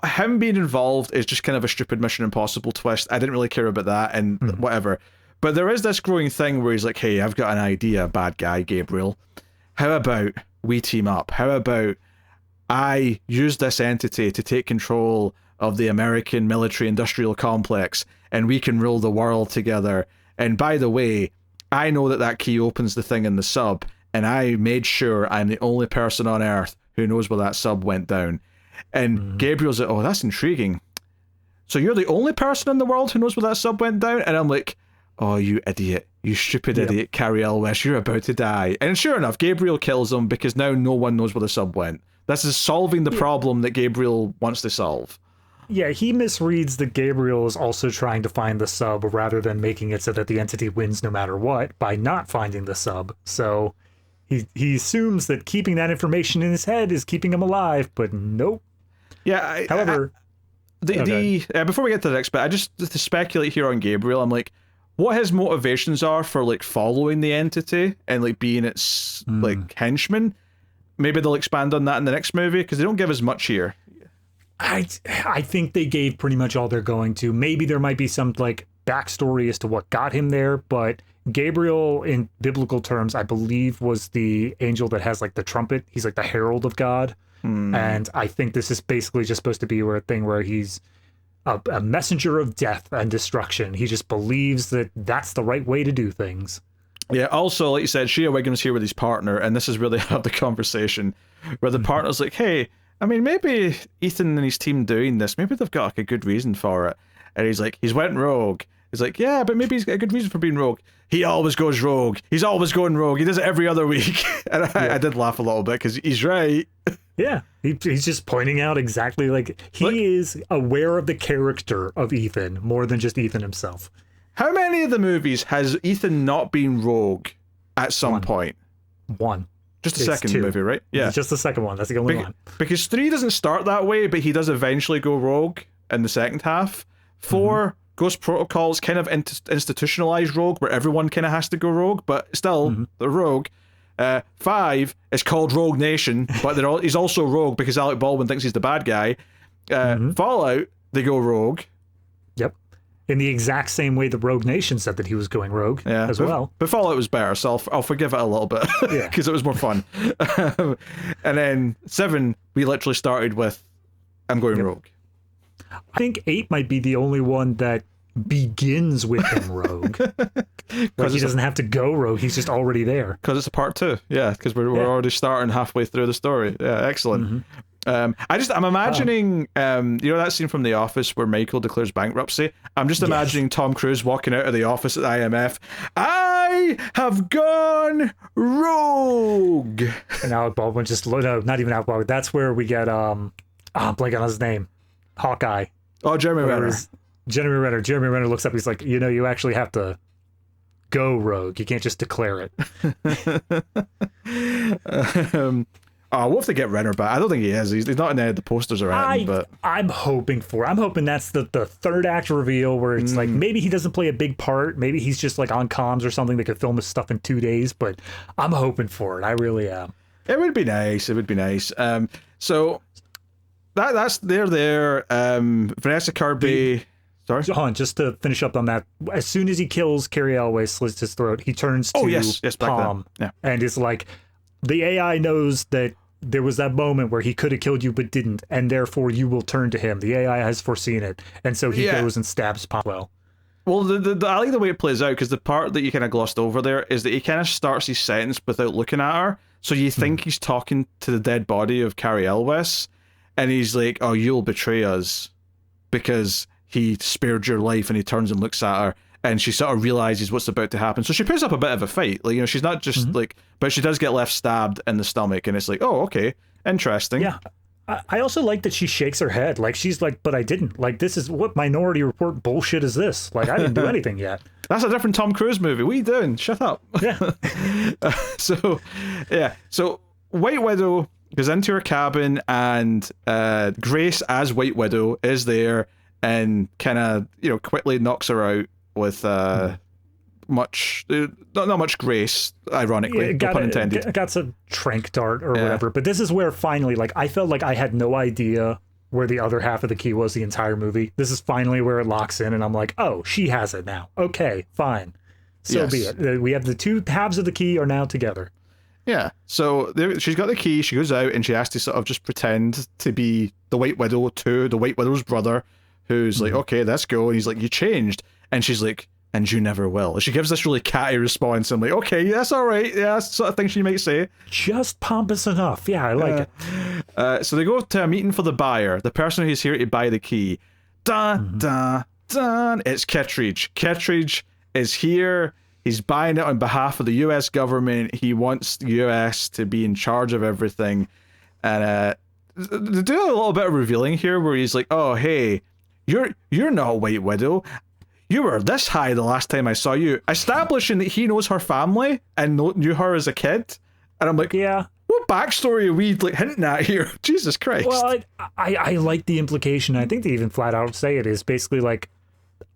him being involved is just kind of a stupid Mission Impossible twist. I didn't really care about that and whatever. But there is this growing thing where he's like, hey, I've got an idea, bad guy, Gabriel. How about we team up? How about I use this entity to take control of the American military-industrial complex and we can rule the world together? And by the way, I know that key opens the thing in the sub, and I made sure I'm the only person on Earth who knows where that sub went down. And Gabriel's like, oh, that's intriguing. So you're the only person in the world who knows where that sub went down? And I'm like, oh, you idiot. You stupid idiot, Carrie Elwes, you're about to die. And sure enough, Gabriel kills him because now no one knows where the sub went. This is solving the problem that Gabriel wants to solve. Yeah, he misreads that Gabriel is also trying to find the sub rather than making it so that the entity wins no matter what by not finding the sub. So he assumes that keeping that information in his head is keeping him alive, but nope. Yeah. However, before we get to the next bit, I just to speculate here on Gabriel, I'm like, what his motivations are for like following the entity and like being its like henchman. Maybe they'll expand on that in the next movie because they don't give us much here. I think they gave pretty much all they're going to. Maybe there might be some like backstory as to what got him there, but Gabriel in biblical terms, I believe, was the angel that has like the trumpet. He's like the herald of God. And I think this is basically just supposed to be a thing where he's a messenger of death and destruction. He just believes that that's the right way to do things. Yeah, also, like you said, Shea Wiggum's here with his partner, and this is where they have the conversation where the partner's like, hey, I mean, maybe Ethan and his team doing this, maybe they've got like a good reason for it. And he's like, he's went rogue. He's like, yeah, but maybe he's got a good reason for being rogue. He always goes rogue. He's always going rogue. He does it every other week. And I did laugh a little bit because he's right. Yeah, he's just pointing out exactly like he is aware of the character of Ethan more than just Ethan himself. How many of the movies has Ethan not been rogue at some point? One. Just the second movie, right? Yeah. It's just the second one. That's the only one. Because 3 doesn't start that way, but he does eventually go rogue in the second half. 4, Ghost Protocol's kind of institutionalized rogue, where everyone kind of has to go rogue, but still, they're rogue. 5 is called Rogue Nation, but he's also rogue because Alec Baldwin thinks he's the bad guy. Fallout, they go rogue. Yep. In the exact same way the Rogue Nation said that he was going rogue as well. But Fallout was better, so I'll forgive it a little bit because it was more fun. And then 7, we literally started with, I'm going rogue. I think 8 might be the only one that begins with him rogue. Like he doesn't have to go rogue, he's just already there. Because it's a part 2, because we're already starting halfway through the story. Yeah, excellent. I'm imagining, you know that scene from The Office where Michael declares bankruptcy? I'm just imagining Tom Cruise walking out of the office at the IMF. I have gone rogue. And Alec Baldwin just, no, not even Alec Baldwin. That's where we get, I'm blanking on his name. Hawkeye. Oh, Jeremy Renner. Jeremy Renner looks up, he's like, you know, you actually have to go rogue. You can't just declare it. We'll have to get Renner back. I don't think he is. He's not in any of the posters or anything. But I'm hoping that's the third act reveal where it's like maybe he doesn't play a big part. Maybe he's just like on comms or something. They could film this stuff in 2 days. But I'm hoping for it. I really am. It would be nice. So that's there. Vanessa Kirby. Sorry, John. Just to finish up on that, as soon as he kills Carrie Elwes, slits his throat, he turns to Palm and is like, the AI knows that there was that moment where he could have killed you but didn't, and therefore you will turn to him. The AI has foreseen it, and so he goes and stabs Atwell. Well, I like the way it plays out, because the part that you kind of glossed over there is that he kind of starts his sentence without looking at her, so you think he's talking to the dead body of Carrie Elwes, and he's like, oh, you'll betray us because he spared your life, and he turns and looks at her, and she sort of realizes what's about to happen. So she puts up a bit of a fight. Like, you know, she's not just but she does get left stabbed in the stomach, and it's like, oh, okay, interesting. Yeah. I also like that she shakes her head. Like, she's like, but I didn't. Like, this is what Minority Report bullshit is this? Like, I didn't do anything yet. That's a different Tom Cruise movie. What are you doing? Shut up. Yeah. So White Widow goes into her cabin, and Grace as White Widow is there and kind of, you know, quickly knocks her out with not much grace, ironically, no pun intended. Got a trank dart or whatever. But this is where finally, like, I felt like I had no idea where the other half of the key was the entire movie. This is finally where it locks in, and I'm like, oh, she has it now. Okay, fine. So be it. We have the two halves of the key are now together. Yeah. So she's got the key. She goes out and she has to sort of just pretend to be the White Widow to the White Widow's brother, who's like, okay, let's go. And he's like, you changed. And she's like, and you never will. And she gives this really catty response. I'm like, okay, that's all right. Yeah, that's the sort of thing she might say. Just pompous enough. Yeah, I like it. So they go to a meeting for the buyer, the person who's here to buy the key. Dun, dun, dun. It's Kittredge. Kittredge is here. He's buying it on behalf of the US government. He wants the US to be in charge of everything. And they do a little bit of revealing here where he's like, oh, hey, you're not White Widow. You were this high the last time I saw you. Establishing that he knows her family and knew her as a kid. And I'm like, yeah. What backstory are we like hinting at here? Jesus Christ. Well, I like the implication. I think they even flat out say it is basically like,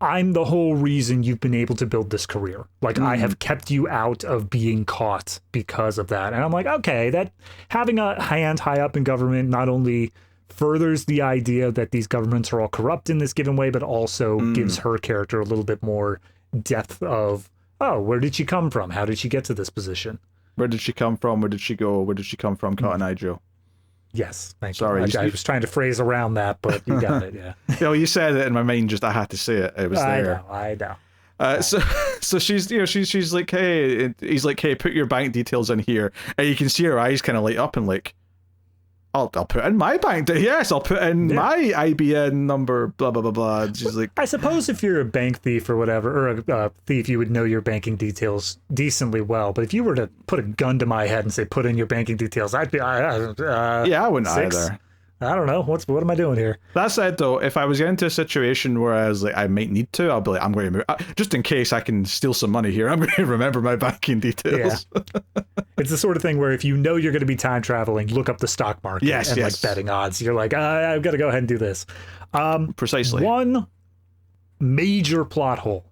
I'm the whole reason you've been able to build this career. Like, I have kept you out of being caught because of that. And I'm like, okay, that having a hand high up in government not only furthers the idea that these governments are all corrupt in this given way, but also gives her character a little bit more depth of, oh, where did she come from? How did she get to this position? Where did she come from? Where did she go? Where did she come from, Cotton Eye Joe? Yes, thank Sorry, you. I was trying to phrase around that, but you got it, yeah. You said it in my mind, just I had to say it. It was there. I know. So she's like, hey, he's like, hey, put your bank details in here. And you can see her eyes kind of light up and like, I'll put in my bank. Yes, I'll put in my IBN number, blah, blah, blah, blah. And she's like, I suppose if you're a bank thief or whatever, or a thief, you would know your banking details decently well. But if you were to put a gun to my head and say, put in your banking details, I'd be, yeah, I wouldn't 6? either. I don't know. What am I doing here? That said, though, if I was getting into a situation where I was like, I might need to, I'll be like, I'm going to move. Just in case I can steal some money here, I'm going to remember my banking details. Yeah. It's the sort of thing where if you know you're going to be time traveling, look up the stock market like betting odds. You're like, I've got to go ahead and do this. Precisely. One major plot hole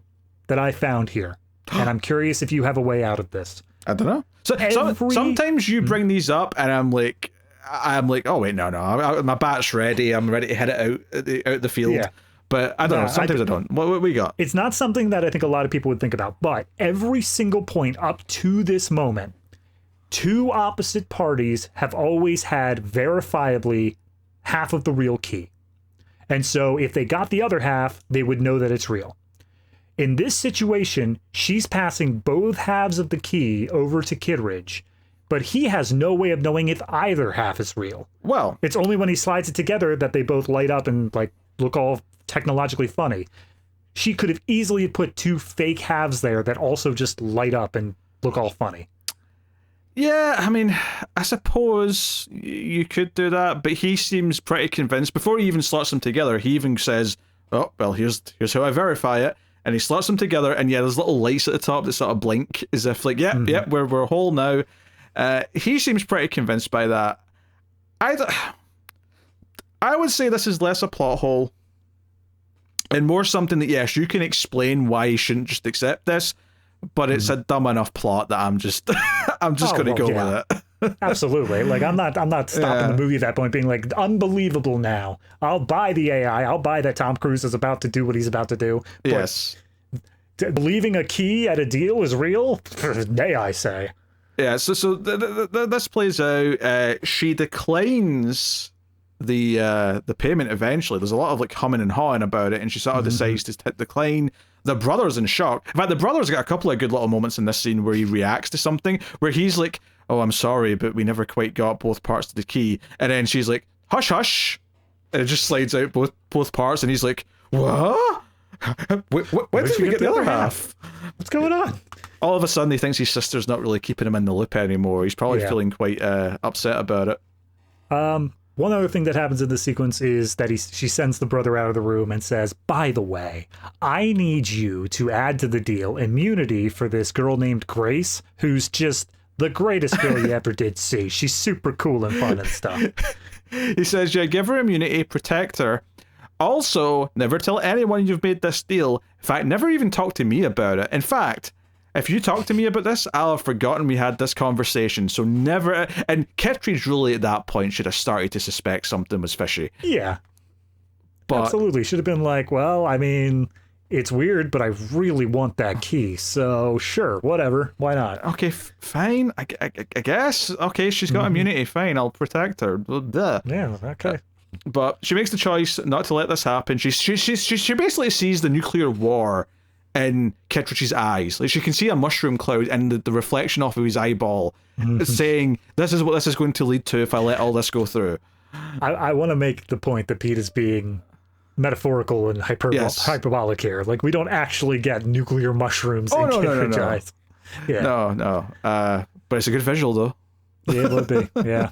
that I found here, and I'm curious if you have a way out of this. I don't know. Sometimes you bring these up, and I'm like, oh wait, no, my bat's ready. I'm ready to hit it out the field. Yeah. But I don't know. Sometimes I don't. What we got? It's not something that I think a lot of people would think about. But every single point up to this moment, two opposite parties have always had verifiably half of the real key. And so if they got the other half, they would know that it's real. In this situation, she's passing both halves of the key over to Kittredge, but he has no way of knowing if either half is real. Well, it's only when he slides it together that they both light up and like look all technologically funny. She could have easily put two fake halves there that also just light up and look all funny. Yeah, I mean, I suppose you could do that, but he seems pretty convinced. Before he even slots them together, he even says, oh, well, here's how I verify it. And he slots them together, and yeah, there's little lights at the top that sort of blink, as if like, yep, we're whole now. He seems pretty convinced by that. I would say this is less a plot hole and more something that, yes, you can explain why you shouldn't just accept this, but it's a dumb enough plot that I'm just going to go with it. Absolutely. Like, I'm not stopping the movie at that point being like, unbelievable now. I'll buy the AI. I'll buy that Tom Cruise is about to do what he's about to do. But yes. Believing a key at a deal is real? Nay, I say. Yeah, so this plays out. She declines the payment eventually. There's a lot of like humming and hawing about it, and she sort of decides to decline. The brother's in shock. In fact, the brother's got a couple of good little moments in this scene where he reacts to something, where he's like, oh, I'm sorry, but we never quite got both parts of the key. And then she's like, hush, hush. And it just slides out both parts, and he's like, what? When did we get the other half? What's going on? All of a sudden, he thinks his sister's not really keeping him in the loop anymore. He's probably feeling quite upset about it. One other thing that happens in this sequence is that she sends the brother out of the room and says, by the way, I need you to add to the deal immunity for this girl named Grace, who's just the greatest girl you ever did see. She's super cool and fun and stuff. He says, yeah, give her immunity, protect her. Also, never tell anyone you've made this deal. In fact, never even talk to me about it. In fact, if you talk to me about this, I'll have forgotten we had this conversation. So never. And Kettridge really at that point should have started to suspect something was fishy. Yeah. But, absolutely. Should have been like, well, I mean, it's weird, but I really want that key. So sure, whatever. Why not? Okay, fine. I guess. Okay, she's got immunity. Fine, I'll protect her. Duh. Yeah, okay. But she makes the choice not to let this happen. She basically sees the nuclear war in Kittredge's eyes. Like, she can see a mushroom cloud and the reflection off of his eyeball saying, this is what this is going to lead to if I let all this go through. I want to make the point that Pete is being metaphorical and hyperbolic here. Like, we don't actually get nuclear mushrooms in Kittredge's eyes. Yeah. No. But it's a good visual, though. Yeah, it would be. Yeah.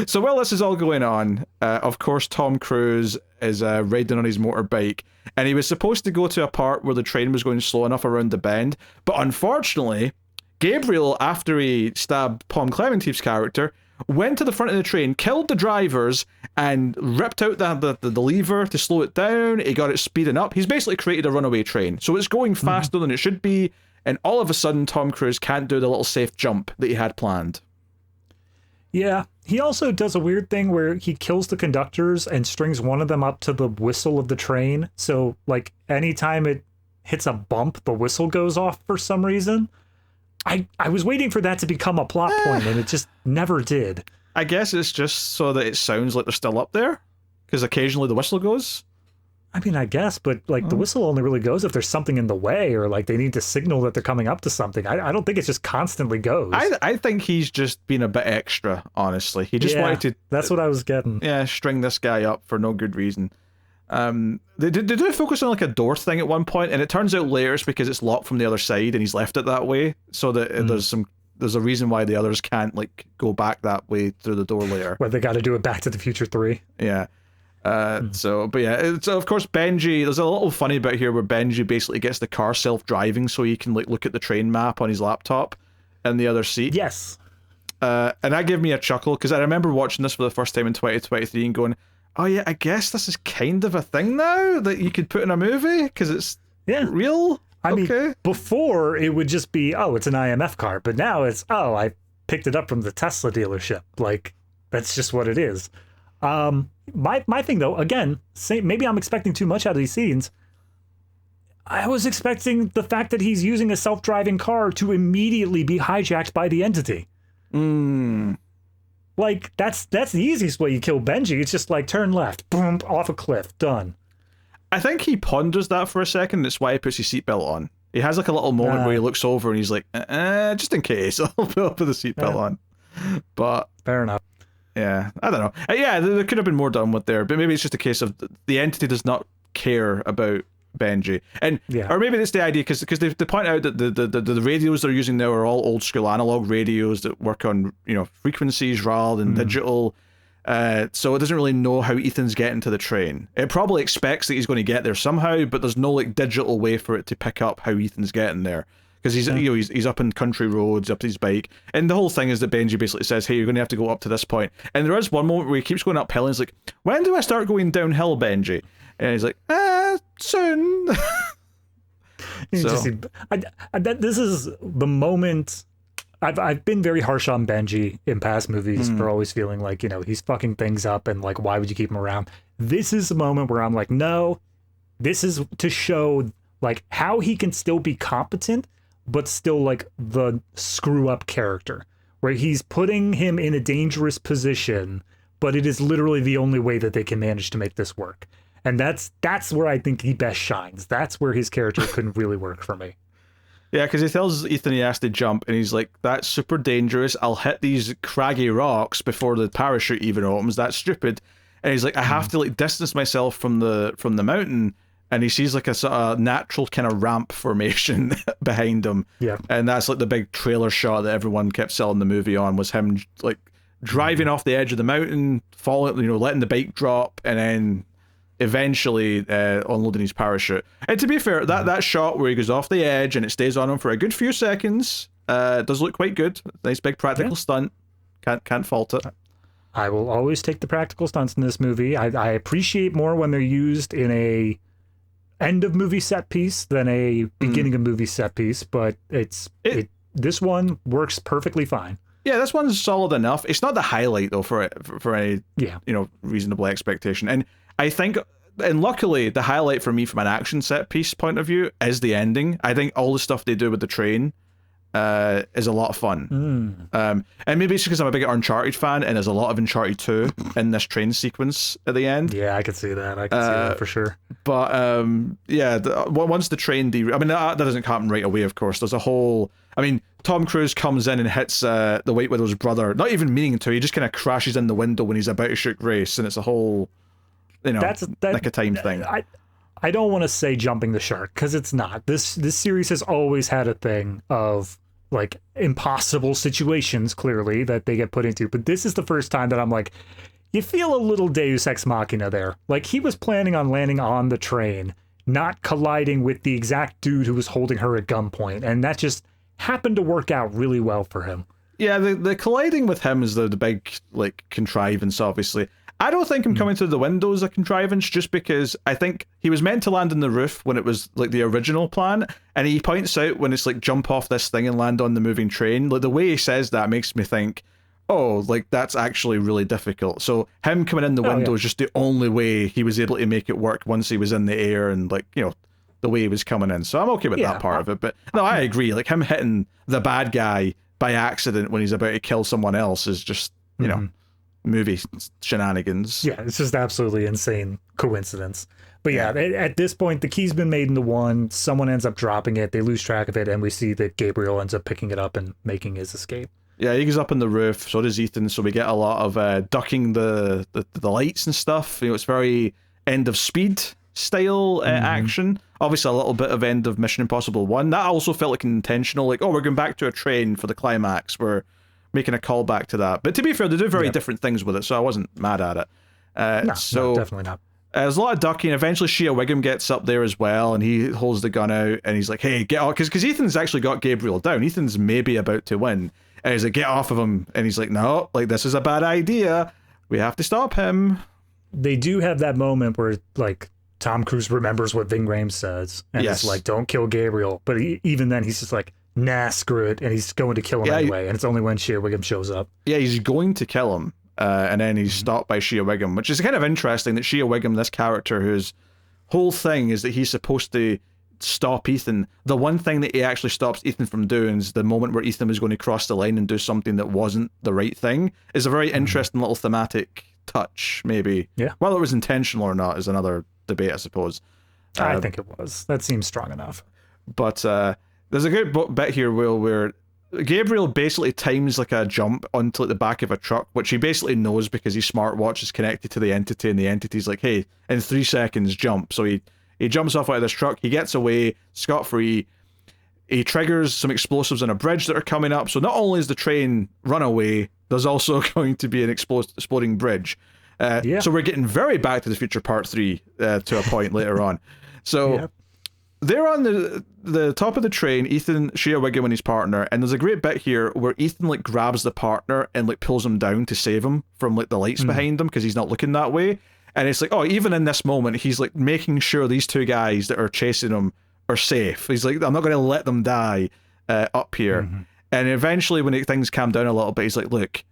So while this is all going on, of course, Tom Cruise is riding on his motorbike, and he was supposed to go to a part where the train was going slow enough around the bend, but unfortunately, Gabriel, after he stabbed Pom Clementieff's character, went to the front of the train, killed the drivers, and ripped out the lever to slow it down. He got it speeding up. He's basically created a runaway train, so it's going faster than it should be, and all of a sudden, Tom Cruise can't do the little safe jump that he had planned. Yeah, he also does a weird thing where he kills the conductors and strings one of them up to the whistle of the train. So, like, anytime it hits a bump, the whistle goes off for some reason. I was waiting for that to become a plot point, and it just never did. I guess it's just so that it sounds like they're still up there, because occasionally the whistle goes. I mean, I guess, but like the whistle only really goes if there's something in the way, or like they need to signal that they're coming up to something. I don't think it just constantly goes. I think he's just been a bit extra, honestly. He just wanted to... That's what I was getting. Yeah, string this guy up for no good reason. They do focus on like a door thing at one point, and it turns out later it's because it's locked from the other side and he's left it that way, so that there's a reason why the others can't like go back that way through the door later. Well, they got to do it Back to the Future 3. Yeah. So of course Benji, there's a little funny bit here where Benji basically gets the car self-driving so he can like look at the train map on his laptop in the other seat. Yes. And that gave me a chuckle, because I remember watching this for the first time in 2023 and going, oh yeah, I guess this is kind of a thing now that you could put in a movie because it's real. I mean, before it would just be, oh, it's an IMF car, but now it's, oh, I picked it up from the Tesla dealership. Like, that's just what it is. My thing though, again, maybe I'm expecting too much out of these scenes. I was expecting the fact that he's using a self-driving car to immediately be hijacked by the entity. Like, that's the easiest way you kill Benji. It's just like turn left, boom, off a cliff, done. I think he ponders that for a second. That's why he puts his seatbelt on. He has like a little moment where he looks over and he's like, just in case, I'll put the seatbelt on. But fair enough. Yeah, I don't know. Yeah, there could have been more done with there, but maybe it's just a case of the entity does not care about Benji, or maybe it's the idea because they point out that the radios they're using now are all old school analog radios that work on frequencies rather than digital. So it doesn't really know how Ethan's getting to the train. It probably expects that he's going to get there somehow, but there's no like digital way for it to pick up how Ethan's getting there. Because he's up in country roads, up his bike. And the whole thing is that Benji basically says, hey, you're going to have to go up to this point. And there is one moment where he keeps going uphill and he's like, when do I start going downhill, Benji? And he's like, soon. This is the moment... I've been very harsh on Benji in past movies for always feeling like, he's fucking things up and like, why would you keep him around? This is the moment where I'm like, no, this is to show like how he can still be competent, but still like the screw up character, where he's putting him in a dangerous position, but it is literally the only way that they can manage to make this work. And that's where I think he best shines. That's where his character couldn't really work for me. Yeah, because he tells Ethan he has to jump, and he's like, that's super dangerous. I'll hit these craggy rocks before the parachute even opens. That's stupid. And he's like, I have to like distance myself from the mountain. And he sees like a sort of natural kind of ramp formation behind him. Yeah. And that's like the big trailer shot that everyone kept selling the movie on, was him like driving off the edge of the mountain, falling, letting the bike drop, and then eventually unloading his parachute. And to be fair, that shot where he goes off the edge and it stays on him for a good few seconds does look quite good. Nice big practical stunt. Can't fault it. I will always take the practical stunts in this movie. I appreciate more when they're used in a end of movie set piece than a beginning of movie set piece, but this one works perfectly fine. Yeah, this one's solid enough. It's not the highlight though for any reasonable expectation. And I think, and luckily, the highlight for me from an action set piece point of view is the ending. I think all the stuff they do with the train is a lot of fun. And maybe it's because I'm a big Uncharted fan, and there's a lot of Uncharted 2 in this train sequence at the end. Yeah, I could see that. I could see that for sure. But once the train that doesn't happen right away, of course. There's a whole... I mean, Tom Cruise comes in and hits the White Widow's brother, not even meaning to. He just kind of crashes in the window when he's about to shoot Grace, and it's a whole, like a time thing. I don't want to say jumping the shark, because it's not. This series has always had a thing of like impossible situations, clearly, that they get put into. But this is the first time that I'm like, you feel a little Deus Ex Machina there. Like, he was planning on landing on the train, not colliding with the exact dude who was holding her at gunpoint, and that just happened to work out really well for him. Yeah, the colliding with him is the big like contrivance, obviously. I don't think him coming through the window is a contrivance, just because I think he was meant to land on the roof when it was like the original plan, and he points out when it's like jump off this thing and land on the moving train. Like, the way he says that makes me think, oh, like that's actually really difficult. So him coming in the window is just the only way he was able to make it work once he was in the air, and like, the way he was coming in. So I'm okay with that part of it. But no, I agree. Like, him hitting the bad guy by accident when he's about to kill someone else is just, movie shenanigans. Yeah, it's just absolutely insane coincidence. But yeah, at this point, the key's been made into one. Someone ends up dropping it. They lose track of it, and we see that Gabriel ends up picking it up and making his escape. Yeah, he goes up on the roof. So does Ethan. So we get a lot of ducking the lights and stuff. It's very End of Speed style action. Obviously, a little bit of End of Mission Impossible 1. That also felt like intentional. Like, we're going back to a train for the climax. We're making a callback to that. But to be fair, they do very different things with it, so I wasn't mad at it. No, definitely not. There's a lot of ducking. Eventually, Shea Wiggum gets up there as well, and he holds the gun out, and he's like, hey, get off. Because Ethan's actually got Gabriel down. Ethan's maybe about to win. And he's like, get off of him. And he's like, no, like, this is a bad idea. We have to stop him. They do have that moment where, like, Tom Cruise remembers what Ving Rhames says, and it's like, don't kill Gabriel. But even then, he's just like, nah, screw it, and he's going to kill him anyway, and it's only when Shea Wiggum shows up. Yeah, he's going to kill him, and then he's stopped by Shea Wiggum, which is kind of interesting that Shea Wiggum, this character whose whole thing is that he's supposed to stop Ethan, the one thing that he actually stops Ethan from doing is the moment where Ethan was going to cross the line and do something that wasn't the right thing, is a very interesting little thematic touch, maybe. Yeah. Whether it was intentional or not is another debate, I suppose. I think it was. That seems strong enough. But there's a good bit here, Will, where Gabriel basically times like a jump onto like the back of a truck, which he basically knows because his smartwatch is connected to the entity, and the entity's like, hey, in 3 seconds, jump. So he jumps off out of this truck, he gets away, scot-free, he triggers some explosives on a bridge that are coming up, so not only is the train run away, there's also going to be an exploding bridge. So we're getting very Back to the Future Part 3 to a point later on. So they're on the top of the train, Ethan, Shea Wiggum, and his partner, and there's a great bit here where Ethan like grabs the partner and like pulls him down to save him from like the lights behind him because he's not looking that way. And it's like, oh, even in this moment, he's like making sure these two guys that are chasing him are safe. He's like, I'm not going to let them die up here. And eventually, when things calm down a little bit, he's like, look,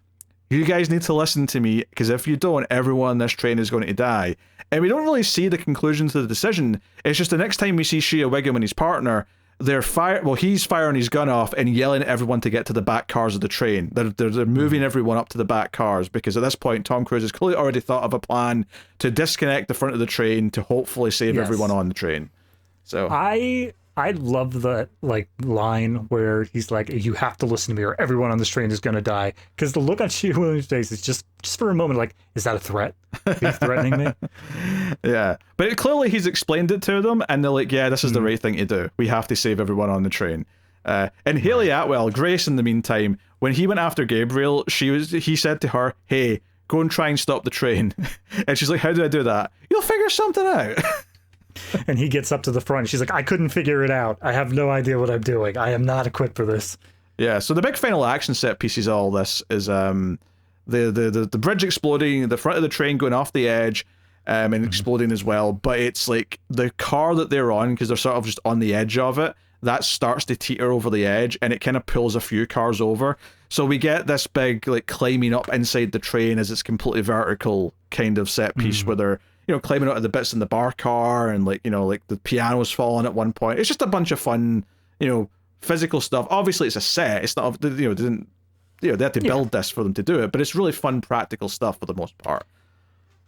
you guys need to listen to me, because if you don't, everyone on this train is going to die. And we don't really see the conclusion to the decision. It's just the next time we see Shea Wiggum and his partner, he's firing his gun off and yelling at everyone to get to the back cars of the train. They're moving everyone up to the back cars, because at this point, Tom Cruise has clearly already thought of a plan to disconnect the front of the train to hopefully save everyone on the train. So I love the like line where he's like, you have to listen to me or everyone on this train is going to die. Because the look on Shea Williams' face is just for a moment like, is that a threat? He's threatening me? Yeah. But clearly he's explained it to them, and they're like, yeah, this is the right thing to do. We have to save everyone on the train. And Hayley Atwell, Grace, in the meantime, when he went after Gabriel, he said to her, hey, go and try and stop the train. And she's like, how do I do that? You'll figure something out. And he gets up to the front, and she's like, I couldn't figure it out. I have no idea what I'm doing. I am not equipped for this. Yeah, so the big final action set pieces of all this is the bridge exploding, the front of the train going off the edge, and exploding as well. But it's like the car that they're on, because they're sort of just on the edge of it, that starts to teeter over the edge, and it kind of pulls a few cars over. So we get this big like climbing up inside the train as it's completely vertical kind of set piece where they're, you know, climbing out of the bits in the bar car, and like, you know, like the piano's falling at one point. It's just a bunch of fun, you know, physical stuff. Obviously it's a set. It's not, you know, they had to build this for them to do it, but it's really fun practical stuff for the most part.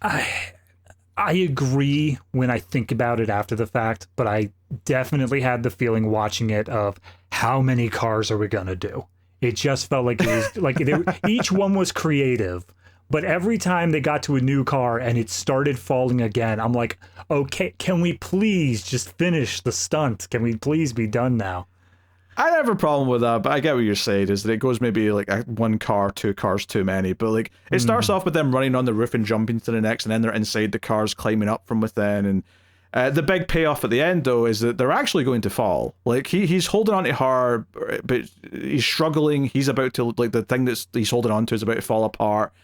I agree when I think about it after the fact, but I definitely had the feeling watching it of how many cars are we gonna do? It just felt like it was like each one was creative, but every time they got to a new car and it started falling again, I'm like, okay, can we please just finish the stunt? Can we please be done now? I don't have a problem with that, but I get what you're saying, is that it goes maybe like one car, two cars too many, but like it starts off with them running on the roof and jumping to the next, and then they're inside the cars climbing up from within, and the big payoff at the end though is that they're actually going to fall. Like he's holding on to her, but he's struggling. He's about to, like, the thing that he's holding on to is about to fall apart,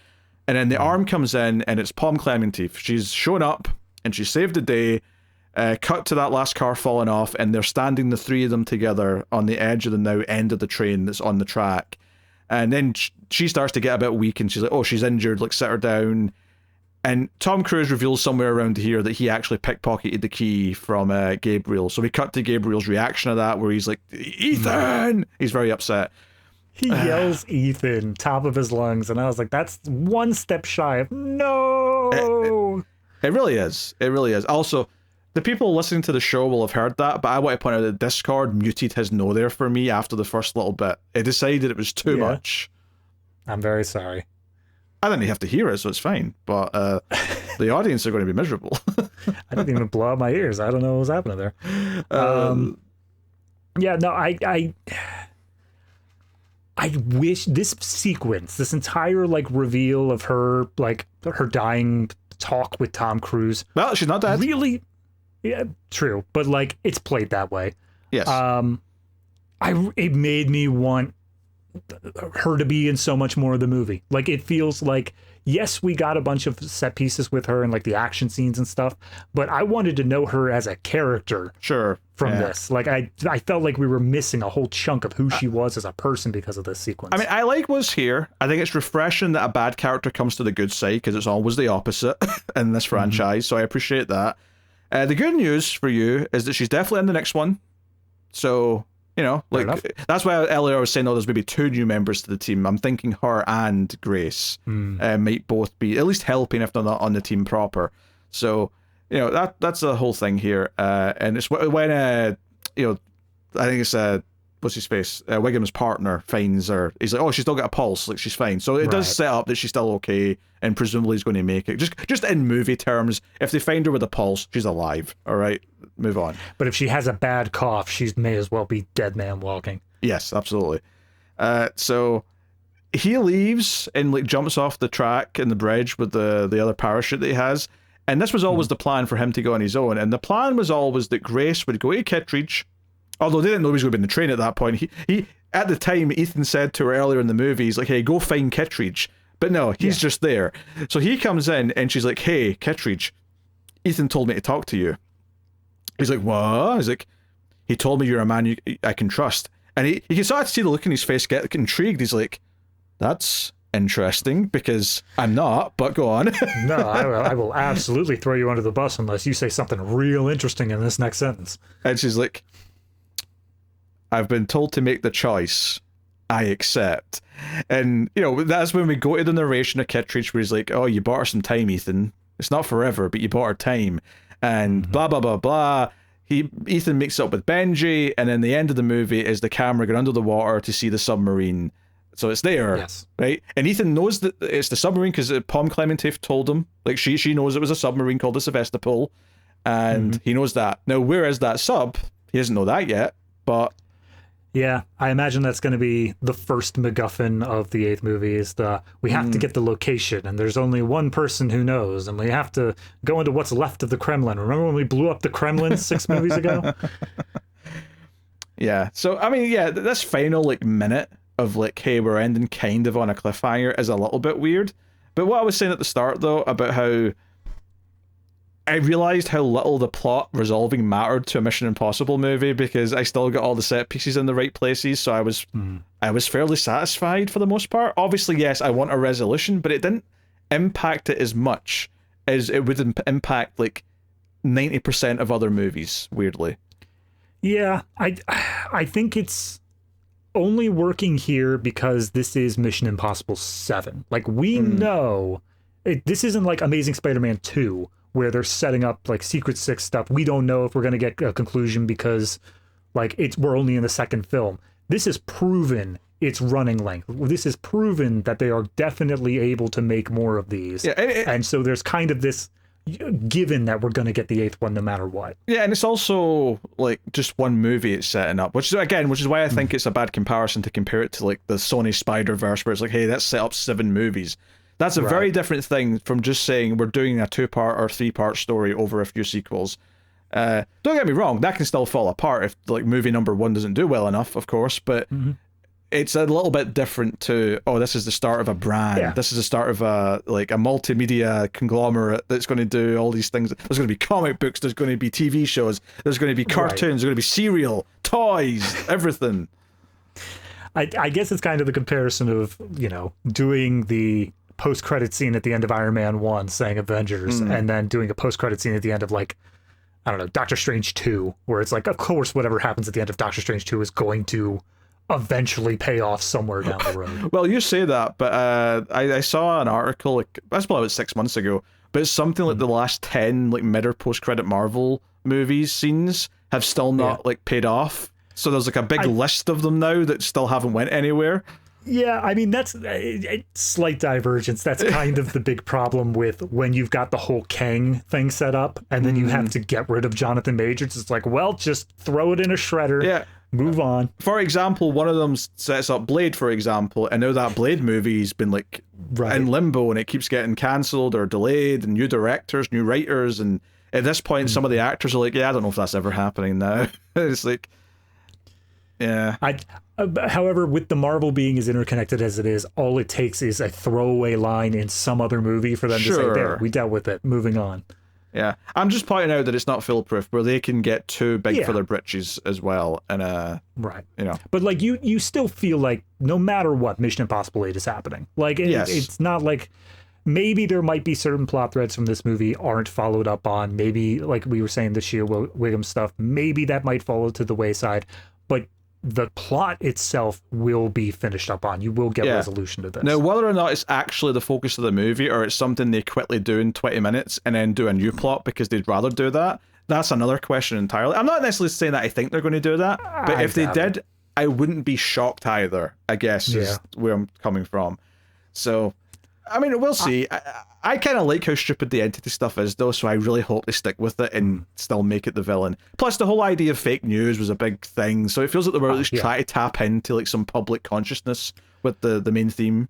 and then the arm comes in, and it's Klementieff. She's shown up and she saved the day. Cut to that last car falling off, and they're standing, the three of them together, on the edge of the now end of the train that's on the track. And then she starts to get a bit weak, and she's like, oh, she's injured, like, sit her down. And Tom Cruise reveals somewhere around here that he actually pickpocketed the key from Gabriel. So we cut to Gabriel's reaction to that, where he's like, Ethan! He's very upset. He yells Ethan, top of his lungs, and I was like, that's one step shy of no! It really is. It really is. Also, the people listening to the show will have heard that, but I want to point out that Discord muted his no there for me after the first little bit. It decided it was too much. I'm very sorry. I didn't have to hear it, so it's fine. But the audience are going to be miserable. I didn't even blow out my ears. I don't know what was happening there. Yeah, no, I wish this sequence, this entire like reveal of her, like her dying talk with Tom Cruise. Well, she's not dead. Really. Yeah, true, but like it's played that way. Yes. It made me want her to be in so much more of the movie. Like it feels like, yes, we got a bunch of set pieces with her and like the action scenes and stuff, but I wanted to know her as a character. Sure. From this, like I felt like we were missing a whole chunk of who she was as a person because of this sequence. I mean, I like what's here. I think it's refreshing that a bad character comes to the good side, because it's always the opposite in this franchise. So I appreciate that. The good news for you is that she's definitely in the next one. So, you know, like, that's why earlier I was saying, oh, there's maybe two new members to the team. I'm thinking her and Grace might both be at least helping, if they're not on the team proper. So, you know, that's the whole thing here. And it's when, you know, I think it's, what's his face? Wiggum's partner finds her. He's like, oh, she's still got a pulse, like she's fine. So it does set up that she's still okay, and presumably is going to make it. Just in movie terms, if they find her with a pulse, she's alive. All right, move on. But if she has a bad cough, she may as well be dead man walking. Yes, absolutely. So he leaves and like jumps off the track and the bridge with the other parachute that he has. And this was always the plan for him to go on his own. And the plan was always that Grace would go to Kittredge. Although they didn't know he was going to be in the train at that point. He at the time, Ethan said to her earlier in the movie, he's like, hey, go find Kittredge. But no, he's just there. So he comes in and she's like, hey, Kittredge, Ethan told me to talk to you. He's like, what? He's like, he told me you're a man I can trust. And he can start to see the look in his face get intrigued. He's like, that's interesting, because I'm not, but go on. No, I will absolutely throw you under the bus unless you say something real interesting in this next sentence. And she's like, I've been told to make the choice. I accept. And, you know, that's when we go to the narration of Kittredge, where he's like, oh, you bought her some time, Ethan. It's not forever, but you bought her time. And blah, blah, blah, blah. Ethan makes up with Benji, and then the end of the movie is the camera going under the water to see the submarine. So it's there, right? And Ethan knows that it's the submarine because Klementieff told him. Like, she knows it was a submarine called the Sevastopol, and he knows that. Now, where is that sub? He doesn't know that yet, but... Yeah, I imagine that's going to be the first MacGuffin of the 8th movie, is we have to get the location, and there's only one person who knows, and we have to go into what's left of the Kremlin. Remember when we blew up the Kremlin 6 movies ago? Yeah, so, I mean, yeah, this final, like, minute of, like, hey, we're ending kind of on a cliffhanger is a little bit weird. But what I was saying at the start, though, about how I realized how little the plot resolving mattered to a Mission Impossible movie because I still got all the set pieces in the right places, so I was fairly satisfied for the most part. Obviously, yes, I want a resolution, but it didn't impact it as much as it would impact like 90% of other movies, weirdly. Yeah, I think it's only working here because this is Mission Impossible 7. Like, we know this isn't like Amazing Spider-Man 2 where they're setting up like Secret Six stuff. We don't know if we're going to get a conclusion because like we're only in the second film. This is proven its running length. This is proven that they are definitely able to make more of these. Yeah, and so there's kind of this given that we're going to get the 8th one no matter what. Yeah, and it's also like just one movie it's setting up, which is why I think it's a bad comparison to compare it to like the Sony Spider-Verse where it's like, hey, let's set up 7 movies. That's a very different thing from just saying we're doing a 2-part or 3-part story over a few sequels. Don't get me wrong, that can still fall apart if like movie number 1 doesn't do well enough, of course, but it's a little bit different to, this is the start of a brand. Yeah. This is the start of a multimedia conglomerate that's going to do all these things. There's going to be comic books, there's going to be TV shows, there's going to be cartoons, there's going to be cereal, toys, everything. I guess it's kind of the comparison of, doing the post-credit scene at the end of Iron Man 1 saying Avengers and then doing a post-credit scene at the end of like, I don't know, Doctor Strange 2, where it's like, of course, whatever happens at the end of Doctor Strange 2 is going to eventually pay off somewhere down the road. Well, you say that, but I saw an article, like, that's probably about 6 months ago, but it's something like the last 10 like mid or post-credit Marvel movies scenes have still not like paid off. So there's like a big list of them now that still haven't went anywhere. Yeah, I mean, that's a slight divergence. That's kind of the big problem with when you've got the whole Kang thing set up and then you have to get rid of Jonathan Majors. It's like, well, just throw it in a shredder. Yeah. Move on. For example, one of them sets up Blade, for example, and now that Blade movie's been like in limbo and it keeps getting cancelled or delayed and new directors, new writers, and at this point some of the actors are like, yeah, I don't know if that's ever happening now. It's like, yeah. However, with the Marvel being as interconnected as it is, all it takes is a throwaway line in some other movie for them to say, there, we dealt with it, moving on. Yeah, I'm just pointing out that it's not foolproof, where they can get too big for their britches as well, and But like you still feel like no matter what, Mission Impossible 8 is happening. Like it's not like maybe there might be certain plot threads from this movie aren't followed up on. Maybe like we were saying the Shea Wiggum stuff, maybe that might fall to the wayside, but the plot itself will be finished up on. You will get resolution to this. Now, whether or not it's actually the focus of the movie or it's something they quickly do in 20 minutes and then do a new plot because they'd rather do that, that's another question entirely. I'm not necessarily saying that I think they're going to do that, but if they did, I wouldn't be shocked either, I guess, is where I'm coming from. So, I mean, we'll see. I kind of like how stupid the entity stuff is, though, so I really hope they stick with it and still make it the villain. Plus, the whole idea of fake news was a big thing, so it feels like they were at least trying to tap into like some public consciousness with the main theme.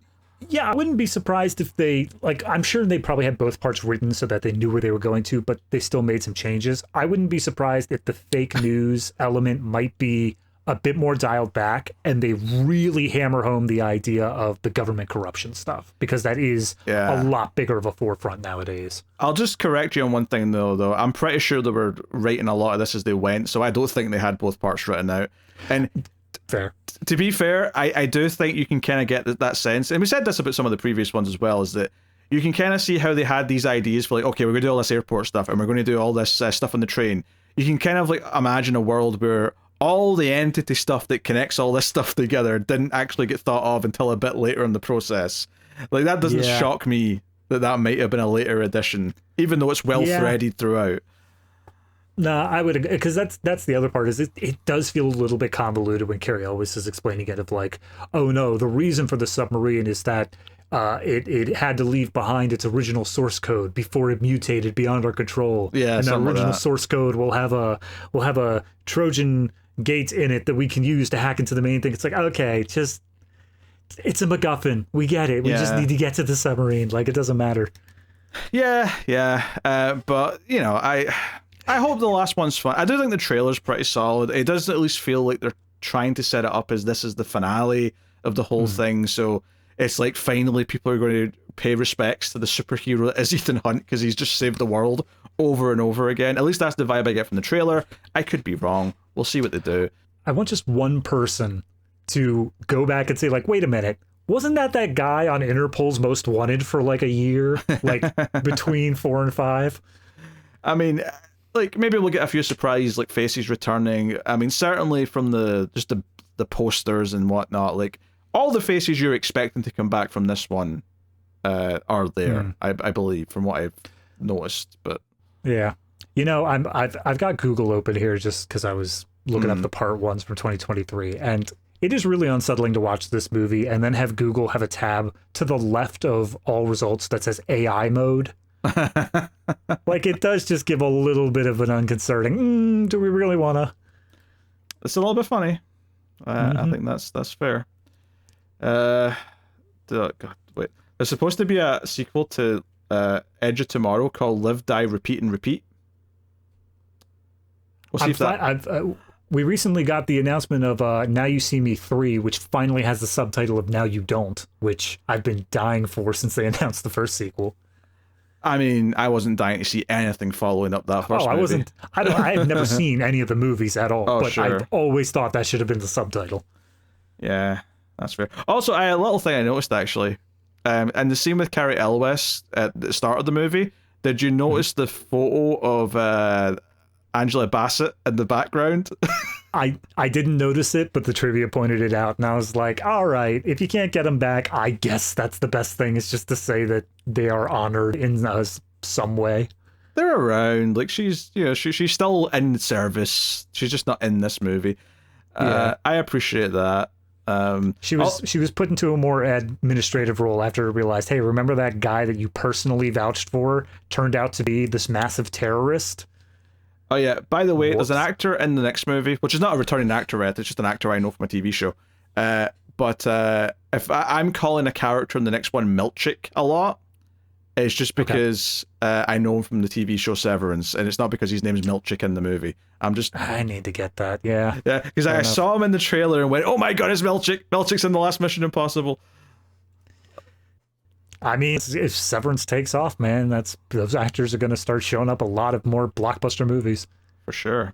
Yeah, I wouldn't be surprised if they, like, I'm sure they probably had both parts written so that they knew where they were going to, but they still made some changes. I wouldn't be surprised if the fake news element might be a bit more dialed back and they really hammer home the idea of the government corruption stuff, because that is a lot bigger of a forefront nowadays. I'll just correct you on one thing though. I'm pretty sure they were writing a lot of this as they went, so I don't think they had both parts written out. And fair. To be fair, I do think you can kind of get that sense, and we said this about some of the previous ones as well, is that you can kind of see how they had these ideas for like, okay, we're going to do all this airport stuff and we're going to do all this stuff on the train. You can kind of like imagine a world where all the entity stuff that connects all this stuff together didn't actually get thought of until a bit later in the process. Like, that doesn't shock me that might have been a later addition, even though it's well threaded throughout. No, I would, because that's the other part, is it does feel a little bit convoluted when Carrie Elwes is explaining it, of like, oh no, the reason for the submarine is that it had to leave behind its original source code before it mutated beyond our control. Yeah, and the original source code will have a Trojan gate in it that we can use to hack into the main thing. It's like, okay, just, it's a MacGuffin. We get it. We just need to get to the submarine. Like, it doesn't matter. Yeah. But you know, I hope the last one's fun. I do think the trailer's pretty solid. It does at least feel like they're trying to set it up as this is the finale of the whole thing. So it's like finally people are going to pay respects to the superhero that is Ethan Hunt, because he's just saved the world over and over again. At least that's the vibe I get from the trailer. I could be wrong. We'll see what they do. I want just one person to go back and say, like, wait a minute, wasn't that guy on Interpol's Most Wanted for like a year, like between 4 and 5? I mean, like, maybe we'll get a few surprise like faces returning. I mean, certainly from the posters and whatnot, like all the faces you're expecting to come back from this one are there. I believe, from what I've noticed. But yeah, you know, I've got Google open here just because I was looking up the part ones from 2023, and it is really unsettling to watch this movie and then have Google have a tab to the left of all results that says AI mode. Like, it does just give a little bit of an unconcerning, do we really want to? It's a little bit funny. I think that's fair. God, wait. There's supposed to be a sequel to Edge of Tomorrow called Live, Die, Repeat, and Repeat. We'll see if that... we recently got the announcement of Now You See Me 3, which finally has the subtitle of Now You Don't, which I've been dying for since they announced the first sequel. I mean, I wasn't dying to see anything following up that first movie. I wasn't. I've never seen any of the movies at all, but sure. I've always thought that should have been the subtitle. Yeah, that's fair. Also, a little thing I noticed, actually, and the scene with Carrie Elwes at the start of the movie, did you notice the photo of Angela Bassett in the background? I didn't notice it, but the trivia pointed it out, and I was like, all right, if you can't get them back, I guess that's the best thing, is just to say that they are honored in some way. They're around. Like, she's still in service. She's just not in this movie. I appreciate that. She was put into a more administrative role after it realized, hey, remember that guy that you personally vouched for turned out to be this massive terrorist? Oh yeah, by the way, there's an actor in the next movie, which is not a returning actor, right? It's just an actor I know from a TV show. But if I'm calling a character in the next one Milkchick a lot, it's just because I know him from the TV show Severance, and it's not because his name's Milkchick in the movie. I need to get that, yeah. Yeah, because I saw him in the trailer and went, oh my god, it's Milkchick! Milkchick's in the last Mission Impossible. I mean, if Severance takes off, man, those actors are going to start showing up a lot of more blockbuster movies. For sure.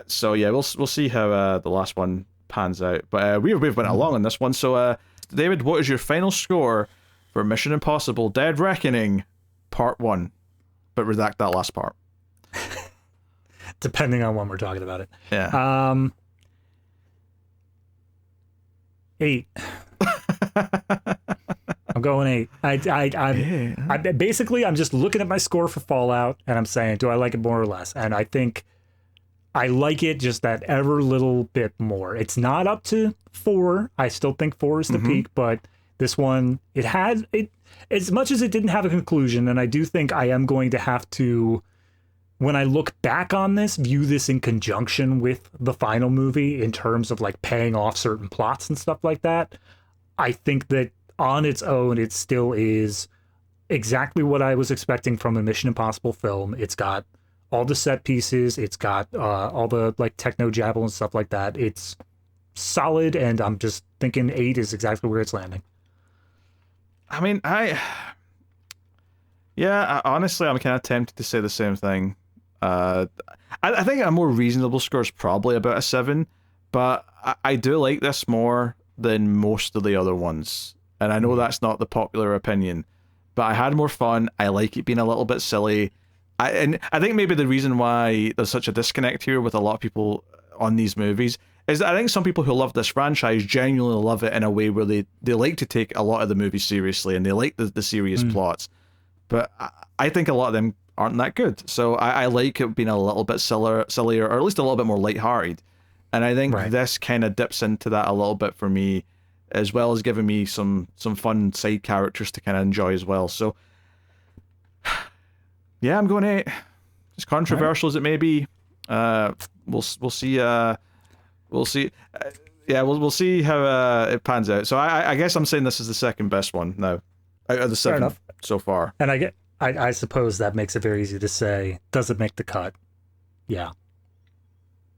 So yeah, we'll see how the last one pans out. But we've went along on this one. So David, what is your final score for Mission Impossible: Dead Reckoning Part 1? But redact that last part. Depending on when we're talking about it. Yeah. 8. I'm going 8. Basically, I'm just looking at my score for Fallout, and I'm saying, do I like it more or less? And I think I like it just that ever little bit more. It's not up to 4. I still think 4 is the peak, but this one, it as much as it didn't have a conclusion, and I do think I am going to have to, when I look back on this, view this in conjunction with the final movie in terms of like paying off certain plots and stuff like that. I think that on its own, it still is exactly what I was expecting from a Mission Impossible film. It's got all the set pieces. It's got all the like techno jabble and stuff like that. It's solid, and I'm just thinking 8 is exactly where it's landing. I mean, honestly, I'm kind of tempted to say the same thing. I think a more reasonable score is probably about a 7, but I do like this more than most of the other ones. And I know that's not the popular opinion, but I had more fun. I like it being a little bit silly. And I think maybe the reason why there's such a disconnect here with a lot of people on these movies is that I think some people who love this franchise genuinely love it in a way where they like to take a lot of the movies seriously, and they like the serious plots. But I think a lot of them aren't that good. So I like it being a little bit sillier, or at least a little bit more lighthearted. And I think this kind of dips into that a little bit for me, as well as giving me some fun side characters to kind of enjoy as well. So yeah, I'm going 8. As controversial as it may be, we'll see. We'll see. We'll see how it pans out. So I guess I'm saying this is the second best one now out of the 7 so far. And I suppose that makes it very easy to say, does it make the cut? Yeah.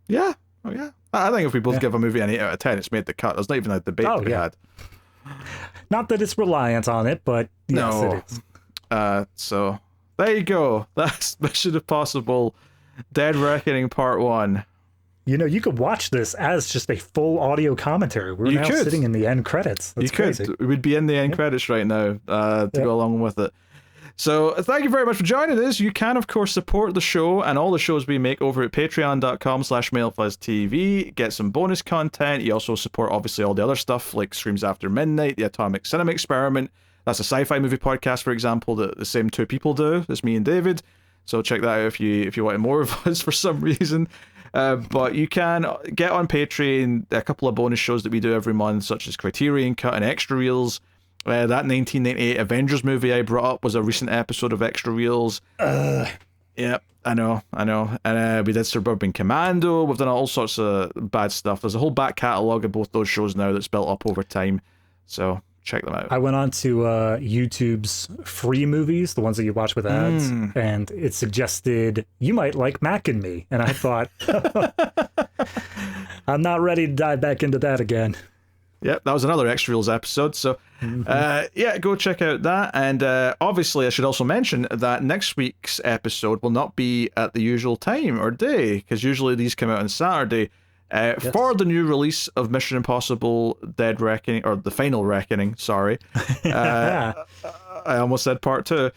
Yeah. Oh yeah. I think if we both give a movie an 8 out of 10, it's made the cut. There's not even a debate to be had. Not that it's reliant on it, but yes, it is. So there you go. That's Mission Impossible Dead Reckoning Part 1. You know, you could watch this as just a full audio commentary. We're now sitting in the end credits. That's crazy. We would be in the end credits right now to go along with it. So thank you very much for joining us. You can, of course, support the show and all the shows we make over at patreon.com/MailFuzzTV. Get some bonus content. You also support, obviously, all the other stuff like Screams After Midnight, the Atomic Cinema Experiment. That's a sci-fi movie podcast, for example, that the same two people do. It's me and David. So check that out if you want more of us for some reason. But you can get on Patreon a couple of bonus shows that we do every month, such as Criterion Cut and Extra Reels. That 1998 Avengers movie I brought up was a recent episode of Extra Reels. Yep, I know. And we did Suburban Commando. We've done all sorts of bad stuff. There's a whole back catalogue of both those shows now that's built up over time. So check them out. I went on to YouTube's free movies, the ones that you watch with ads, and it suggested you might like Mac and Me. And I thought, I'm not ready to dive back into that again. Yep, that was another Extra Reels episode. So, go check out that. And obviously, I should also mention that next week's episode will not be at the usual time or day, because usually these come out on Saturday. For the new release of Mission Impossible Dead Reckoning, or The Final Reckoning, sorry. I almost said part 2.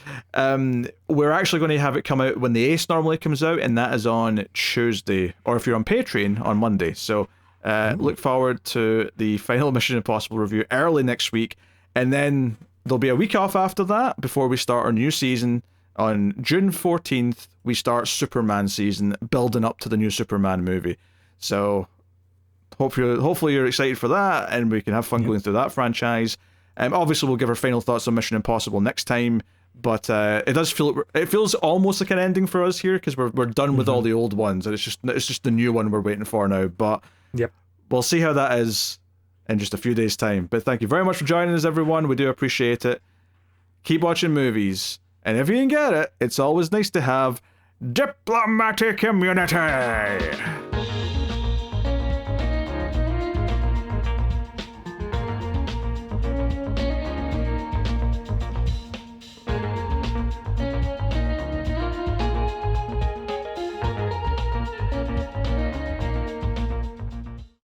We're actually going to have it come out when the Ace normally comes out, and that is on Tuesday, or if you're on Patreon, on Monday. So look forward to the final Mission Impossible review early next week, and then there'll be a week off after that before we start our new season. On June 14th, we start Superman season, building up to the new Superman movie. So hopefully you're excited for that, and we can have fun going through that franchise. Obviously, we'll give our final thoughts on Mission Impossible next time, but it feels almost like an ending for us here, because we're done with all the old ones, and it's just the new one we're waiting for now. But we'll see how that is in just a few days' time. But thank you very much for joining us, everyone. We do appreciate it. Keep watching movies, and if you can get it, it's always nice to have diplomatic immunity.